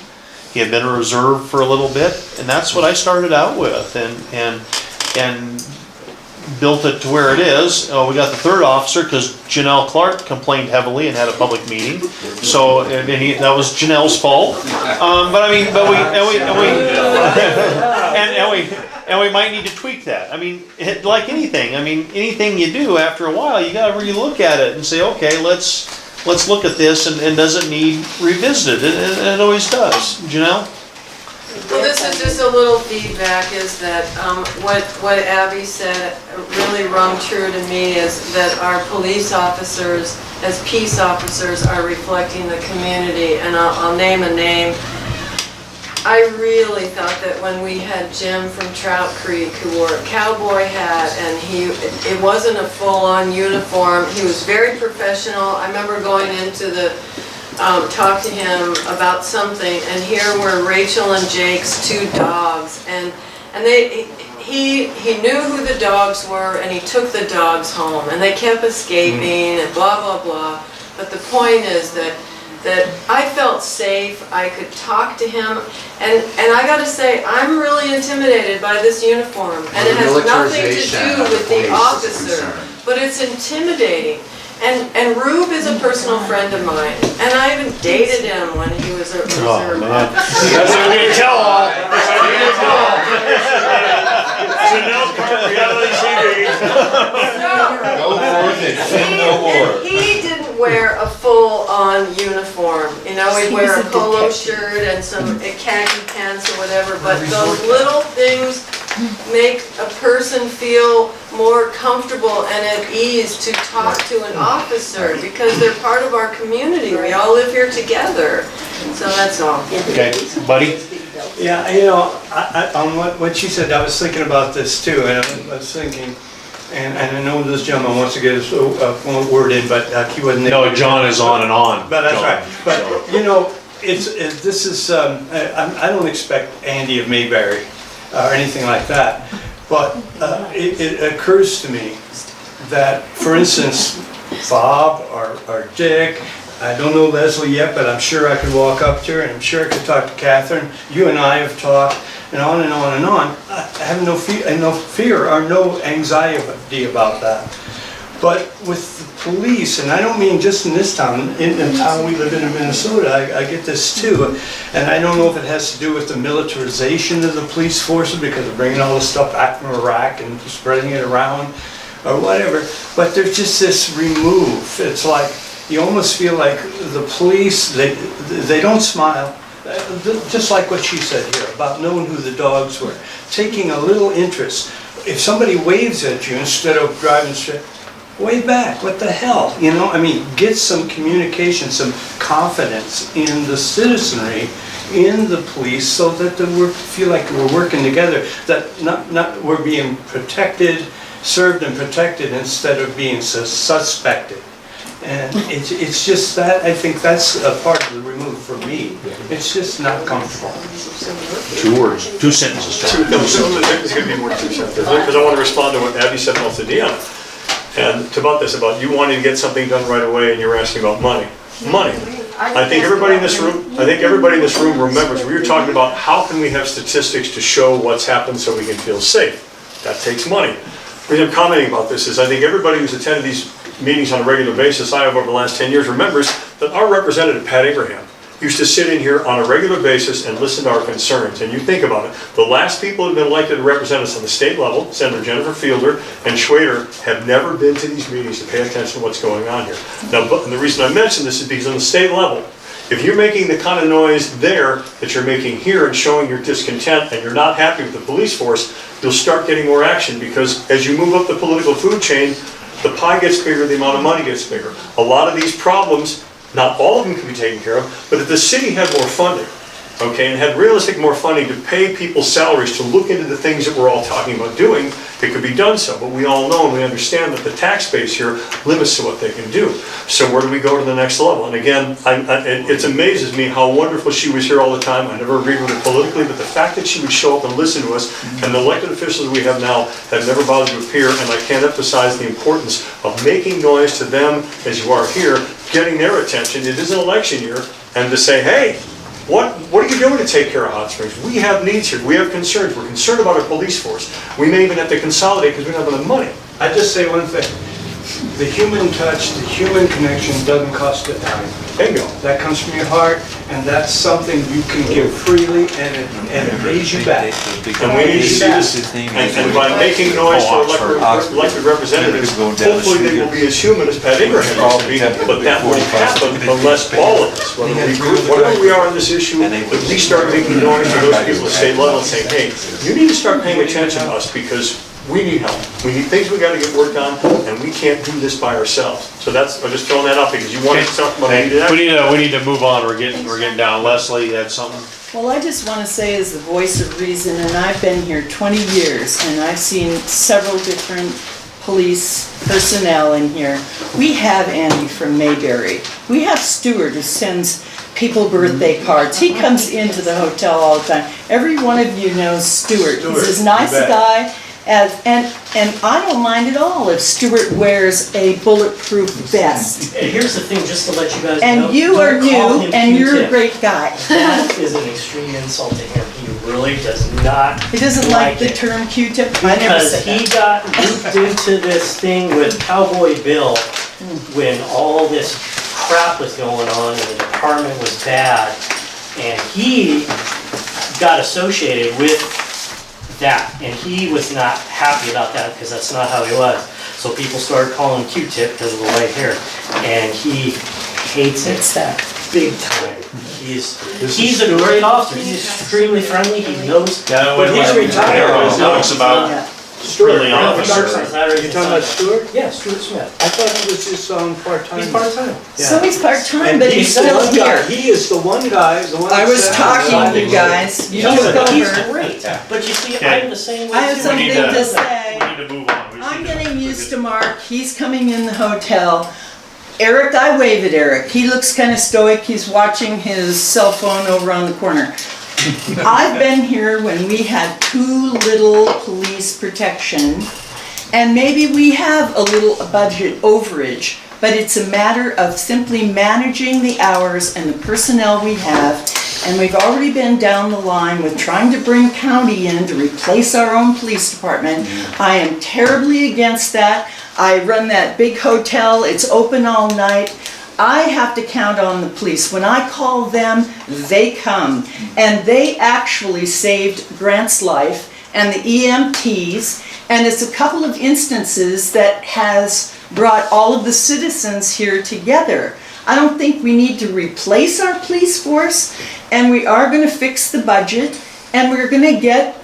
He had been a reserve for a little bit, and that's what I started out with, and built it to where it is. We got the third officer because Janelle Clark complained heavily and had a public meeting. So that was Janelle's fault. But I mean, and we might need to tweak that. I mean, like anything. I mean, anything you do, after a while, you got to relook at it and say, okay, let's look at this, and does it need revisited? And it always does. Janelle? Well, this is just a little feedback, is that what Abby said really rung true to me, is that our police officers, as peace officers, are reflecting the community. And I'll name a name. I really thought that when we had Jim from Trout Creek, who wore a cowboy hat, and it wasn't a full-on uniform, he was very professional. I remember going into the talk to him about something, and here were Rachel and Jake's 2 dogs, and he knew who the dogs were, and he took the dogs home, and they kept escaping, and blah, blah, blah. But the point is that I felt safe, I could talk to him, and I gotta say, I'm really intimidated by this uniform, and it has nothing to do with the officer, but it's intimidating. And Rube is a personal friend of mine, and I even dated him when he was a reserve officer. That's what we tell all. Chanel Park reality TV. Go forth and sin no more. He didn't wear a full-on uniform, you know, he'd wear a polo shirt and some khaki pants or whatever, but those little things make a person feel more comfortable and at ease to talk to an officer, because they're part of our community, we all live here together, so that's all. Okay, buddy? Yeah, you know, on what she said, I was thinking about this too, and I was thinking, and I know this gentleman wants to get his word in, but he wasn't. No, John is on and on. But that's John. right. But you know, this is. I don't expect Andy of Mayberry or anything like that. But it occurs to me that, for instance, Bob or Dick. I don't know Leslie yet, but I'm sure I could walk up to her, and I'm sure I could talk to Catherine. You and I have talked, and on and on and on. I have no fear or no anxiety about that. But with the police, and I don't mean just in this town, in the town we live in Minnesota, I get this too. And I don't know if it has to do with the militarization of the police forces because of bringing all the stuff back from Iraq and spreading it around or whatever. But there's just this remove. It's like, you almost feel like the police, they don't smile, just like what she said here about knowing who the dogs were, taking a little interest. If somebody waves at you instead of driving straight, wave back, what the hell, you know? I mean, get some communication, some confidence in the citizenry, in the police, so that we feel like we're working together, that not we're being protected, served and protected instead of being suspected. And it's just that, I think that's a part of the remove for me. It's just not comfortable. 2 words, 2 sentences. It's going to be more than 2 sentences, because I want to respond to what Abby said about Deanna. And about this, about you wanting to get something done right away, and you were asking about money. Money. I think everybody in this room remembers, we were talking about how can we have statistics to show what's happened so we can feel safe. That takes money. The reason I'm commenting about this is I think everybody who's attended these meetings on a regular basis, I have over the last 10 years, remembers that our representative, Pat Abraham, used to sit in here on a regular basis and listen to our concerns. And you think about it, the last people who have been elected to represent us on the state level, Senator Jennifer Fielder and Schwader, have never been to these meetings to pay attention to what's going on here. Now, and the reason I mention this is because on the state level, if you're making the kind of noise there that you're making here and showing your discontent and you're not happy with the police force, you'll start getting more action, because as you move up the political food chain, the pie gets bigger, the amount of money gets bigger. A lot of these problems, not all of them can be taken care of, but if the city had more funding, okay, and had realistic more funding to pay people's salaries to look into the things that we're all talking about doing, it could be done so. But we all know and we understand that the tax base here limits to what they can do. So where do we go to the next level? And again, it amazes me how wonderful she was here all the time. I never agreed with her politically, but the fact that she would show up and listen to us, and the elected officials we have now have never bothered to appear, and I can't emphasize the importance of making noise to them as you are here, getting their attention. It is an election year, and to say, hey, what are you doing to take care of Hot Springs? We have needs here. We have concerns. We're concerned about our police force. We may even have to consolidate because we don't have enough money. I just say one thing. The human touch, the human connection doesn't cost a dime. Bingo. That comes from your heart, and that's something you can give freely, and it pays you back. And we need to see this, and by making noise for elected representatives, hopefully they will be as human as Pat Abraham used to be, but that won't happen unless all of us, whatever we are on this issue, at least start making noise to those people at state level and saying, hey, you need to start paying attention to us because we need help. We need things we gotta get worked on, and we can't do this by ourselves. So that's, I'm just throwing that out because you wanted to talk about it. We need to move on, we're getting down. Leslie, you had something? Well, I just want to say as the voice of reason, and I've been here 20 years, and I've seen several different police personnel in here. We have Andy from Mayberry. We have Stuart who sends people birthday cards. He comes into the hotel all the time. Every one of you knows Stuart. He's as nice a guy as, and I don't mind at all if Stuart wears a bulletproof vest. And here's the thing, just to let you guys know. And you are don't call new, him and you're a Q-tip. great guy. That is an extreme insult to him. He really does not. He doesn't like the it. term Q-tip? I never Because said he that. got looped into this thing with Cowboy Bill when all this crap was going on and the department was bad. And he got associated with that. And he was not happy about that because that's not how he was. So people started calling him Q-tip because of the white hair. And he hates it. It's that. Big time. He's a great officer. He's extremely friendly. He knows. But he's retired. Everyone talks about friendly officer. You talking about Stuart? Yeah, Stuart Smith. I thought he was just on part-time. He's part-time. So he's part-time, And but he's the still one here. guy- He is the one guy, the one. I that was sat talking, outside you and- guys. You He's took over. great. But you see, Okay. I'm the same way. I have too. something need to- to say. We need to move on. We just I'm need to- getting used to Mark. He's coming in the hotel. Eric, I wave at Eric. He looks kind of stoic. He's watching his cell phone over on the corner. I've been here when we had too little police protection, and maybe we have a little budget overage, but it's a matter of simply managing the hours and the personnel we have. And we've already been down the line with trying to bring county in to replace our own police department. I am terribly against that. I run that big hotel, it's open all night. I have to count on the police. When I call them, they come. And they actually saved Grant's life and the EMTs. And it's a couple of instances that has brought all of the citizens here together. I don't think we need to replace our police force, and we are gonna fix the budget, and we're gonna get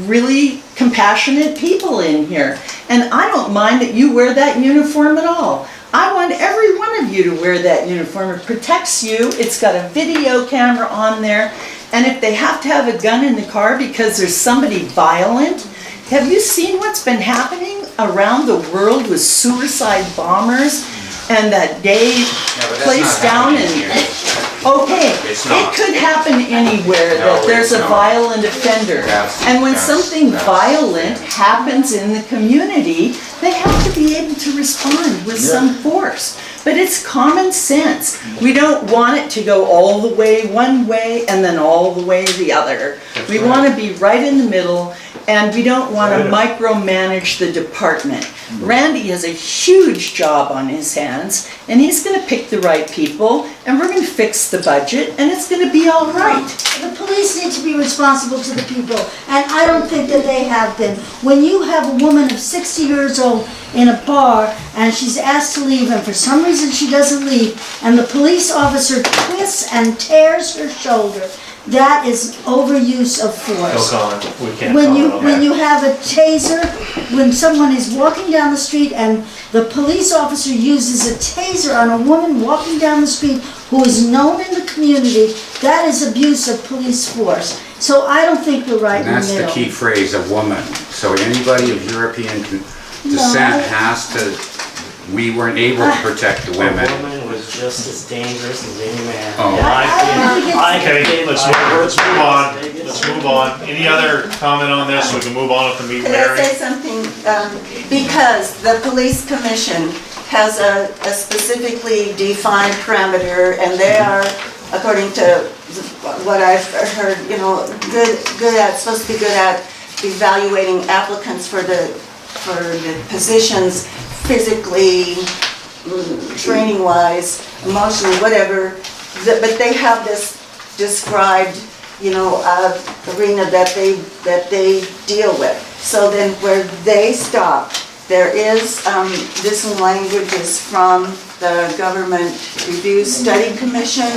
really compassionate people in here. And I don't mind that you wear that uniform at all. I want every one of you to wear that uniform. It protects you. It's got a video camera on there. And if they have to have a gun in the car because there's somebody violent, have you seen what's been happening around the world with suicide bombers? And that day placed down in, okay, It's it not. could happen anywhere No, that there's it's a not. violent offender. And when something violent happens in the community, they have to be able to respond with some force. But it's common sense. We don't want it to go all the way one way and then all the way the other. We want to be right in the middle, and we don't want to micromanage the department. Randy has a huge job on his hands, and he's going to pick the right people, and we're going to fix the budget, and it's going to be all right. The police need to be responsible to the people, and I don't think that they have been. When you have a woman of 60 years old in a bar, and she's asked to leave, and for some reason she doesn't leave, and the police officer twists and tears her shoulder, that is overuse of No force. comment. We can't When comment on that. you have a taser, when someone is walking down the street and the police officer uses a taser on a woman walking down the street who is known in the community, that is abuse of police force. So I don't think we're right And in the that's the middle. key phrase, a woman. So anybody of European descent has to, we weren't able to protect the A women. woman was just as dangerous as any man. Oh. And Okay, let's move on. Let's move on. Any other comment on this? We can move on with the meeting, Could I Mary. say something? Because the police commission has a specifically defined parameter, and they are, according to what I've heard, good at, supposed to be good at evaluating applicants for the positions physically, training-wise, emotionally, whatever. But they have this described, arena that they deal with. So then where they stop, there is, this language is from the Government Review Study Commission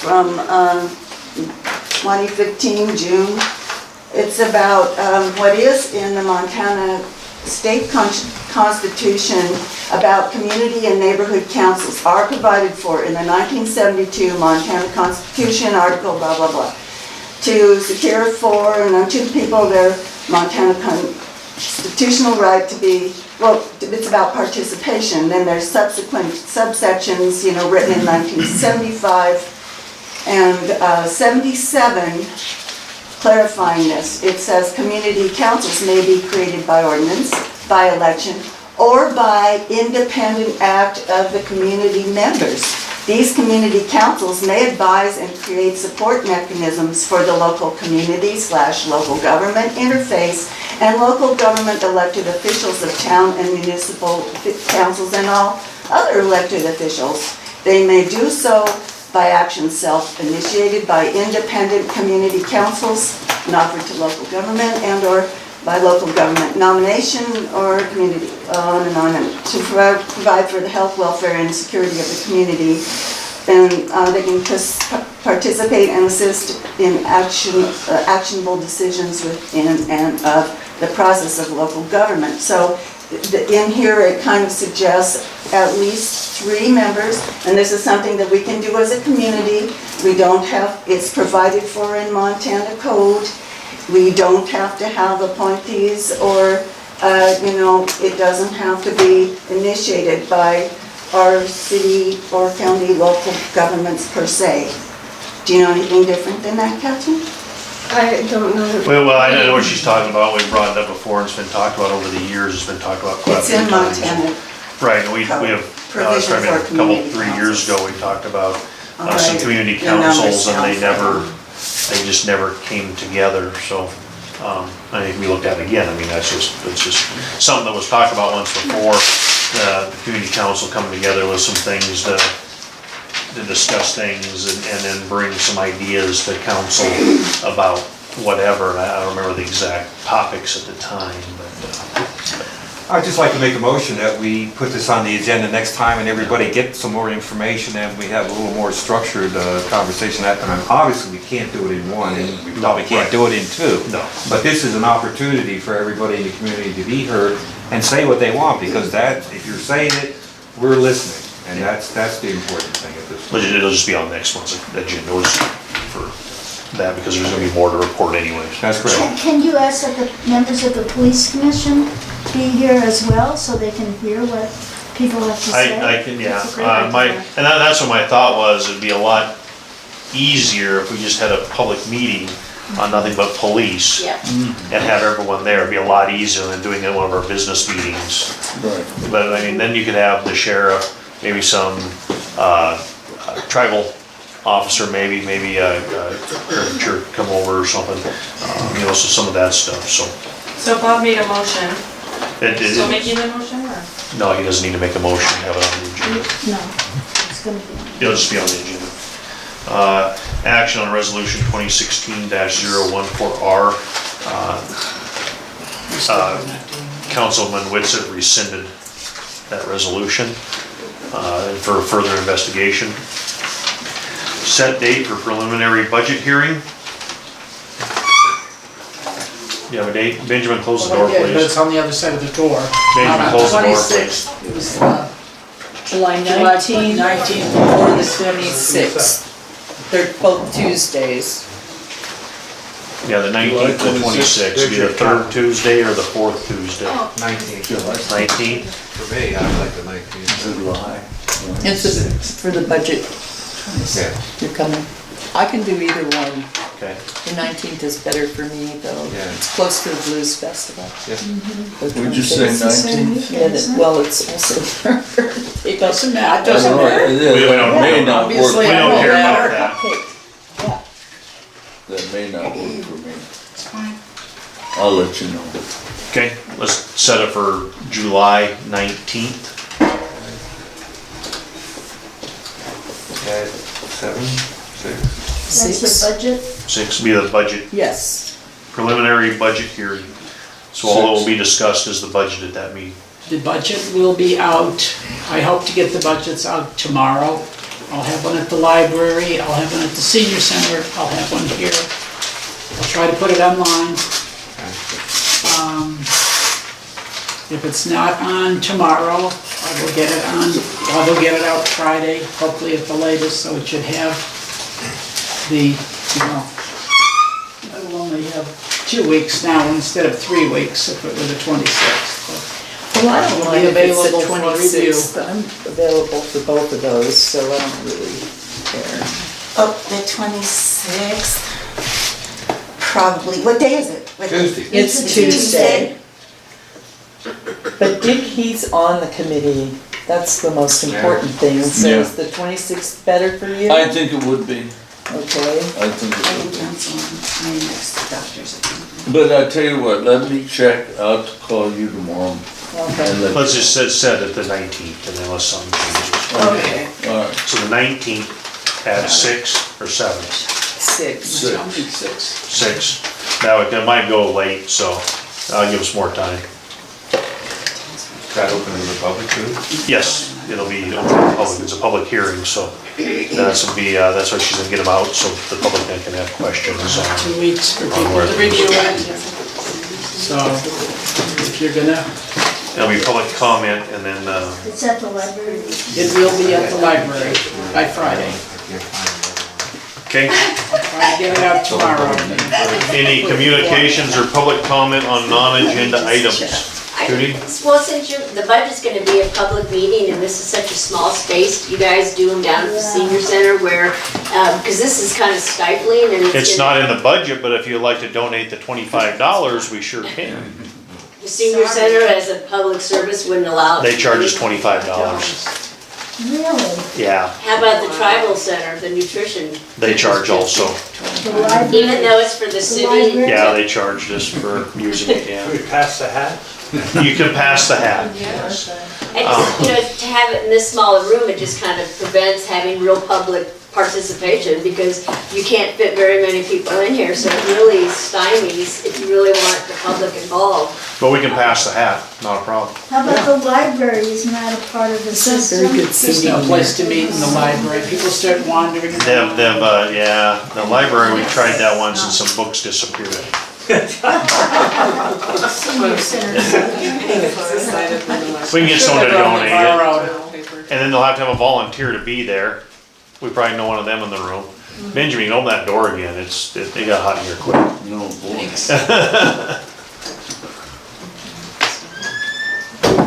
from 2015, June. It's about what is in the Montana State Constitution about community and neighborhood councils are provided for in the 1972 Montana Constitution, article blah, blah, blah. To secure for and unto the people their Montana constitutional right to be, well, it's about participation. Then there's subsequent subsections, written in 1975 and 77, clarifying this. It says community councils may be created by ordinance, by election, or by independent act of the community members. These community councils may advise and create support mechanisms for the local community/local government interface and local government elected officials of town and municipal councils and all other elected officials. They may do so by action self-initiated by independent community councils and offered to local government and/or by local government nomination or community, on and on, and to provide for the health, welfare, and security of the community. And they can participate and assist in actionable decisions within and of the process of local government. So in here, it kind of suggests at least 3 members, and this is something that we can do as a community. We don't have, it's provided for in Montana code. We don't have to have appointees or, it doesn't have to be initiated by our city or county local governments per se. Do you know anything different than that, Catherine? I don't know. Well, I know what she's talking about. We've brought it up before, and it's been talked about over the years. It's been talked about quite a It's few in times. Montana. Right, and we have, Provision started for a couple, community 3 years ago, we talked about some Right. community The numbers councils, and they count. they just never came together, so, I think we looked at it again. I mean, it's just something that was talked about once before, the community council coming together with some things to discuss things and then bring some ideas to council about whatever, and I don't remember the exact topics at the time, but, I'd just like to make a motion that we put this on the agenda next time and everybody get some more information and we have a little more structured conversation that time. Obviously, we can't do it in one and we probably can't do it in 2. No. But this is an opportunity for everybody in the community to be heard and say what they want, because that, if you're saying it, we're listening. And that's the important thing at this point. it'll just be on next month's agenda for that, because there's gonna be more to report anyways. That's correct. Can you ask that the members of the police commission be here as well, so they can hear what people have to say? I can, yeah, That's a great idea. and that's what my thought was. It'd be a lot easier if we just had a public meeting on nothing but police. Yeah. And have everyone there. It'd be a lot easier than doing it at one of our business meetings. Right. But I mean, then you could have the sheriff, maybe some tribal officer, maybe church come over or something, so some of that stuff, so. So Bob made a motion. Still It- making the motion, or? No, he doesn't need to make a motion, have it on the agenda. No, it's gonna be on. It'll just be on the agenda. Action on resolution 2016-014R. Councilman Whitsitt rescinded that resolution for further investigation. Set date for preliminary budget hearing. You have a date? Benjamin, close the door, But please. it's on the other side of the door. Benjamin, close the door, please. 26th, it was, July July 19th 19th. or the 26th. They're both Tuesdays. Yeah, the 19th to 26th, be the third Tuesday or the fourth Tuesday? 19th. 19th? For me, I like the 19th. July. It's for the budget. Yeah. You're coming. I can do either one. Okay. The 19th is better for me, though. Yeah. It's close to the Blues Festival. Yeah. Would you say 19th? Yeah, well, it's also they got Doesn't matter, it doesn't I know, matter. We don't- May not work. Obviously, We I don't know care about that. that. Yeah. That may not work for me. It's fine. I'll let you know. Okay, let's set it for July 19th. At 7, 6. That's the budget? 6 will be the budget, Yes. preliminary budget hearing. So all that will be discussed is the budget at that meeting. The budget will be out, I hope to get the budgets out tomorrow. I'll have one at the library, I'll have one at the senior center, I'll have one here. I'll try to put it online. If it's not on tomorrow, I will get it out Friday, hopefully at the latest, so it should have the, I will only have 2 weeks now instead of 3 weeks if it were the 26th. Well, I don't It'll mind be if it's available the for 26th, I'm available for both of those, so I don't really care. Oh, the 26th, probably, what day is it? What- Tuesday. It's Tuesday. But Dick, he's on the committee, that's the most important thing, so Yeah. is the 26th better for you? I think it would be, Okay. I think it I would will be. cancel my next doctor's appointment. But I tell you what, let me check, I'll call you tomorrow. Okay. and let- Let's just set it the 19th, and unless something changes. Okay, all right. So the 19th at 6 or 7? 6. I'll make 6. 6. Now, it might go late, so that'll give us more time. Is that open to the public too? Yes, it'll be open to the public, it's a public hearing, so that's why she's gonna get them out, so the public then can have questions on. 2 weeks for On people where to the- review it. So if you're gonna, There'll be public comment, and then, It's at the library. it will be at the library by Friday. okay? Try to get it out tomorrow. Any communications or public comment on non-agenda items? Judy? Well, since the budget's gonna be a public meeting and this is such a small space, you guys do them down at the senior center where, because this is kind of stifling and It's gonna- not in the budget, but if you'd like to donate the $25, we sure can. The senior center as a public service wouldn't allow it. They charge us $25. Really? Yeah, How about the tribal center, the nutrition? they charge also. The library? Even though it's for the city? library? Yeah, they charged us for using it, yeah. We pass the hat? You can pass the hat, yes. And just, to have it in this small a room, it just kind of prevents having real public participation because you can't fit very many people in here, so it really stymies if you really want the public involved. But we can pass the hat, not a problem. How about the library, isn't that a part of the It's not system? very good There's seating no in place there. to meet in the library. People start wandering. They've, yeah, the library, we tried that once and some books disappeared. Senior center. We can get someone to donate it, Borrowed. and then they'll have to have a volunteer to be there. We probably know one of them in the room. Benjamin, open that door again, it got hot in here quick. No, boy.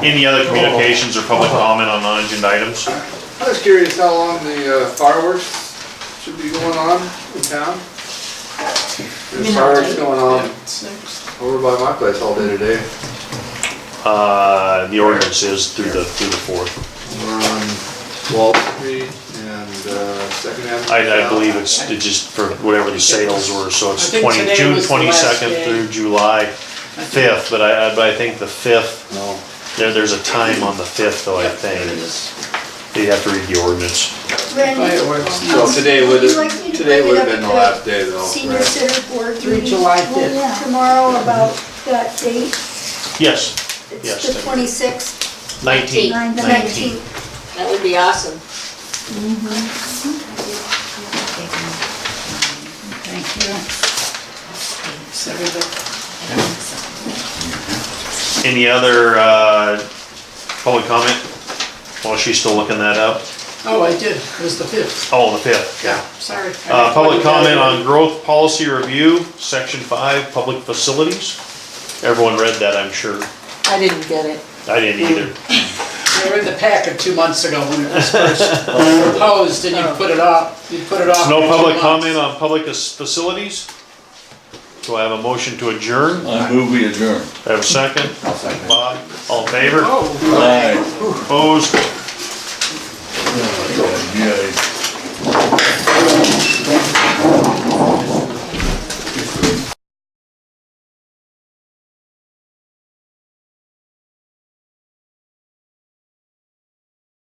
Any other communications or public comment on non-agenda items? I was curious how long the fireworks should be going on in town. There's fireworks going on over by my place all day today. The ordinance is through the 4th. We're on Wall Street and Second Avenue. I believe it's just for whatever the sales were, so it's I think today June was the last 22nd day. through July 5th, but I think the 5th, there's a time on the 5th though, I think. You have to read the ordinance. Randy, So today would would you like me to today bring would it have up been the at last day though. Senior right? center board Through meeting July 5th. tomorrow about that date? Yes, yes. It's the 26th, 19th. 19th. That would be awesome. Thank you. Thanks, everybody. Any other public comment? While she's still looking that up? Oh, I did. It was the 5th. Oh, the 5th, yeah. Sorry. Public comment on growth policy review, section 5, public facilities. Everyone read that, I'm sure. I didn't get it. I didn't either. They were in the packet 2 months ago when it was first proposed and you put it off. You put it off. So no for 2 public months. comment on public facilities? Do I have a motion to adjourn? I move we adjourn. I have a second? I'll second. Bob, all in favor? Oh. Aye. Opposed? Yeah.